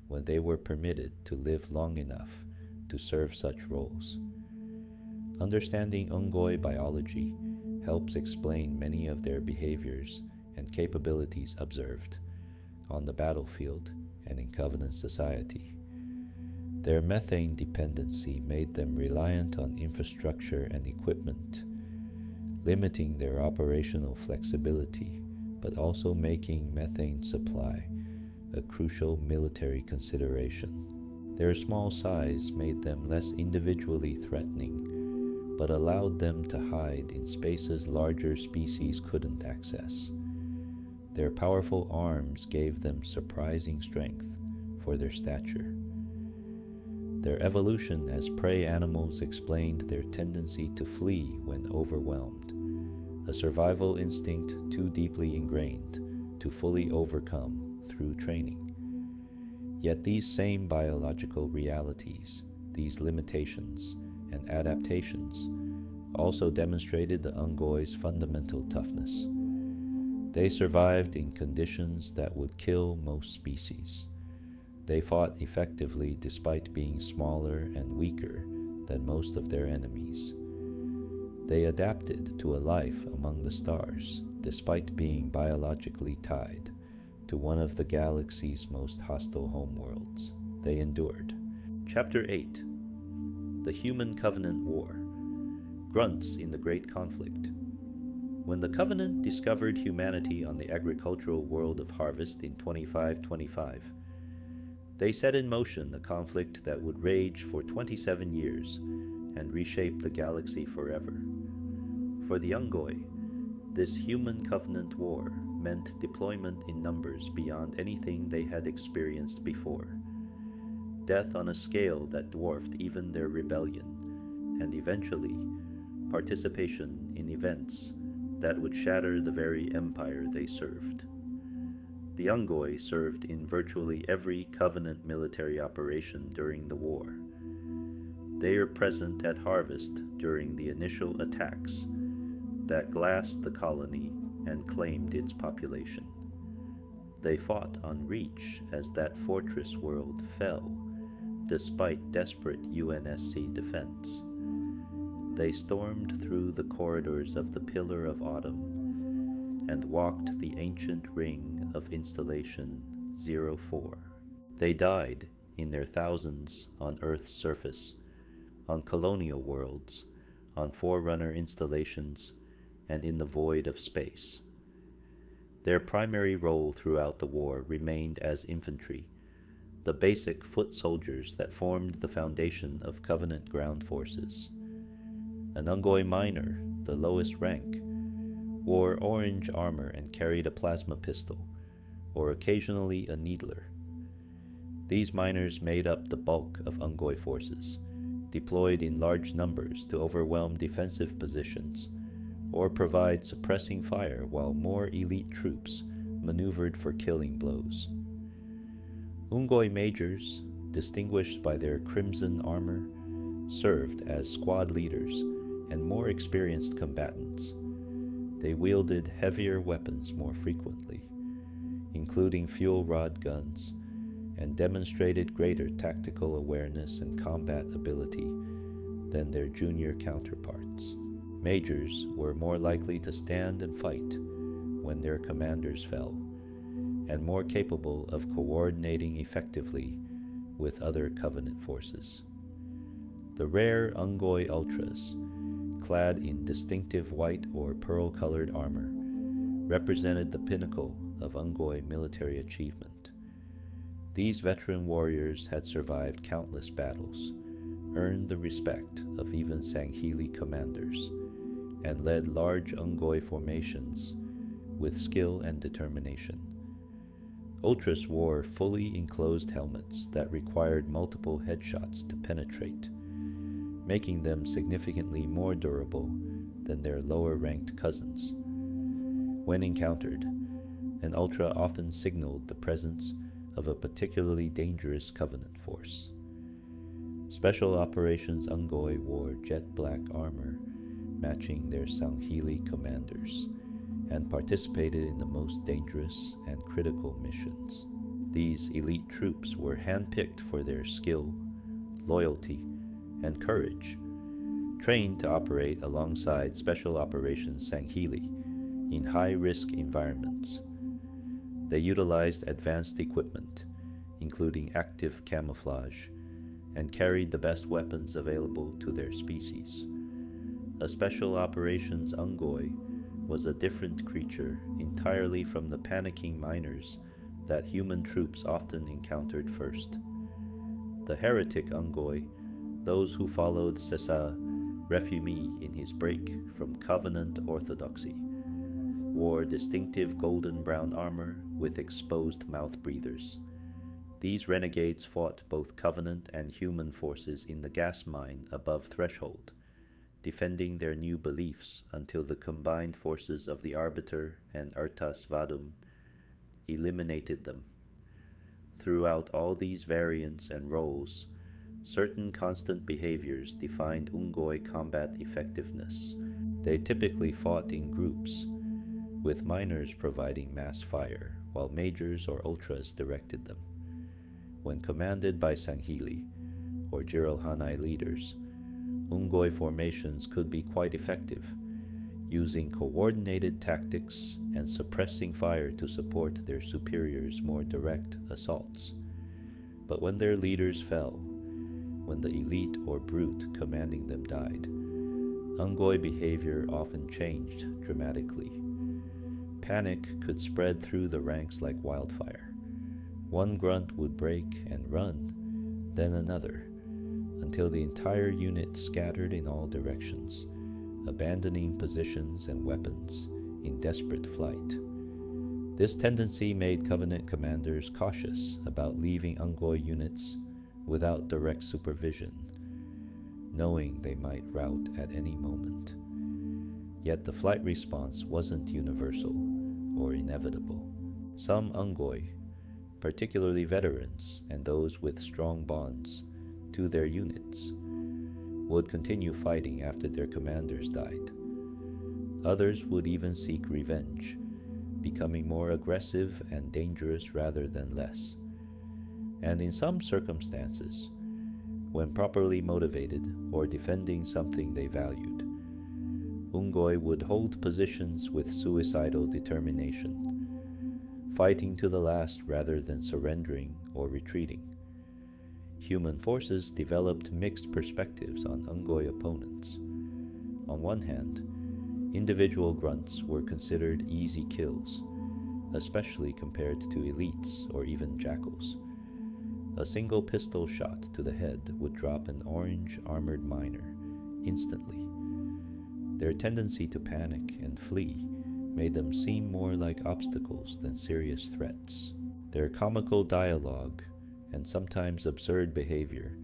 when they were permitted to live long enough to serve such roles. Understanding Unggoy biology helps explain many of their behaviors and capabilities observed on the battlefield and in Covenant society. Their methane dependency made them reliant on infrastructure and equipment, limiting their operational flexibility, but also making methane supply a crucial military consideration. Their small size made them less individually threatening, but allowed them to hide in spaces larger species couldn't access. Their powerful arms gave them surprising strength for their stature. Their evolution as prey animals explained their tendency to flee when overwhelmed, a survival instinct too deeply ingrained to fully overcome through training. Yet these same biological realities, these limitations and adaptations, also demonstrated the Unggoy's fundamental toughness. They survived in conditions that would kill most species. They fought effectively despite being smaller and weaker than most of their enemies. They adapted to a life among the stars despite being biologically tied to one of the galaxy's most hostile homeworlds. They endured. Chapter 8. The Human Covenant War. Grunts in the Great Conflict. When the Covenant discovered humanity on the agricultural world of Harvest in 2525, they set in motion a conflict that would rage for 27 years and reshape the galaxy forever. For the Unggoy, this human covenant war meant deployment in numbers beyond anything they had experienced before, death on a scale that dwarfed even their rebellion, and eventually, participation in events that would shatter the very empire they served. The Unggoy served in virtually every Covenant military operation during the war. They are present at Harvest during the initial attacks that glassed the colony and claimed its population. They fought on Reach as that fortress world fell, despite desperate UNSC defense. They stormed through the corridors of the Pillar of Autumn and walked the ancient ring of Installation 04. They died in their thousands on Earth's surface, on colonial worlds, on Forerunner installations, and in the void of space. Their primary role throughout the war remained as infantry, the basic foot soldiers that formed the foundation of Covenant ground forces. An Unggoy miner, the lowest rank, wore orange armor and carried a plasma pistol, or occasionally a needler. These miners made up the bulk of Unggoy forces, deployed in large numbers to overwhelm defensive positions, or provide suppressing fire while more elite troops maneuvered for killing blows. Unggoy majors, distinguished by their crimson armor, served as squad leaders and more experienced combatants. They wielded heavier weapons more frequently, including fuel rod guns, and demonstrated greater tactical awareness and combat ability than their junior counterparts. Majors were more likely to stand and fight when their commanders fell, and more capable of coordinating effectively with other Covenant forces. The rare Unggoy Ultras, clad in distinctive white or pearl-colored armor, represented the pinnacle of Unggoy military achievement. These veteran warriors had survived countless battles, earned the respect of even Sangheli commanders, and led large Unggoy formations with skill and determination. Ultras wore fully enclosed helmets that required multiple headshots to penetrate, making them significantly more durable than their lower-ranked cousins. When encountered, an Ultra often signaled the presence of a particularly dangerous Covenant force. Special Operations Unggoy wore jet-black armor matching their Sangheli commanders, and participated in the most dangerous and critical missions. These elite troops were handpicked for their skill, loyalty, and courage, trained to operate alongside Special Operations Sangheli in high-risk environments. They utilized advanced equipment, including active camouflage, and carried the best weapons available to their species. A Special Operations Unggoy was a different creature entirely from the panicking miners that human troops often encountered first. The heretic Unggoy, those who followed Sessa, refugee in his break from Covenant orthodoxy, wore distinctive golden brown armor with exposed mouth breathers. These renegades fought both Covenant and human forces in the gas mine above Threshold, defending their new beliefs until the combined forces of the Arbiter and Urtas Vadum eliminated them. Throughout all these variants and roles, certain constant behaviors defined Unggoy combat effectiveness. They typically fought in groups, with minors providing mass fire, while majors or ultras directed them. When commanded by Sanghili, or Jiralhanai leaders, Unggoy formations could be quite effective, using coordinated tactics and suppressing fire to support their superiors' more direct assaults. But when their leaders fell, when the elite or brute commanding them died, Unggoy behavior often changed dramatically. Panic could spread through the ranks like wildfire. One grunt would break and run, then another, until the entire unit scattered in all directions, abandoning positions and weapons in desperate flight. This tendency made Covenant commanders cautious about leaving Unggoy units without direct supervision, knowing they might rout at any moment. Yet the flight response wasn't universal or inevitable. Some Unggoy, particularly veterans and those with strong bonds to their units, would continue fighting after their commanders died. Others would even seek revenge, becoming more aggressive and dangerous rather than less. And in some circumstances, when properly motivated or defending something they valued, Unggoy would hold positions with suicidal determination, fighting to the last rather than surrendering or retreating. Human forces developed mixed perspectives on Unggoy opponents. On one hand, individual grunts were considered easy kills, especially compared to elites or even jackals. A single pistol shot to the head would drop an orange armored miner instantly. Their tendency to panic and flee made them seem more like obstacles than serious threats. Their comical dialogue and sometimes absurd behavior,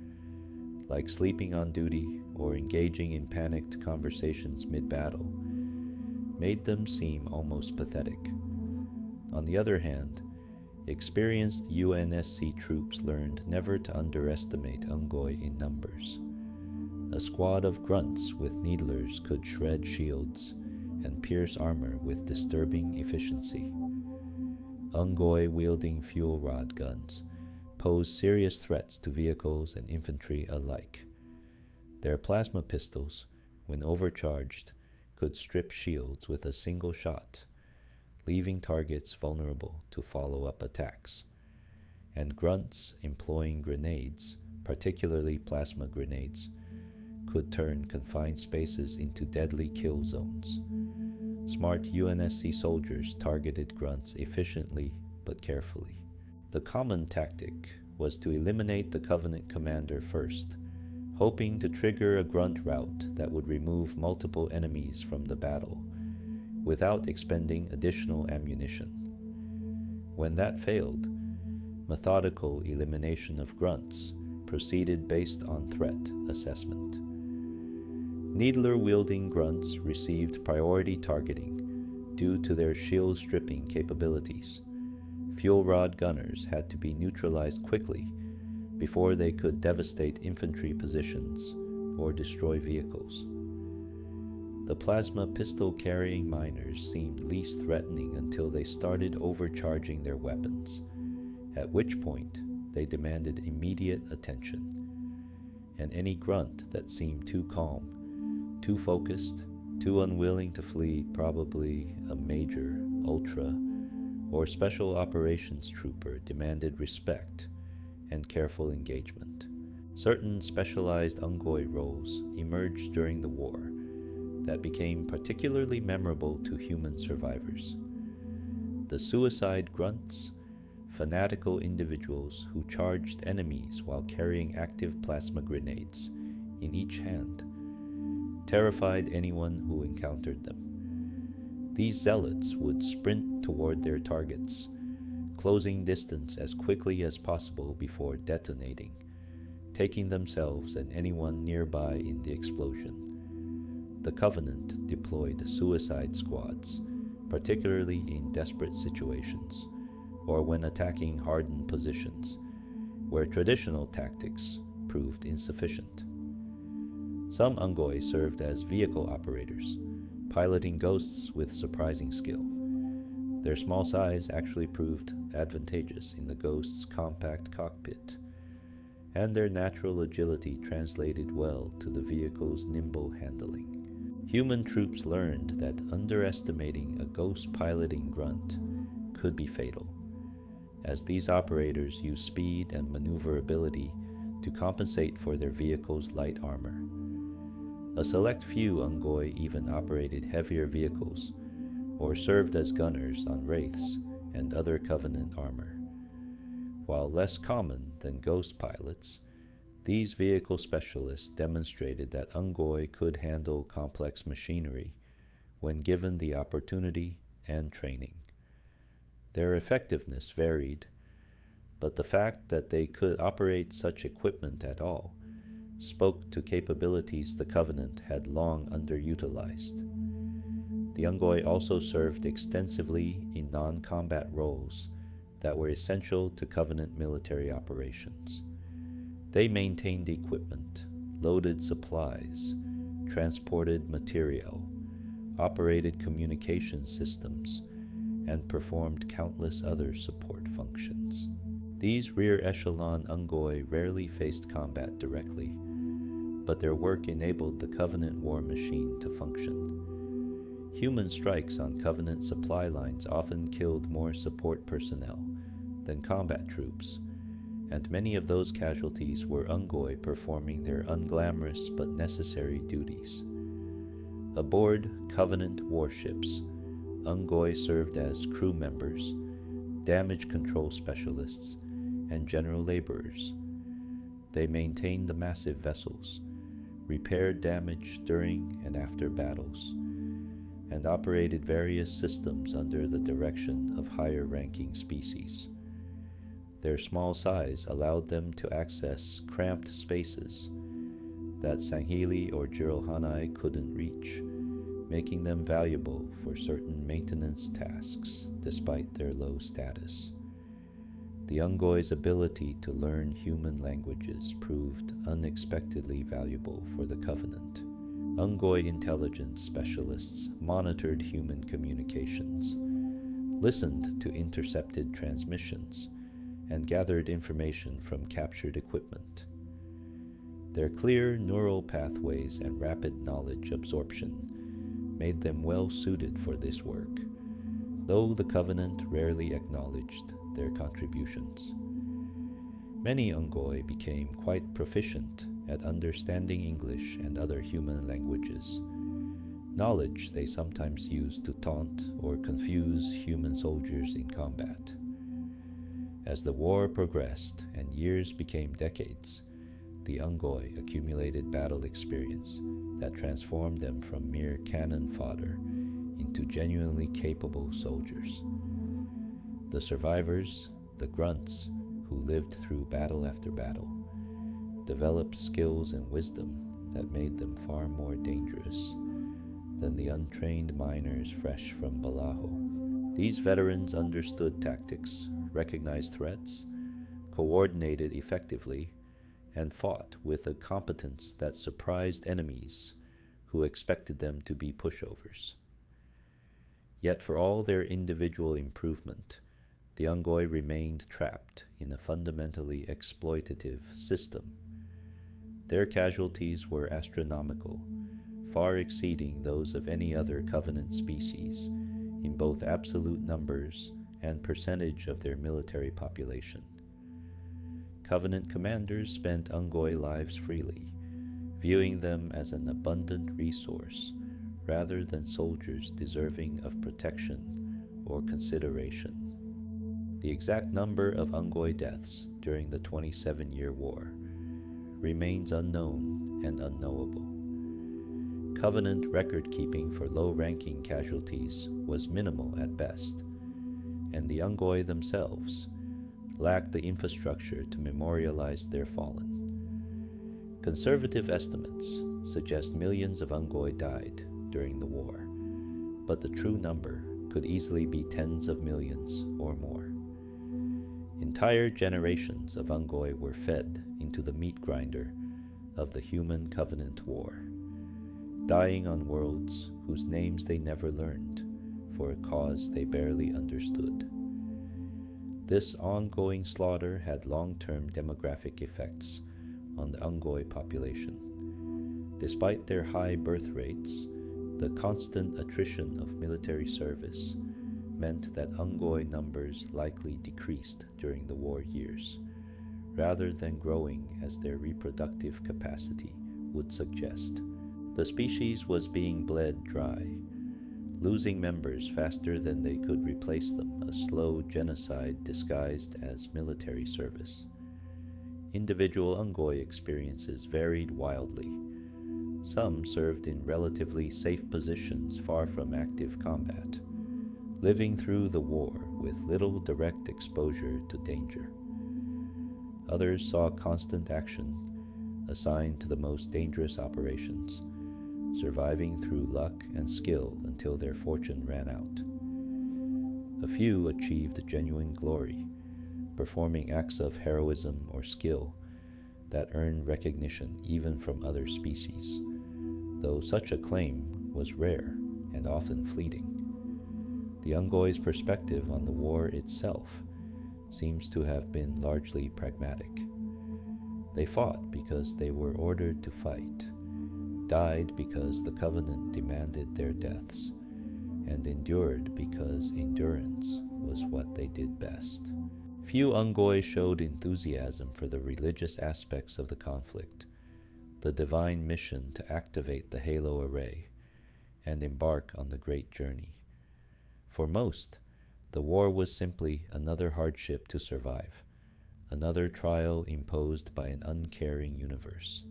like sleeping on duty or engaging in panicked conversations mid-battle, made them seem almost pathetic. On the other hand, experienced UNSC troops learned never to underestimate Unggoy in numbers. A squad of grunts with needlers could shred shields and pierce armor with disturbing efficiency. Unggoy wielding fuel rod guns posed serious threats to vehicles and infantry alike. Their plasma pistols, when overcharged, could strip shields with a single shot, leaving targets vulnerable to follow-up attacks. And grunts employing grenades, particularly plasma grenades, could turn confined spaces into deadly kill zones. Smart UNSC soldiers targeted grunts efficiently but carefully. The common tactic was to eliminate the Covenant commander first, hoping to trigger a grunt rout that would remove multiple enemies from the battle, without expending additional ammunition. When that failed, methodical elimination of grunts proceeded based on threat assessment. Needler-wielding grunts received priority targeting due to their shield-stripping capabilities. Fuel rod gunners had to be neutralized quickly before they could devastate infantry positions or destroy vehicles. The plasma pistol-carrying miners seemed least threatening until they started overcharging their weapons, at which point they demanded immediate attention. And any grunt that seemed too calm, too focused, too unwilling to flee, probably a major, ultra, or special operations trooper, demanded respect and careful engagement. Certain specialized Unggoy roles emerged during the war that became particularly memorable to human survivors. The suicide grunts, fanatical individuals who charged enemies while carrying active plasma grenades in each hand, terrified anyone who encountered them. These zealots would sprint toward their targets, closing distance as quickly as possible before detonating, taking themselves and anyone nearby in the explosion. The Covenant deployed suicide squads, particularly in desperate situations, or when attacking hardened positions, where traditional tactics proved insufficient. Some Unggoy served as vehicle operators, piloting ghosts with surprising skill. Their small size actually proved advantageous in the ghost's compact cockpit, and their natural agility translated well to the vehicle's nimble handling. Human troops learned that underestimating a ghost piloting grunt could be fatal, as these operators use speed and maneuverability to compensate for their vehicle's light armor. A select few Unggoy even operated heavier vehicles, or served as gunners on wraiths and other Covenant armor. While less common than ghost pilots, these vehicle specialists demonstrated that Unggoy could handle complex machinery when given the opportunity and training. Their effectiveness varied, but the fact that they could operate such equipment at all spoke to capabilities the Covenant had long underutilized. The Unggoy also served extensively in non-combat roles that were essential to Covenant military operations. They maintained equipment, loaded supplies, transported material, operated communication systems, and performed countless other support functions. These rear echelon Unggoy rarely faced combat directly, but their work enabled the Covenant war machine to function. Human strikes on Covenant supply lines often killed more support personnel than combat troops, and many of those casualties were Unggoy performing their unglamorous but necessary duties. Aboard Covenant warships, Unggoy served as crew members, damage control specialists, and general laborers. They maintained the massive vessels, repaired damage during and after battles, and operated various systems under the direction of higher-ranking species. Their small size allowed them to access cramped spaces that Sanghili or Jiralhanai couldn't reach, making them valuable for certain maintenance tasks despite their low status. The Unggoy's ability to learn human languages proved unexpectedly valuable for the Covenant. Unggoy intelligence specialists monitored human communications, listened to intercepted transmissions, and gathered information from captured equipment. Their clear neural pathways and rapid knowledge absorption made them well suited for this work, though the Covenant rarely acknowledged their contributions. Many Unggoy became quite proficient at understanding English and other human languages, knowledge they sometimes used to taunt or confuse human soldiers in combat. As the war progressed and years became decades, the Unggoy accumulated battle experience that transformed them from mere cannon fodder into genuinely capable soldiers. The survivors, the Grunts, who lived through battle after battle, developed skills and wisdom that made them far more dangerous than the untrained miners fresh from Balaho. These veterans understood tactics, recognized threats, coordinated effectively, and fought with a competence that surprised enemies who expected them to be pushovers. Yet for all their individual improvement, the Unggoy remained trapped in a fundamentally exploitative system. Their casualties were astronomical, far exceeding those of any other Covenant species in both absolute numbers and percentage of their military population. Covenant commanders spent Unggoy lives freely, viewing them as an abundant resource rather than soldiers deserving of protection or consideration. The exact number of Unggoy deaths during the 27-year war remains unknown and unknowable. Covenant record-keeping for low-ranking casualties was minimal at best, and the Unggoy themselves lacked the infrastructure to memorialize their fallen. Conservative estimates suggest millions of Unggoy died during the war, but the true number could easily be tens of millions or more. Entire generations of Unggoy were fed into the meat grinder of the human Covenant War, dying on worlds whose names they never learned for a cause they barely understood. This ongoing slaughter had long-term demographic effects on the Unggoy population. Despite their high birth rates, the constant attrition of military service meant that Unggoy numbers likely decreased during the war years, rather than growing as their reproductive capacity would suggest. The species was being bled dry, losing members faster than they could replace them, a slow genocide disguised as military service. Individual Unggoy experiences varied wildly. Some served in relatively safe positions far from active combat, living through the war with little direct exposure to danger. Others saw constant action, assigned to the most dangerous operations, surviving through luck and skill until their fortune ran out. A few achieved genuine glory, performing acts of heroism or skill that earned recognition even from other species, though such acclaim was rare and often fleeting. The Unggoy's perspective on the war itself seems to have been largely pragmatic. They fought because they were ordered to fight, died because the Covenant demanded their deaths, and endured because endurance was what they did best. Few Unggoy showed enthusiasm for the religious aspects of the conflict, the divine mission to activate the Halo Array and embark on the great journey. For most, the war was simply another hardship to survive, another trial imposed by an uncaring universe.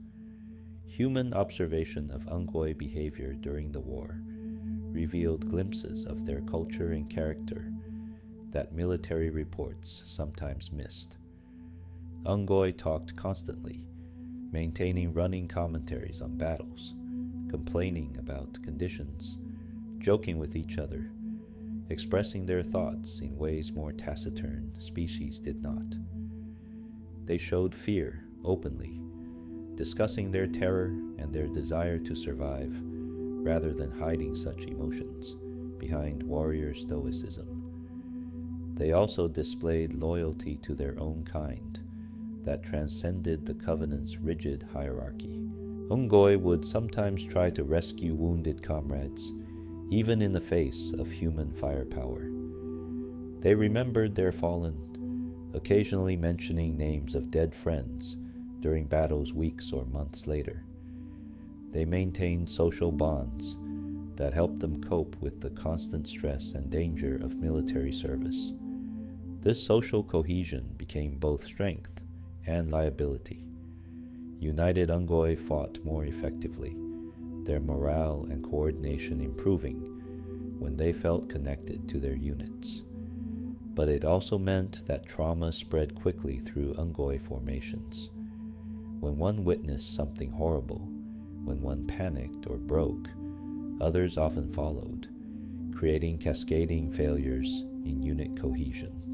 Human observation of Unggoy behavior during the war revealed glimpses of their culture and character that military reports sometimes missed. Unggoy talked constantly, maintaining running commentaries on battles, complaining about conditions, joking with each other, expressing their thoughts in ways more taciturn species did not. They showed fear openly, discussing their terror and their desire to survive, rather than hiding such emotions behind warrior stoicism. They also displayed loyalty to their own kind that transcended the Covenant's rigid hierarchy. Unggoy would sometimes try to rescue wounded comrades, even in the face of human firepower. They remembered their fallen, occasionally mentioning names of dead friends during battles weeks or months later. They maintained social bonds that helped them cope with the constant stress and danger of military service. This social cohesion became both strength and liability. United Unggoy fought more effectively, their morale and coordination improving when they felt connected to their units. But it also meant that trauma spread quickly through Unggoy formations. When one witnessed something horrible, when one panicked or broke, others often followed, creating cascading failures in unit cohesion.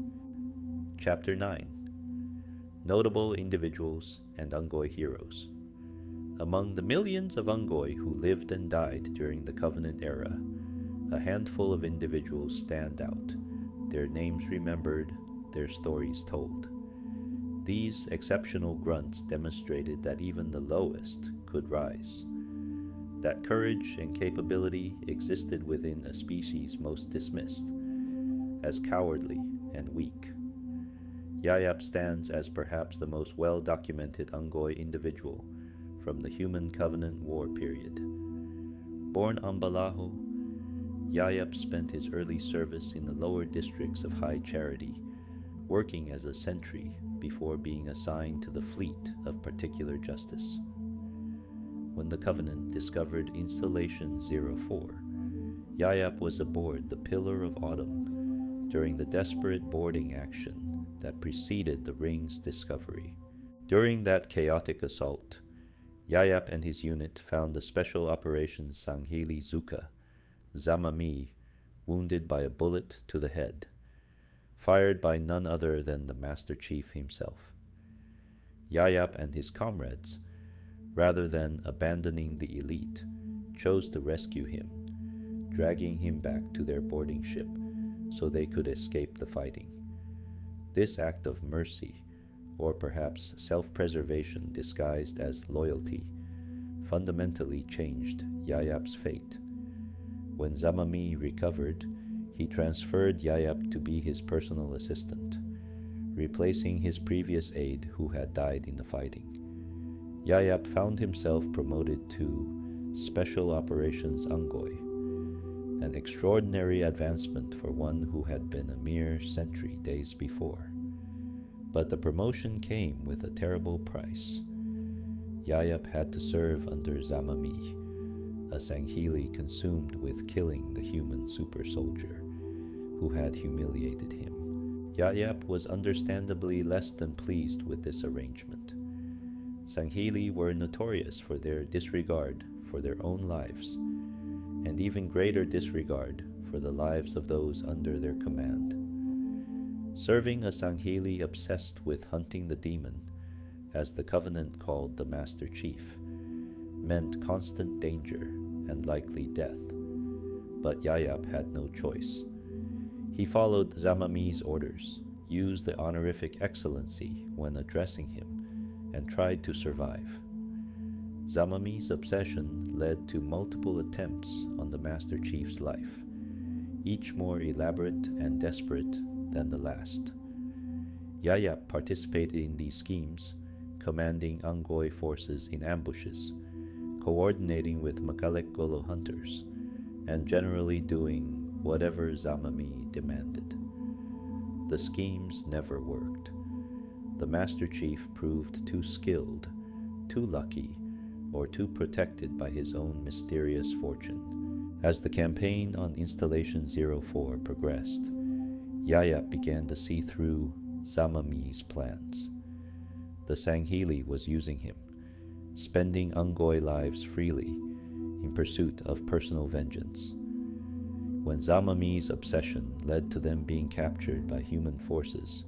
Chapter 9. Notable Individuals and Unggoy Heroes. Among the millions of Unggoy who lived and died during the Covenant era, a handful of individuals stand out, their names remembered, their stories told. These exceptional grunts demonstrated that even the lowest could rise, that courage and capability existed within a species most dismissed as cowardly and weak. Yayap stands as perhaps the most well-documented Unggoy individual from the Human Covenant War period. Born on Balaho, Yayap spent his early service in the lower districts of High Charity, working as a sentry before being assigned to the fleet of Particular Justice. when the Covenant discovered Installation 04. Yayap was aboard the Pillar of Autumn during the desperate boarding action that preceded the ring's discovery. During that chaotic assault, Yayap and his unit found the Special Operations Sanghili Zuka, Zamami, wounded by a bullet to the head, fired by none other than the Master Chief himself. Yayap and his comrades, rather than abandoning the elite, chose to rescue him, dragging him back to their boarding ship so they could escape the fighting. This act of mercy, or perhaps self-preservation disguised as loyalty, fundamentally changed Yayap's fate. When Zamami recovered, he transferred Yayap to be his personal assistant, replacing his previous aide who had died in the fighting. Yayap found himself promoted to Special Operations Unggoy, an extraordinary advancement for one who had been a mere sentry days before. But the promotion came with a terrible price. Yayap had to serve under Zamami, a Sanghili consumed with killing the human super soldier who had humiliated him. Yayap was understandably less than pleased with this arrangement. Sanghili were notorious for their disregard for their own lives, and even greater disregard for the lives of those under their command. Serving a Sanghili obsessed with hunting the demon, as the Covenant called the Master Chief, meant constant danger and likely death. But Yayap had no choice. He followed Zamami's orders, used the honorific excellency when addressing him, and tried to survive. Zamami's obsession led to multiple attempts on the Master Chief's life, each more elaborate and desperate than the last. Yayap participated in these schemes, commanding Unggoy forces in ambushes, coordinating with Makalek Golo hunters, and generally doing whatever Zamami demanded. The schemes never worked. The Master Chief proved too skilled, too lucky, or too protected by his own mysterious fortune. As the campaign on Installation 04 progressed, Yayap began to see through Zamami's plans. The Sanghili was using him, spending Unggoy lives freely in pursuit of personal vengeance. When Zamami's obsession led to them being captured by human forces,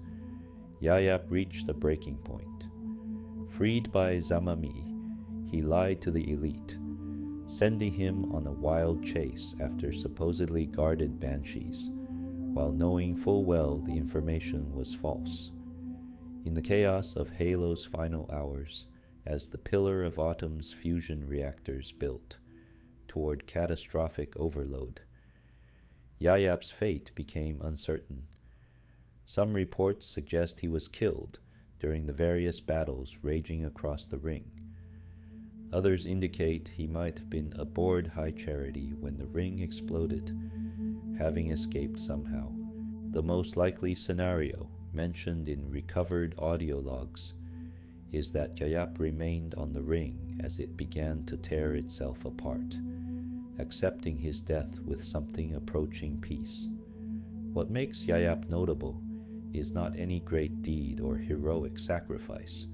Yayap reached a breaking point. Freed by Zamami, he lied to the elite, sending him on a wild chase after supposedly guarded banshees, while knowing full well the information was false. In the chaos of Halo's final hours, as the Pillar of Autumn's fusion reactors built toward catastrophic overload, Yayap's fate became uncertain. Some reports suggest he was killed during the various battles raging across the ring. Others indicate he might have been aboard High Charity when the ring exploded, having escaped somehow. The most likely scenario, mentioned in recovered audio logs, is that Yayap remained on the ring as it began to tear itself apart, accepting his death with something approaching peace. What makes Yayap notable is not any great deed or heroic sacrifice,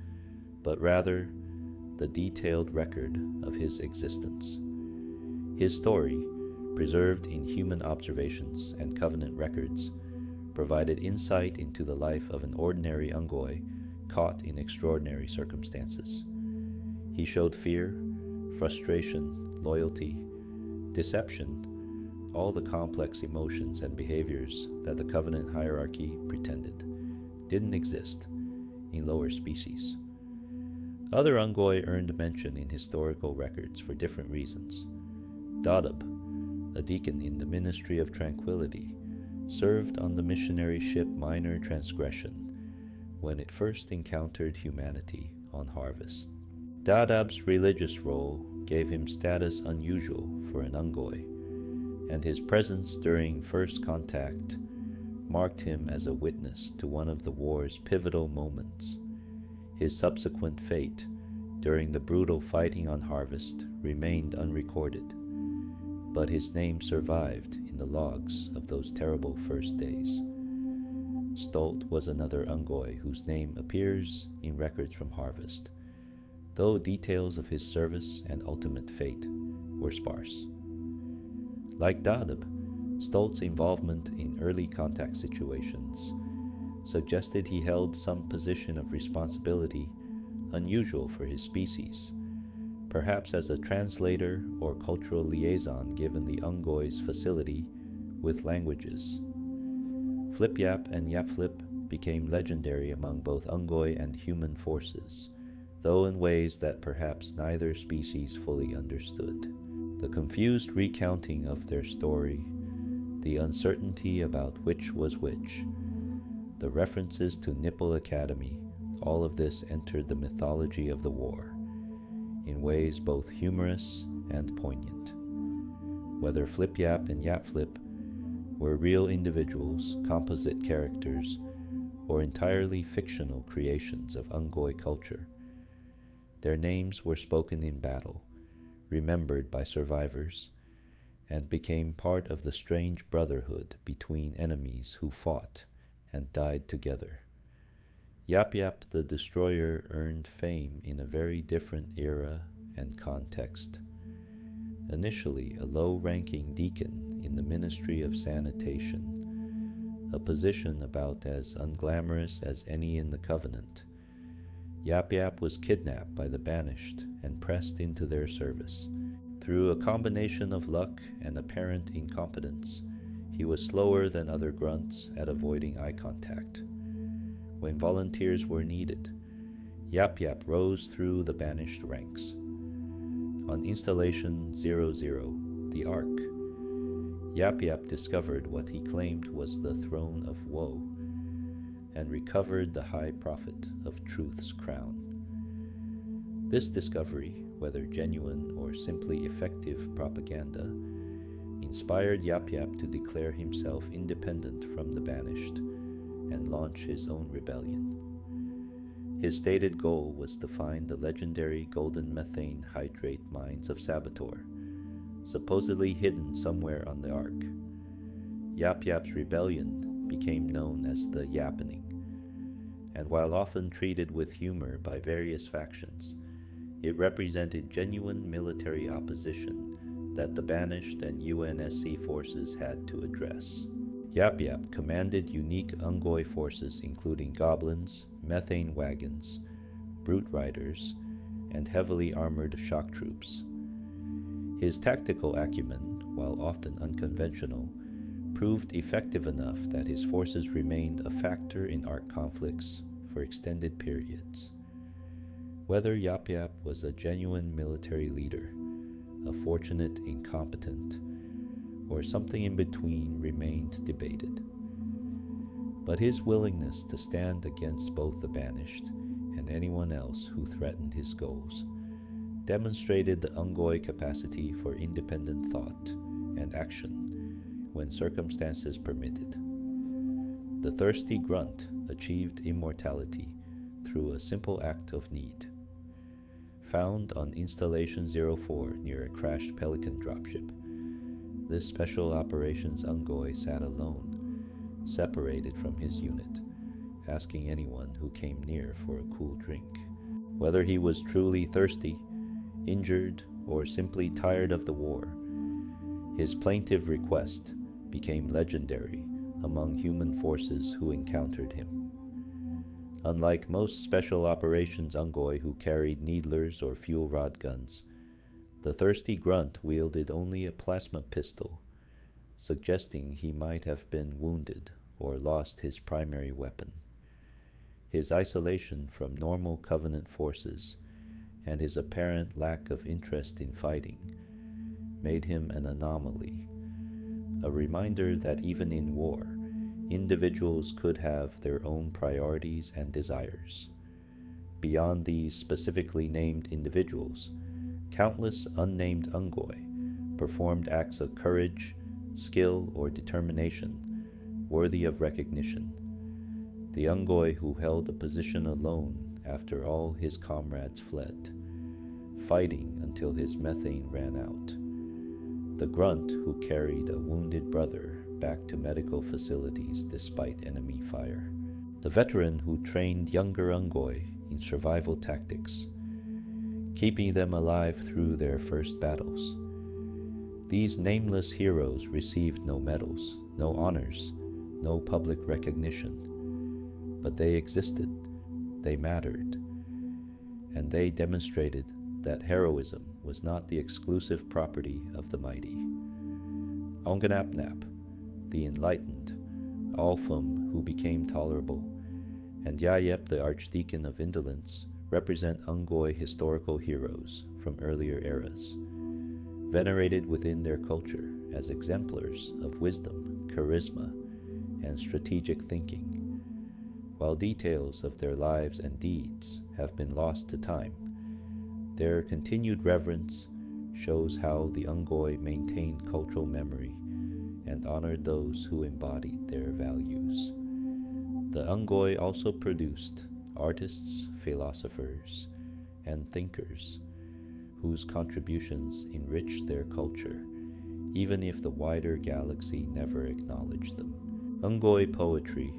but rather the detailed record of his existence. His story, preserved in human observations and Covenant records, provided insight into the life of an ordinary Unggoy caught in extraordinary circumstances. He showed fear, frustration, loyalty, deception, all the complex emotions and behaviors that the Covenant hierarchy pretended didn't exist in lower species. Other Unggoy earned mention in historical records for different reasons. Dadab, a deacon in the Ministry of Tranquility, served on the missionary ship Minor Transgression when it first encountered humanity on Harvest. Dadab's religious role gave him status unusual for an Unggoy, and his presence during first contact marked him as a witness to one of the war's pivotal moments. His subsequent fate during the brutal fighting on Harvest remained unrecorded, but his name survived in the logs of those terrible first days. Stolt was another Unggoy whose name appears in records from Harvest, though details of his service and ultimate fate were sparse. Like Dadab, Stolt's involvement in early contact situations suggested he held some position of responsibility unusual for his species, perhaps as a translator or cultural liaison given the Unggoy's facility with languages. Flip Yap and Yap Flip became legendary among both Unggoy and human forces, though in ways that perhaps neither species fully understood. The confused recounting of their story, the uncertainty about which was which, the references to Nipple Academy, all of this entered the mythology of the war, in ways both humorous and poignant. Whether Flip Yap and Yap Flip were real individuals, composite characters, or entirely fictional creations of Unggoy culture, their names were spoken in battle, remembered by survivors, and became part of the strange brotherhood between enemies who fought and died together. Yap Yap the Destroyer earned fame in a very different era and context. Initially a low-ranking deacon in the Ministry of Sanitation, a position about as unglamorous as any in the Covenant, Yap Yap was kidnapped by the Banished and pressed into their service. Through a combination of luck and apparent incompetence, he was slower than other grunts at avoiding eye contact. When volunteers were needed, Yap Yap rose through the Banished ranks. On Installation 00, the Ark, Yap Yap discovered what he claimed was the Throne of Woe, and recovered the High Prophet of Truth's crown. This discovery, whether genuine or simply effective propaganda, inspired Yap Yap to declare himself independent from the Banished and launch his own rebellion. His stated goal was to find the legendary golden methane hydrate mines of Saboteur, supposedly hidden somewhere on the Ark. Yap Yap's rebellion became known as the Yappening, and while often treated with humor by various factions, it represented genuine military opposition that the Banished and UNSC forces had to address. Yap Yap commanded unique Unggoy forces including goblins, methane wagons, brute riders, and heavily armored shock troops. His tactical acumen, while often unconventional, proved effective enough that his forces remained a factor in Ark conflicts for extended periods. Whether Yap Yap was a genuine military leader, a fortunate incompetent, or something in between remained debated. But his willingness to stand against both the Banished and anyone else who threatened his goals demonstrated the Unggoy capacity for independent thought and action when circumstances permitted. The thirsty grunt achieved immortality through a simple act of need. Found on Installation 04 near a crashed Pelican dropship, this Special Operations Unggoy sat alone, separated from his unit, asking anyone who came near for a cool drink. Whether he was truly thirsty, injured, or simply tired of the war, his plaintive request became legendary among human forces who encountered him. Unlike most Special Operations Unggoy who carried needlers or fuel rod guns, the thirsty grunt wielded only a plasma pistol, suggesting he might have been wounded or lost his primary weapon. His isolation from normal Covenant forces and his apparent lack of interest in fighting made him an anomaly, a reminder that even in war, individuals could have their own priorities and desires. Beyond these specifically named individuals, countless unnamed Unggoy performed acts of courage, skill, or determination worthy of recognition. The Unggoy who held a position alone after all his comrades fled, fighting until his methane ran out. The grunt who carried a wounded brother back to medical facilities despite enemy fire. The veteran who trained younger Unggoy in survival tactics, keeping them alive through their first battles. These nameless heroes received no medals, no honors, no public recognition, but they existed, they mattered, and they demonstrated that heroism was not the exclusive property of the mighty. Onganapnap, the enlightened, Alfum who became tolerable, and Yayep the Archdeacon of Indolence represent Unggoy historical heroes from earlier eras, venerated within their culture as exemplars of wisdom, charisma, and strategic thinking. While details of their lives and deeds have been lost to time, their continued reverence shows how the Unggoy maintained cultural memory and honored those who embodied their values. The Unggoy also produced artists, philosophers, and thinkers whose contributions enriched their culture, even if the wider galaxy never acknowledged them. Unggoy poetry,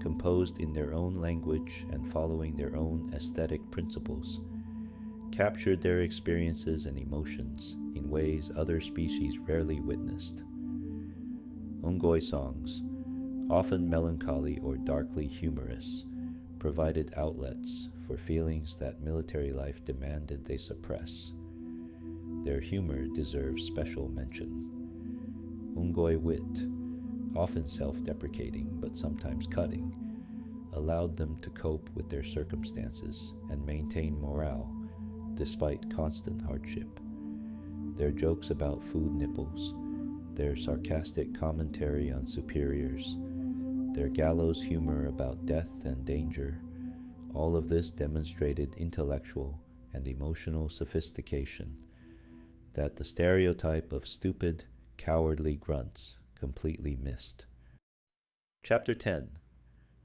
composed in their own language and following their own aesthetic principles, captured their experiences and emotions in ways other species rarely witnessed. Unggoy songs, often melancholy or darkly humorous, provided outlets for feelings that military life demanded they suppress. Their humor deserves special mention. Unggoy wit, often self-deprecating but sometimes cutting, allowed them to cope with their circumstances and maintain morale despite constant hardship. Their jokes about food nipples, their sarcastic commentary on superiors, their gallows humor about death and danger, all of this demonstrated intellectual and emotional sophistication that the stereotype of stupid, cowardly grunts completely missed. Chapter 10: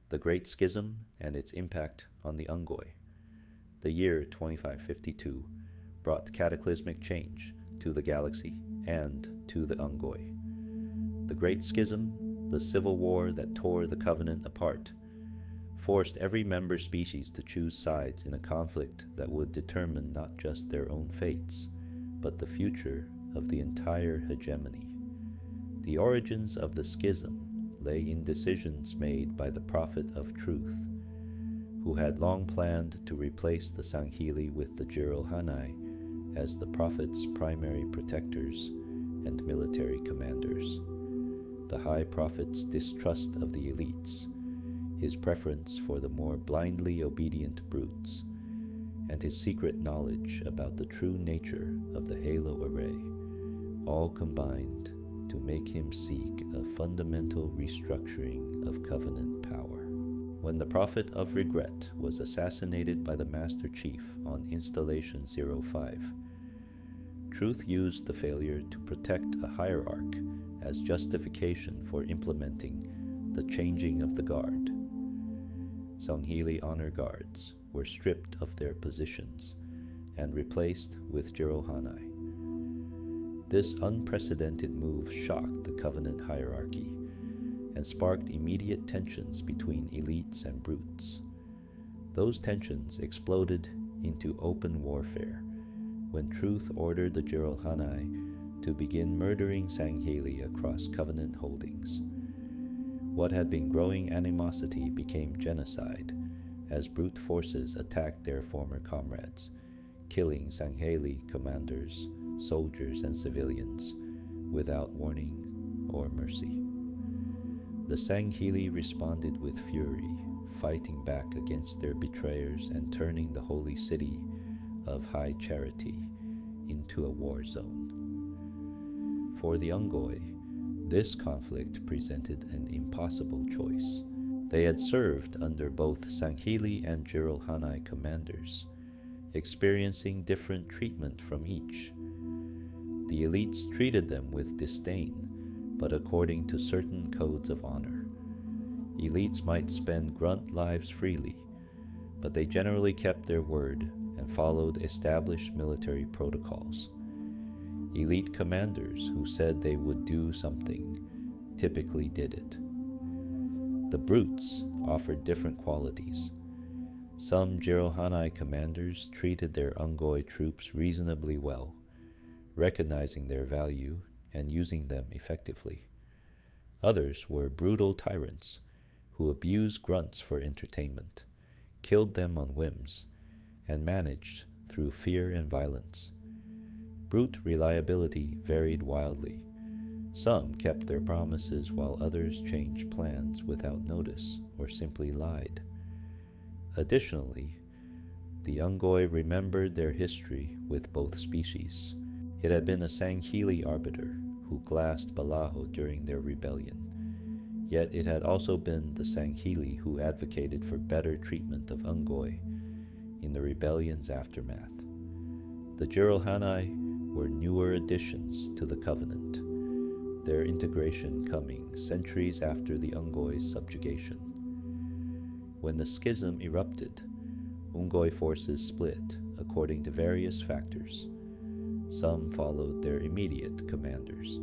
The Great Schism and its Impact on the Unggoy. The year 2552 brought cataclysmic change to the galaxy and to the Unggoy. The Great Schism, the civil war that tore the Covenant apart, forced every member species to choose sides in a conflict that would determine not just their own fates, but the future of the entire hegemony. The origins of the schism lay in decisions made by the Prophet of Truth, who had long planned to replace the Sanghili with the Jiralhanai as the Prophet's primary protectors and military commanders. The High Prophet's distrust of the elites, his preference for the more blindly obedient brutes, and his secret knowledge about the true nature of the Halo Array, all combined to make him seek a fundamental restructuring of Covenant power. When the Prophet of Regret was assassinated by the Master Chief on Installation 05, Truth used the failure to protect a hierarch as justification for implementing the changing of the guard. Sanghili honor guards were stripped of their positions and replaced with Jiralhanai. This unprecedented move shocked the Covenant hierarchy and sparked immediate tensions between elites and brutes. Those tensions exploded into open warfare when Truth ordered the Jiralhanai to begin murdering Sanghili across Covenant holdings. What had been growing animosity became genocide as brute forces attacked their former comrades, killing Sanghili commanders, soldiers, and civilians without warning or mercy. The Sanghili responded with fury, fighting back against their betrayers and turning the holy city of High Charity into a war zone. For the Unggoy, this conflict presented an impossible choice. They had served under both Sanghili and Jiralhanai commanders, experiencing different treatment from each. The elites treated them with disdain, but according to certain codes of honor. Elites might spend grunt lives freely, but they generally kept their word and followed established military protocols. Elite commanders who said they would do something typically did it. The brutes offered different qualities. Some Jirohanai commanders treated their Unggoy troops reasonably well, recognizing their value and using them effectively. Others were brutal tyrants who abused grunts for entertainment, killed them on whims, and managed through fear and violence. Brute reliability varied wildly. Some kept their promises while others changed plans without notice or simply lied. Additionally, the Unggoy remembered their history with both species. It had been a Sangheili arbiter who glassed Balaho during their rebellion, yet it had also been the Sangheili who advocated for better treatment of Unggoy in the rebellion's aftermath. The Jirohanai were newer additions to the Covenant, their integration coming centuries after the Unggoy's subjugation. When the schism erupted, Unggoy forces split according to various factors. Some followed their immediate commanders,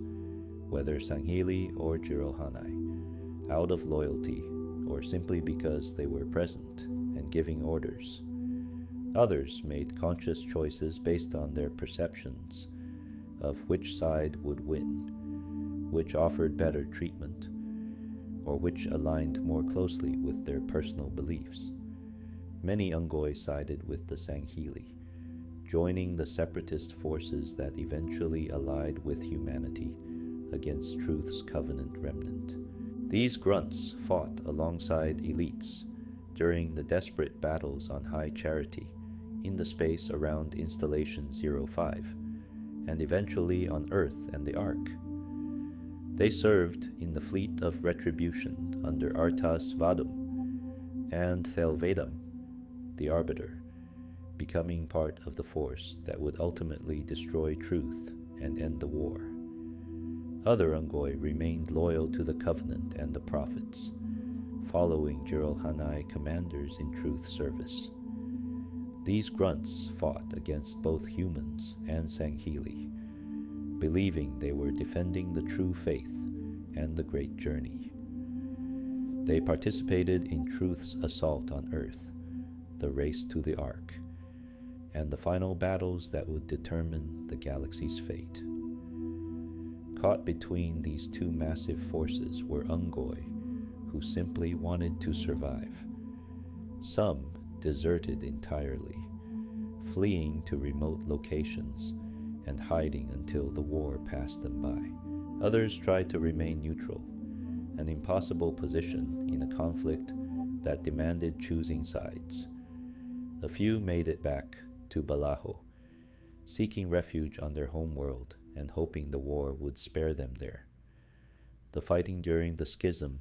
whether Sangheili or Jirohanai, out of loyalty or simply because they were present and giving orders. Others made conscious choices based on their perceptions of which side would win, which offered better treatment, or which aligned more closely with their personal beliefs. Many Unggoy sided with the Sangheili, joining the separatist forces that eventually allied with humanity against Truth's Covenant remnant. These grunts fought alongside elites during the desperate battles on High Charity in the space around Installation 05, and eventually on Earth and the Ark. They served in the Fleet of Retribution under Artas Vadum and Thelvedam, the Arbiter, becoming part of the force that would ultimately destroy Truth and end the war. Other Unggoy remained loyal to the Covenant and the Prophets, following Jirohanai commanders in Truth service. These grunts fought against both humans and Sangheili, believing they were defending the true faith and the great journey. They participated in Truth's assault on Earth, the race to the Ark, and the final battles that would determine the galaxy's fate. Caught between these two massive forces were Unggoy, who simply wanted to survive. Some deserted entirely, fleeing to remote locations and hiding until the war passed them by. Others tried to remain neutral, an impossible position in a conflict that demanded choosing sides. A few made it back to Balaho, seeking refuge on their homeworld and hoping the war would spare them there. The fighting during the schism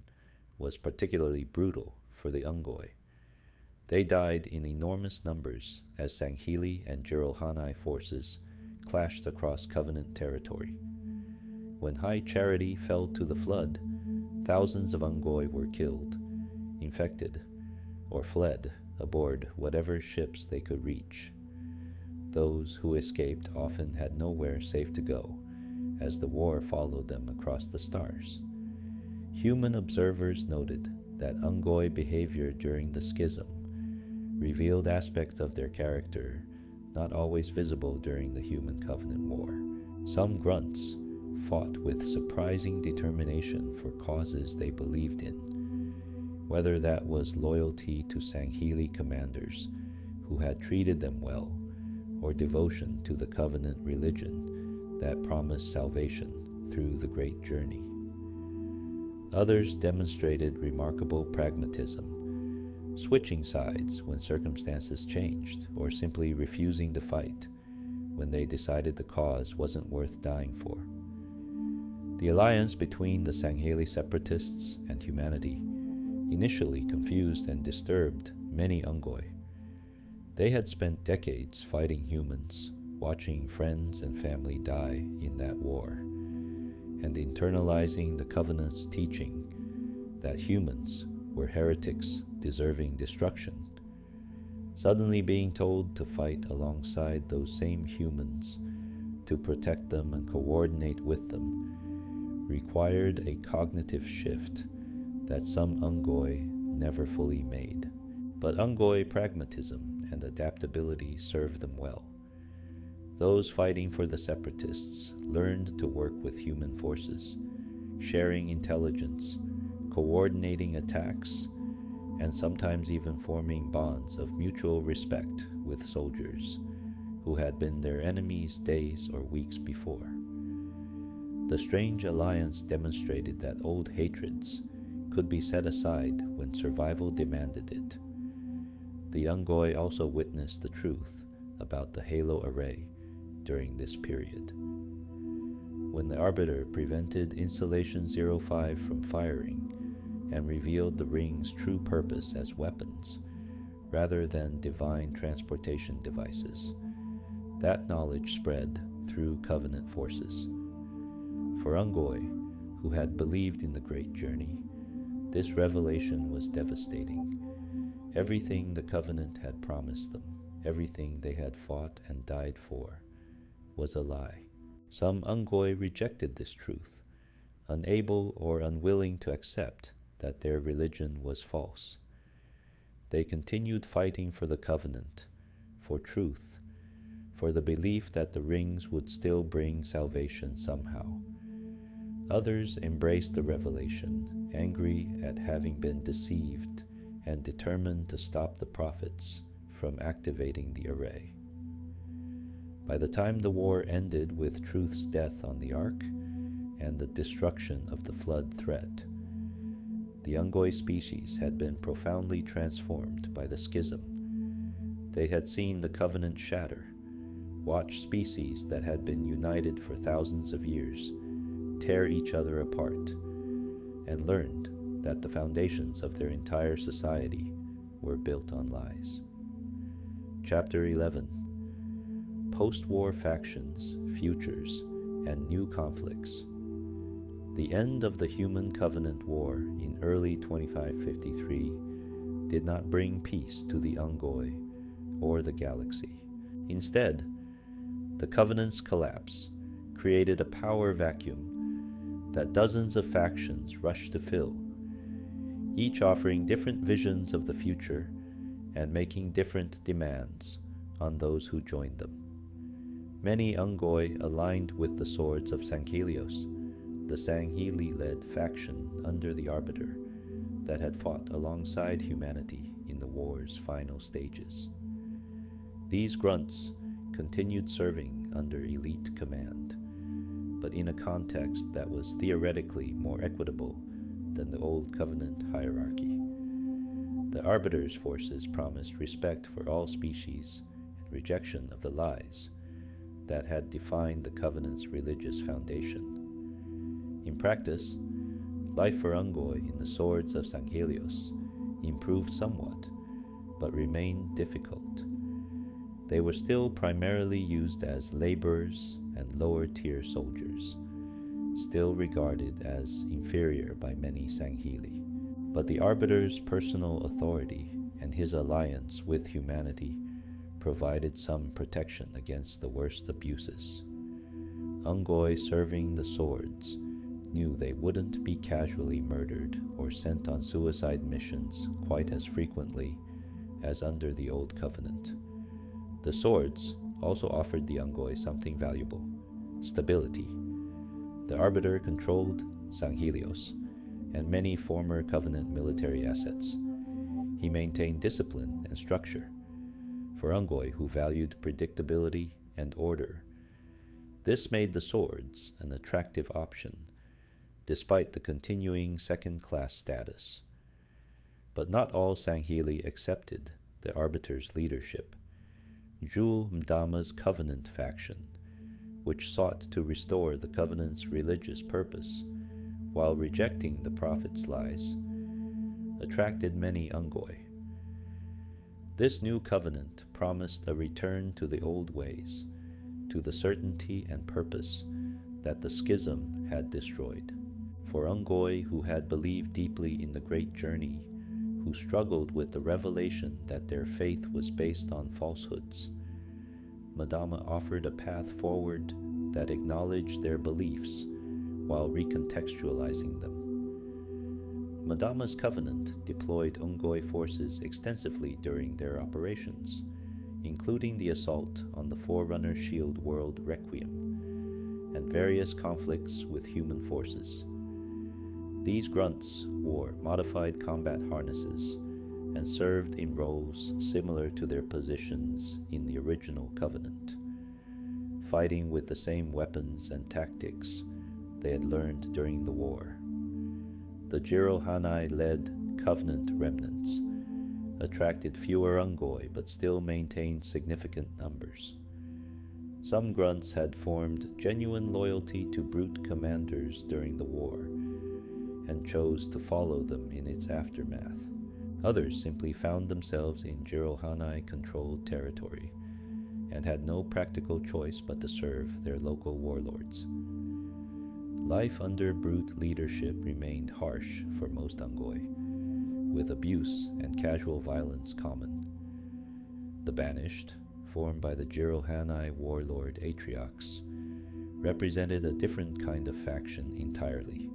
was particularly brutal for the Unggoy. They died in enormous numbers as Sangheili and Jirohanai forces clashed across Covenant territory. When High Charity fell to the flood, thousands of Unggoy were killed, infected, or fled aboard whatever ships they could reach. Those who escaped often had nowhere safe to go, as the war followed them across the stars. Human observers noted that Unggoy behavior during the schism revealed aspects of their character not always visible during the Human Covenant War. Some grunts fought with surprising determination for causes they believed in, whether that was loyalty to Sangheili commanders who had treated them well, or devotion to the Covenant religion that promised salvation through the great journey. Others demonstrated remarkable pragmatism, switching sides when circumstances changed, or simply refusing to fight when they decided the cause wasn't worth dying for. The alliance between the Sangheili separatists and humanity initially confused and disturbed many Unggoy. They had spent decades fighting humans, watching friends and family die in that war, and internalizing the Covenant's teaching that humans were heretics deserving destruction. Suddenly being told to fight alongside those same humans, to protect them and coordinate with them, required a cognitive shift that some Unggoy never fully made. But Unggoy pragmatism and adaptability served them well. Those fighting for the separatists learned to work with human forces, sharing intelligence, coordinating attacks, and sometimes even forming bonds of mutual respect with soldiers who had been their enemies days or weeks before. The strange alliance demonstrated that old hatreds could be set aside when survival demanded it. The Unggoy also witnessed the truth about the Halo Array during this period. When the Arbiter prevented Installation 05 from firing and revealed the ring's true purpose as weapons, rather than divine transportation devices, that knowledge spread through Covenant forces. For Unggoy, who had believed in the Great Journey, this revelation was devastating. Everything the Covenant had promised them, everything they had fought and died for, was a lie. Some Unggoy rejected this truth, unable or unwilling to accept that their religion was false. They continued fighting for the Covenant, for truth, for the belief that the rings would still bring salvation somehow. Others embraced the revelation, angry at having been deceived and determined to stop the prophets from activating the array. By the time the war ended with Truth's death on the Ark and the destruction of the flood threat, the Unggoy species had been profoundly transformed by the schism. They had seen the Covenant shatter, watched species that had been united for thousands of years tear each other apart, and learned that the foundations of their entire society were built on lies. Chapter 11: Post-War Factions, Futures, and New Conflicts. The end of the Human Covenant War in early 2553 did not bring peace to the Unggoy or the galaxy. Instead, the Covenant's collapse created a power vacuum that dozens of factions rushed to fill, each offering different visions of the future and making different demands on those who joined them. Many Unggoy aligned with the Swords of Sankhelios, the Sangheli-led faction under the Arbiter that had fought alongside humanity in the war's final stages. These Grunts continued serving under elite command, but in a context that was theoretically more equitable than the Old Covenant hierarchy. The Arbiter's forces promised respect for all species and rejection of the lies that had defined the Covenant's religious foundation. In practice, life for Unggoy in the Swords of Sankhelios improved somewhat, but remained difficult. They were still primarily used as laborers and lower-tier soldiers, still regarded as inferior by many Sangheli. But the Arbiter's personal authority and his alliance with humanity provided some protection against the worst abuses. Unggoy serving the Swords knew they wouldn't be casually murdered or sent on suicide missions quite as frequently as under the Old Covenant. The Swords also offered the Unggoy something valuable: stability. The Arbiter controlled Sanghelios and many former Covenant military assets. He maintained discipline and structure. For Unggoy, who valued predictability and order, this made the Swords an attractive option, despite the continuing second-class status. But not all Sangheli accepted the Arbiter's leadership. Jul Mdama's Covenant faction, which sought to restore the Covenant's religious purpose while rejecting the Prophet's lies, attracted many Unggoy. This new covenant promised a return to the old ways, to the certainty and purpose that the schism had destroyed. For Unggoy, who had believed deeply in the Great Journey, who struggled with the revelation that their faith was based on falsehoods. Madama offered a path forward that acknowledged their beliefs while recontextualizing them. Madama's covenant deployed Unggoy forces extensively during their operations, including the assault on the Forerunner Shield World Requiem and various conflicts with human forces. These grunts wore modified combat harnesses and served in roles similar to their positions in the original covenant, fighting with the same weapons and tactics they had learned during the war. The Jirohanai-led Covenant remnants attracted fewer Unggoy but still maintained significant numbers. Some grunts had formed genuine loyalty to brute commanders during the war and chose to follow them in its aftermath. Others simply found themselves in Jirohanai-controlled territory and had no practical choice but to serve their local warlords. Life under brute leadership remained harsh for most Unggoy, with abuse and casual violence common. The Banished, formed by the Jirohanai warlord Atriox, represented a different kind of faction entirely.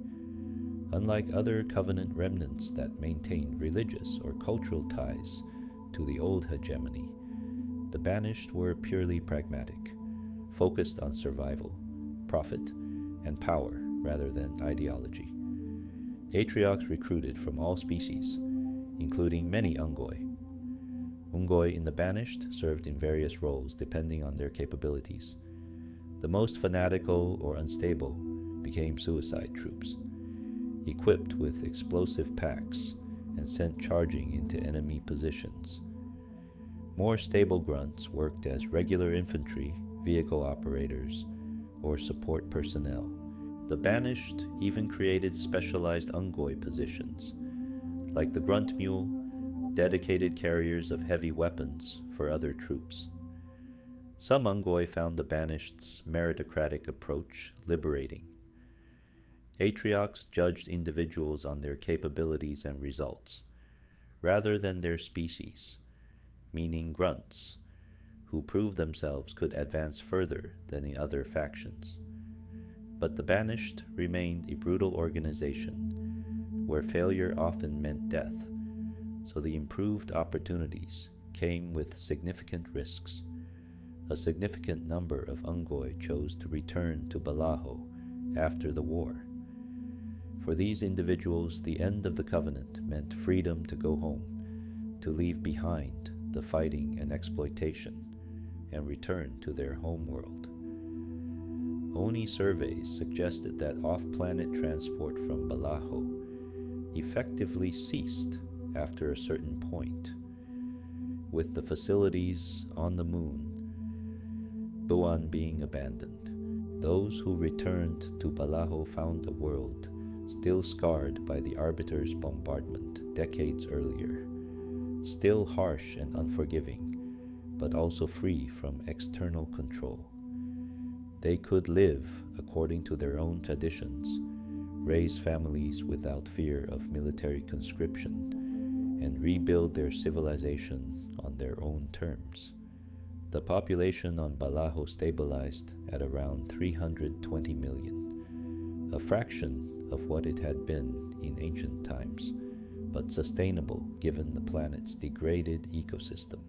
Unlike other Covenant remnants that maintained religious or cultural ties to the old hegemony, the Banished were purely pragmatic, focused on survival, profit, and power rather than ideology. Atriox recruited from all species, including many Unggoy. Unggoy in the Banished served in various roles depending on their capabilities. The most fanatical or unstable became suicide troops, equipped with explosive packs and sent charging into enemy positions. More stable grunts worked as regular infantry, vehicle operators, or support personnel. The Banished even created specialized Unggoy positions, like the Grunt Mule, dedicated carriers of heavy weapons for other troops. Some Unggoy found the Banished's meritocratic approach liberating. Atriox judged individuals on their capabilities and results, rather than their species, meaning grunts, who proved themselves could advance further than the other factions. But the Banished remained a brutal organization, where failure often meant death, so the improved opportunities came with significant risks. A significant number of Unggoy chose to return to Balaho after the war. For these individuals, the end of the Covenant meant freedom to go home, to leave behind the fighting and exploitation, and return to their homeworld. Oni surveys suggested that off-planet transport from Balaho effectively ceased after a certain point, with the facilities on the moon, Buan being abandoned. Those who returned to Balaho found a world still scarred by the Arbiter's bombardment decades earlier, still harsh and unforgiving, but also free from external control. They could live according to their own traditions, raise families without fear of military conscription, and rebuild their civilization on their own terms. The population on Balaho stabilized at around 320 million, a fraction of what it had been in ancient times, but sustainable given the planet's degraded ecosystem.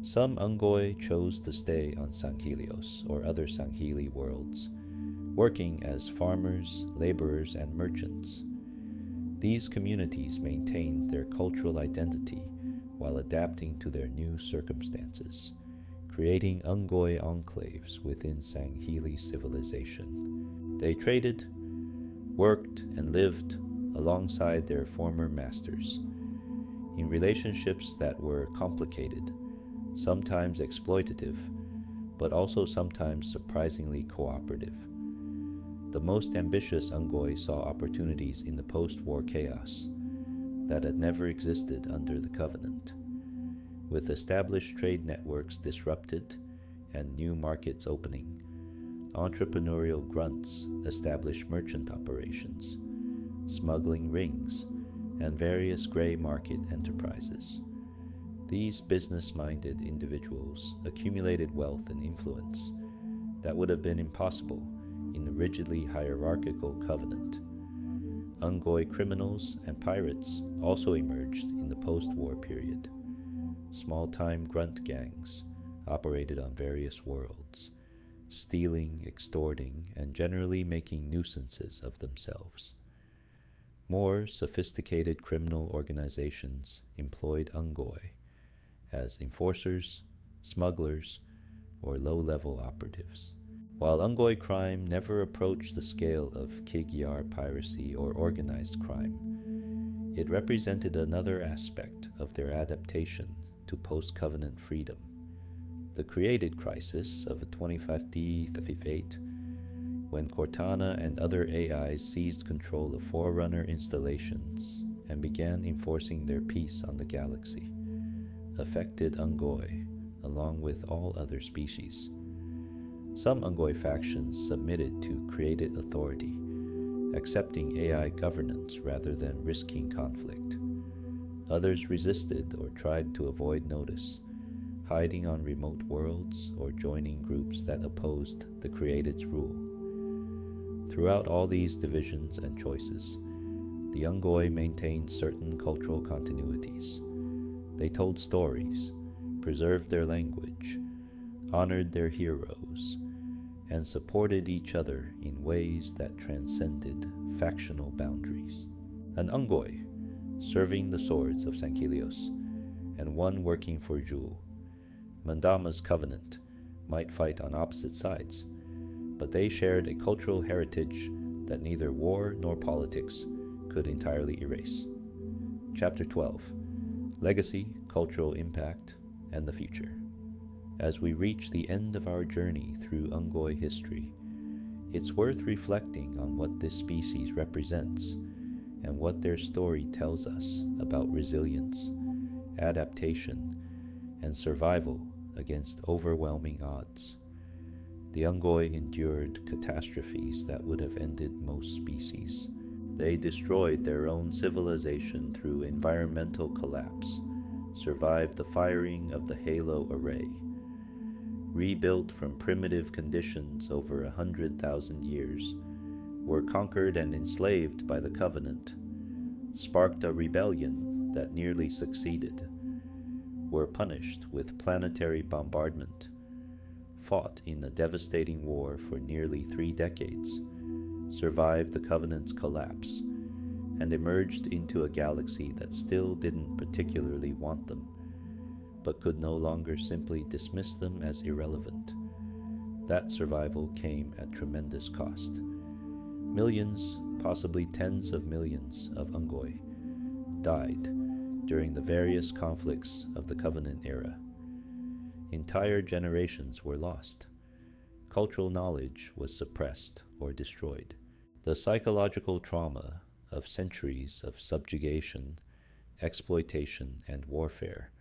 Some Unggoy chose to stay on Sanghelios or other Sangheli worlds, working as farmers, laborers, and merchants. These communities maintained their cultural identity while adapting to their new circumstances, creating Unggoy enclaves within Sangheli civilization. They traded, worked, and lived alongside their former masters, in relationships that were complicated, sometimes exploitative, but also sometimes surprisingly cooperative. The most ambitious Unggoy saw opportunities in the post-war chaos that had never existed under the Covenant. With established trade networks disrupted and new markets opening, entrepreneurial grunts established merchant operations, smuggling rings, and various gray market enterprises. These business-minded individuals accumulated wealth and influence that would have been impossible in the rigidly hierarchical covenant. Unggoy criminals and pirates also emerged in the post-war period. Small-time grunt gangs operated on various worlds, stealing, extorting, and generally making nuisances of themselves. More sophisticated criminal organizations employed Unggoy as enforcers, smugglers, or low-level operatives. While Unggoy crime never approached the scale of Kig-Yar piracy or organized crime, it represented another aspect of their adaptation to post-covenant freedom. The created crisis of 2050-58, when Cortana and other AIs seized control of Forerunner installations and began enforcing their peace on the galaxy, affected Unggoy along with all other species. Some Unggoy factions submitted to created authority, accepting AI governance rather than risking conflict. Others resisted or tried to avoid notice, hiding on remote worlds or joining groups that opposed the Created's rule. Throughout all these divisions and choices, the Unggoy maintained certain cultural continuities. They told stories, preserved their language, honored their heroes, and supported each other in ways that transcended factional boundaries. An Unggoy, serving the swords of Sankilios, and one working for Jewel, Mandama's covenant, might fight on opposite sides, but they shared a cultural heritage that neither war nor politics could entirely erase. Chapter 12: Legacy, Cultural Impact, and the Future. As we reach the end of our journey through Unggoy history, it's worth reflecting on what this species represents and what their story tells us about resilience, adaptation, and survival against overwhelming odds. The Unggoy endured catastrophes that would have ended most species. They destroyed their own civilization through environmental collapse, survived the firing of the Halo array, rebuilt from primitive conditions over 100,000 years, were conquered and enslaved by the Covenant, sparked a rebellion that nearly succeeded, were punished with planetary bombardment, fought in a devastating war for nearly 3 decades, survived the Covenant's collapse, and emerged into a galaxy that still didn't particularly want them, but could no longer simply dismiss them as irrelevant. That survival came at tremendous cost. Millions, possibly tens of millions of Unggoy died during the various conflicts of the Covenant era. Entire generations were lost. Cultural knowledge was suppressed or destroyed. The psychological trauma of centuries of subjugation, exploitation, and warfare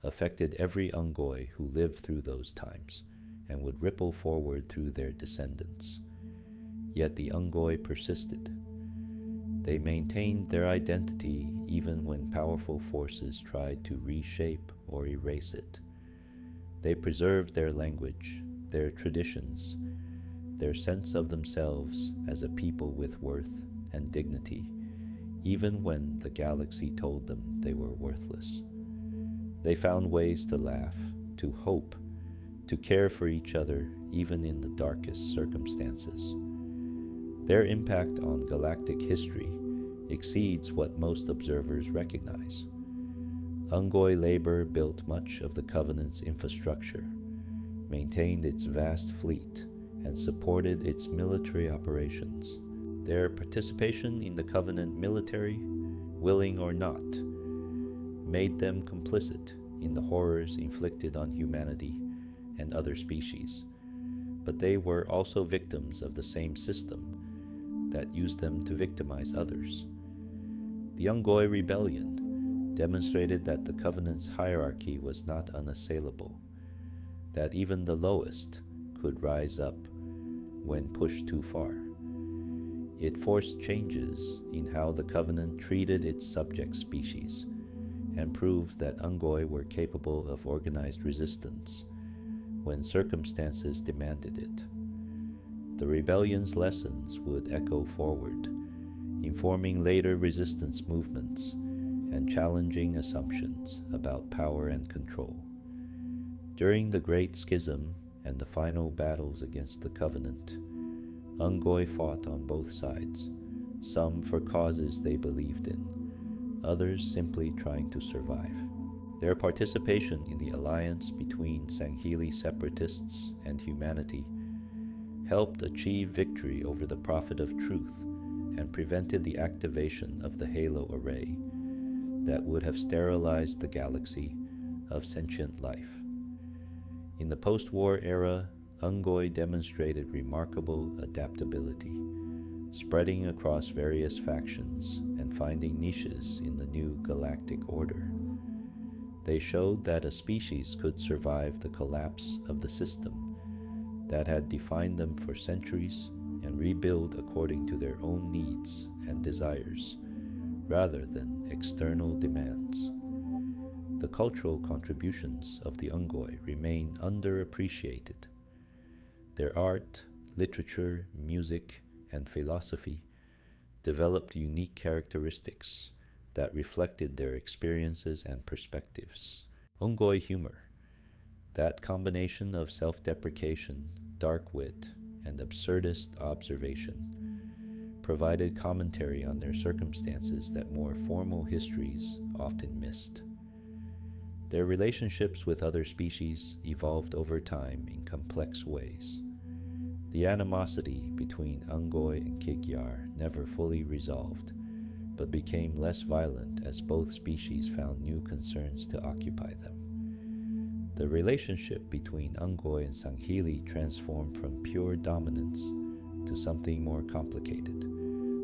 affected every Unggoy who lived through those times and would ripple forward through their descendants. Yet the Unggoy persisted. They maintained their identity even when powerful forces tried to reshape or erase it. They preserved their language, their traditions, their sense of themselves as a people with worth and dignity, even when the galaxy told them they were worthless. They found ways to laugh, to hope, to care for each other even in the darkest circumstances. Their impact on galactic history exceeds what most observers recognize. Unggoy labor built much of the Covenant's infrastructure, maintained its vast fleet, and supported its military operations. Their participation in the Covenant military, willing or not, made them complicit in the horrors inflicted on humanity and other species, but they were also victims of the same system that used them to victimize others. The Unggoy rebellion demonstrated that the Covenant's hierarchy was not unassailable, that even the lowest could rise up when pushed too far. It forced changes in how the Covenant treated its subject species and proved that Unggoy were capable of organized resistance when circumstances demanded it. The rebellion's lessons would echo forward, informing later resistance movements and challenging assumptions about power and control. During the Great Schism and the final battles against the Covenant, Unggoy fought on both sides, some for causes they believed in, others simply trying to survive. Their participation in the alliance between Sangheili separatists and humanity helped achieve victory over the Prophet of Truth and prevented the activation of the Halo Array that would have sterilized the galaxy of sentient life. In the post-war era, Unggoy demonstrated remarkable adaptability, spreading across various factions and finding niches in the new galactic order. They showed that a species could survive the collapse of the system that had defined them for centuries and rebuild according to their own needs and desires, rather than external demands. The cultural contributions of the Unggoy remain underappreciated. Their art, literature, music, and philosophy developed unique characteristics that reflected their experiences and perspectives. Unggoy humor, that combination of self-deprecation, dark wit, and absurdist observation, provided commentary on their circumstances that more formal histories often missed. Their relationships with other species evolved over time in complex ways. The animosity between Unggoy and Kikyar never fully resolved, but became less violent as both species found new concerns to occupy them. The relationship between Unggoy and Sangheili transformed from pure dominance to something more complicated,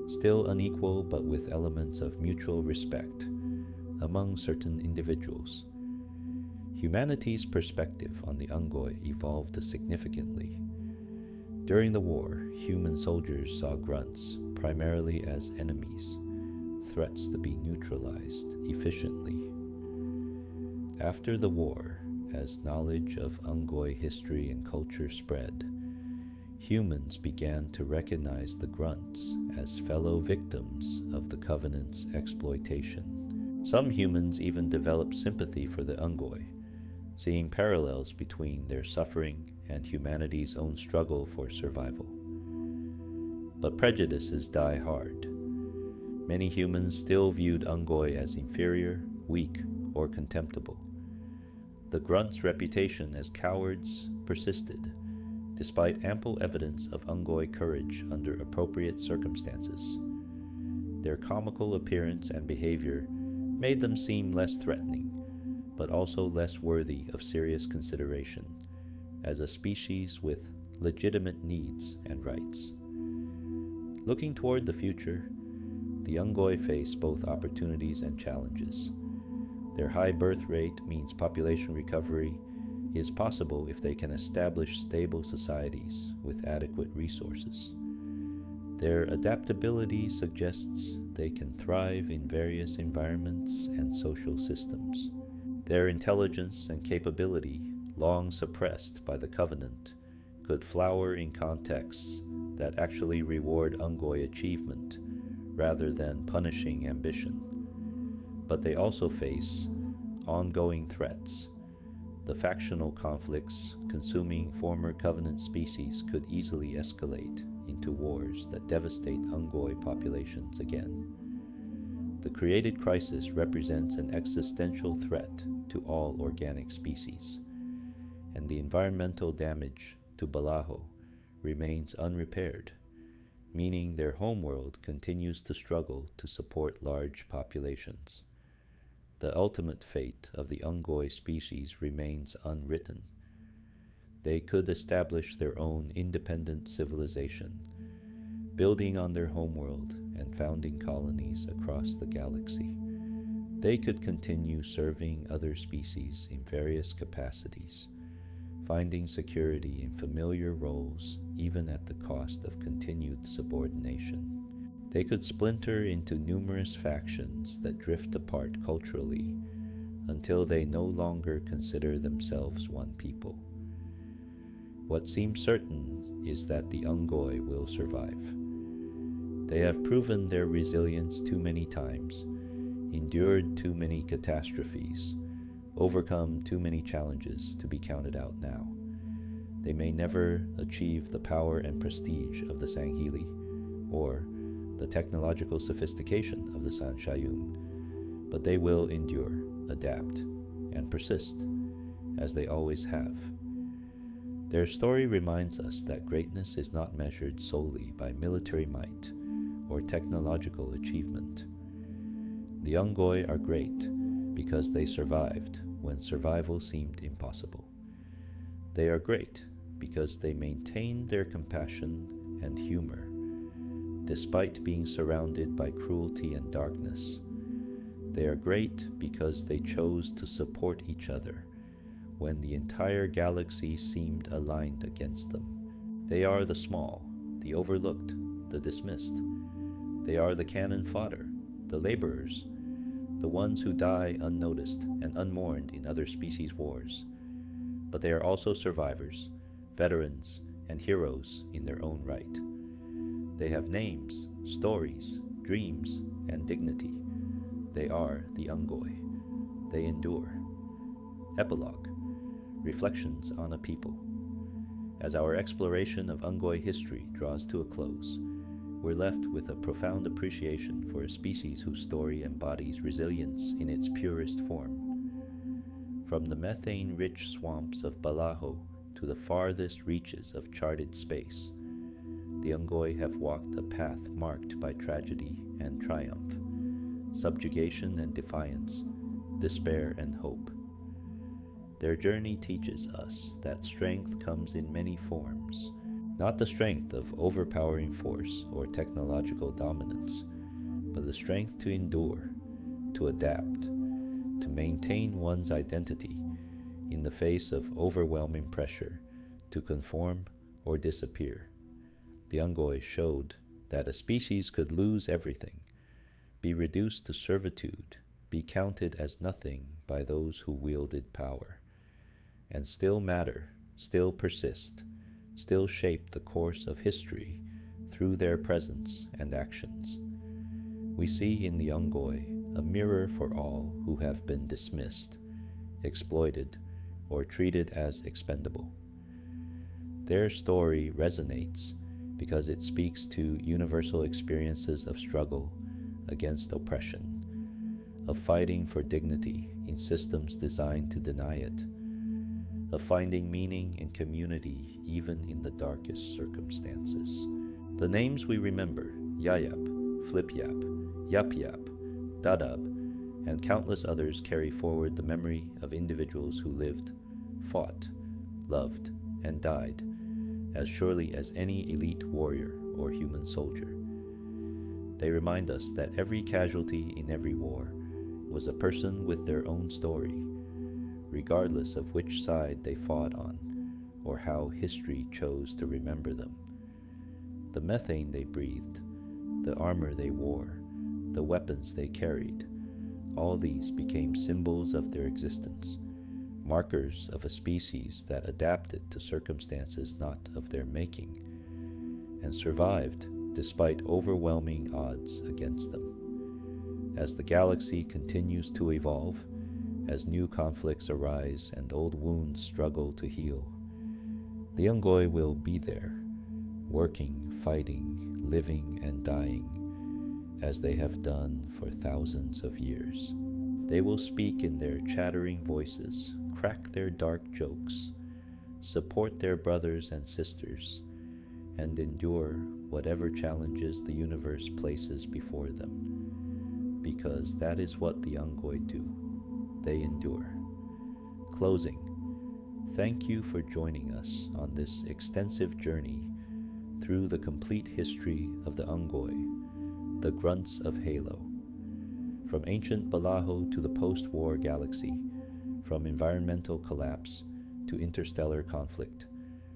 still unequal but with elements of mutual respect among certain individuals. Humanity's perspective on the Unggoy evolved significantly. During the war, human soldiers saw Grunts primarily as enemies, threats to be neutralized efficiently. After the war, as knowledge of Unggoy history and culture spread, humans began to recognize the Grunts as fellow victims of the Covenant's exploitation. Some humans even developed sympathy for the Unggoy, seeing parallels between their suffering and humanity's own struggle for survival. But prejudices die hard. Many humans still viewed Unggoy as inferior, weak, or contemptible. The Grunts' reputation as cowards persisted, despite ample evidence of Unggoy courage under appropriate circumstances. Their comical appearance and behavior made them seem less threatening, but also less worthy of serious consideration as a species with legitimate needs and rights. Looking toward the future, the Unggoy face both opportunities and challenges. Their high birth rate means population recovery is possible if they can establish stable societies with adequate resources. Their adaptability suggests they can thrive in various environments and social systems. Their intelligence and capability, long suppressed by the Covenant, could flower in contexts that actually reward Unggoy achievement rather than punishing ambition. But they also face ongoing threats. The factional conflicts consuming former Covenant species could easily escalate into wars that devastate Unggoy populations again. The created crisis represents an existential threat to all organic species, and the environmental damage to Balaho remains unrepaired, meaning their homeworld continues to struggle to support large populations. The ultimate fate of the Unggoy species remains unwritten. They could establish their own independent civilization, building on their homeworld and founding colonies across the galaxy. They could continue serving other species in various capacities, finding security in familiar roles even at the cost of continued subordination. They could splinter into numerous factions that drift apart culturally until they no longer consider themselves one people. What seems certain is that the Unggoy will survive. They have proven their resilience too many times, endured too many catastrophes, overcome too many challenges to be counted out now. They may never achieve the power and prestige of the Sangheili, or the technological sophistication of the Sanshayun, but they will endure, adapt, and persist, as they always have. Their story reminds us that greatness is not measured solely by military might or technological achievement. The Unggoy are great because they survived when survival seemed impossible. They are great because they maintained their compassion and humor, despite being surrounded by cruelty and darkness. They are great because they chose to support each other when the entire galaxy seemed aligned against them. They are the small, the overlooked, the dismissed. They are the cannon fodder, the laborers, the ones who die unnoticed and unmourned in other species' wars. But they are also survivors, veterans, and heroes in their own right. They have names, stories, dreams, and dignity. They are the Unggoy. They endure. Epilogue: Reflections on a People. As our exploration of Unggoy history draws to a close, we're left with a profound appreciation for a species whose story embodies resilience in its purest form. From the methane-rich swamps of Balaho to the farthest reaches of charted space, the Unggoy have walked a path marked by tragedy and triumph, subjugation and defiance, despair and hope. Their journey teaches us that strength comes in many forms, not the strength of overpowering force or technological dominance, but the strength to endure, to adapt, to maintain one's identity in the face of overwhelming pressure, to conform or disappear. The Unggoy showed that a species could lose everything, be reduced to servitude, be counted as nothing by those who wielded power, and still matter, still persist, still shape the course of history through their presence and actions. We see in the Unggoy a mirror for all who have been dismissed, exploited, or treated as expendable. Their story resonates because it speaks to universal experiences of struggle against oppression, of fighting for dignity in systems designed to deny it, of finding meaning in community even in the darkest circumstances. The names we remember, Yayap, Flipyap, Yap Yap, Dadab, and countless others carry forward the memory of individuals who lived, fought, loved, and died as surely as any elite warrior or human soldier. They remind us that every casualty in every war was a person with their own story, regardless of which side they fought on or how history chose to remember them. The methane they breathed, the armor they wore, the weapons they carried, all these became symbols of their existence, markers of a species that adapted to circumstances not of their making, and survived despite overwhelming odds against them. As the galaxy continues to evolve, as new conflicts arise and old wounds struggle to heal, the Unggoy will be there, working, fighting, living, and dying, as they have done for thousands of years. They will speak in their chattering voices, crack their dark jokes, support their brothers and sisters, and endure whatever challenges the universe places before them, because that is what the Unggoy do. They endure. Closing, thank you for joining us on this extensive journey through the complete history of the Unggoy, the Grunts of Halo. From ancient Balaho to the post-war galaxy, from environmental collapse to interstellar conflict,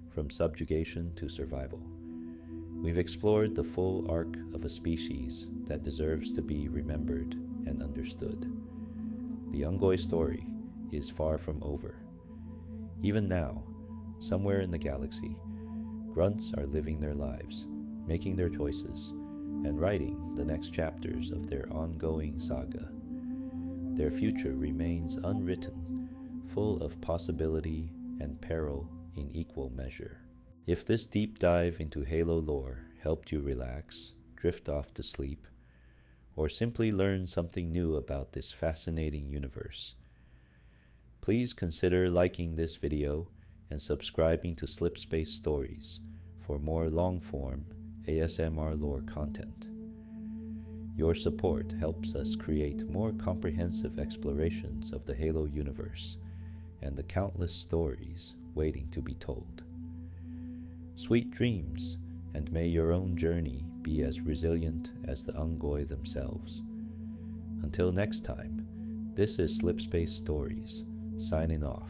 from subjugation to survival. We've explored the full arc of a species that deserves to be remembered and understood. The Unggoy story is far from over. Even now, somewhere in the galaxy, grunts are living their lives, making their choices, and writing the next chapters of their ongoing saga. Their future remains unwritten, full of possibility and peril in equal measure. If this deep dive into Halo lore helped you relax, drift off to sleep, or simply learn something new about this fascinating universe, please consider liking this video and subscribing to Slip Space Stories for more long-form ASMR lore content. Your support helps us create more comprehensive explorations of the Halo universe and the countless stories waiting to be told. Sweet dreams, and may your own journey be as resilient as the Unggoy themselves. Until next time, this is Slip Space Stories, signing off.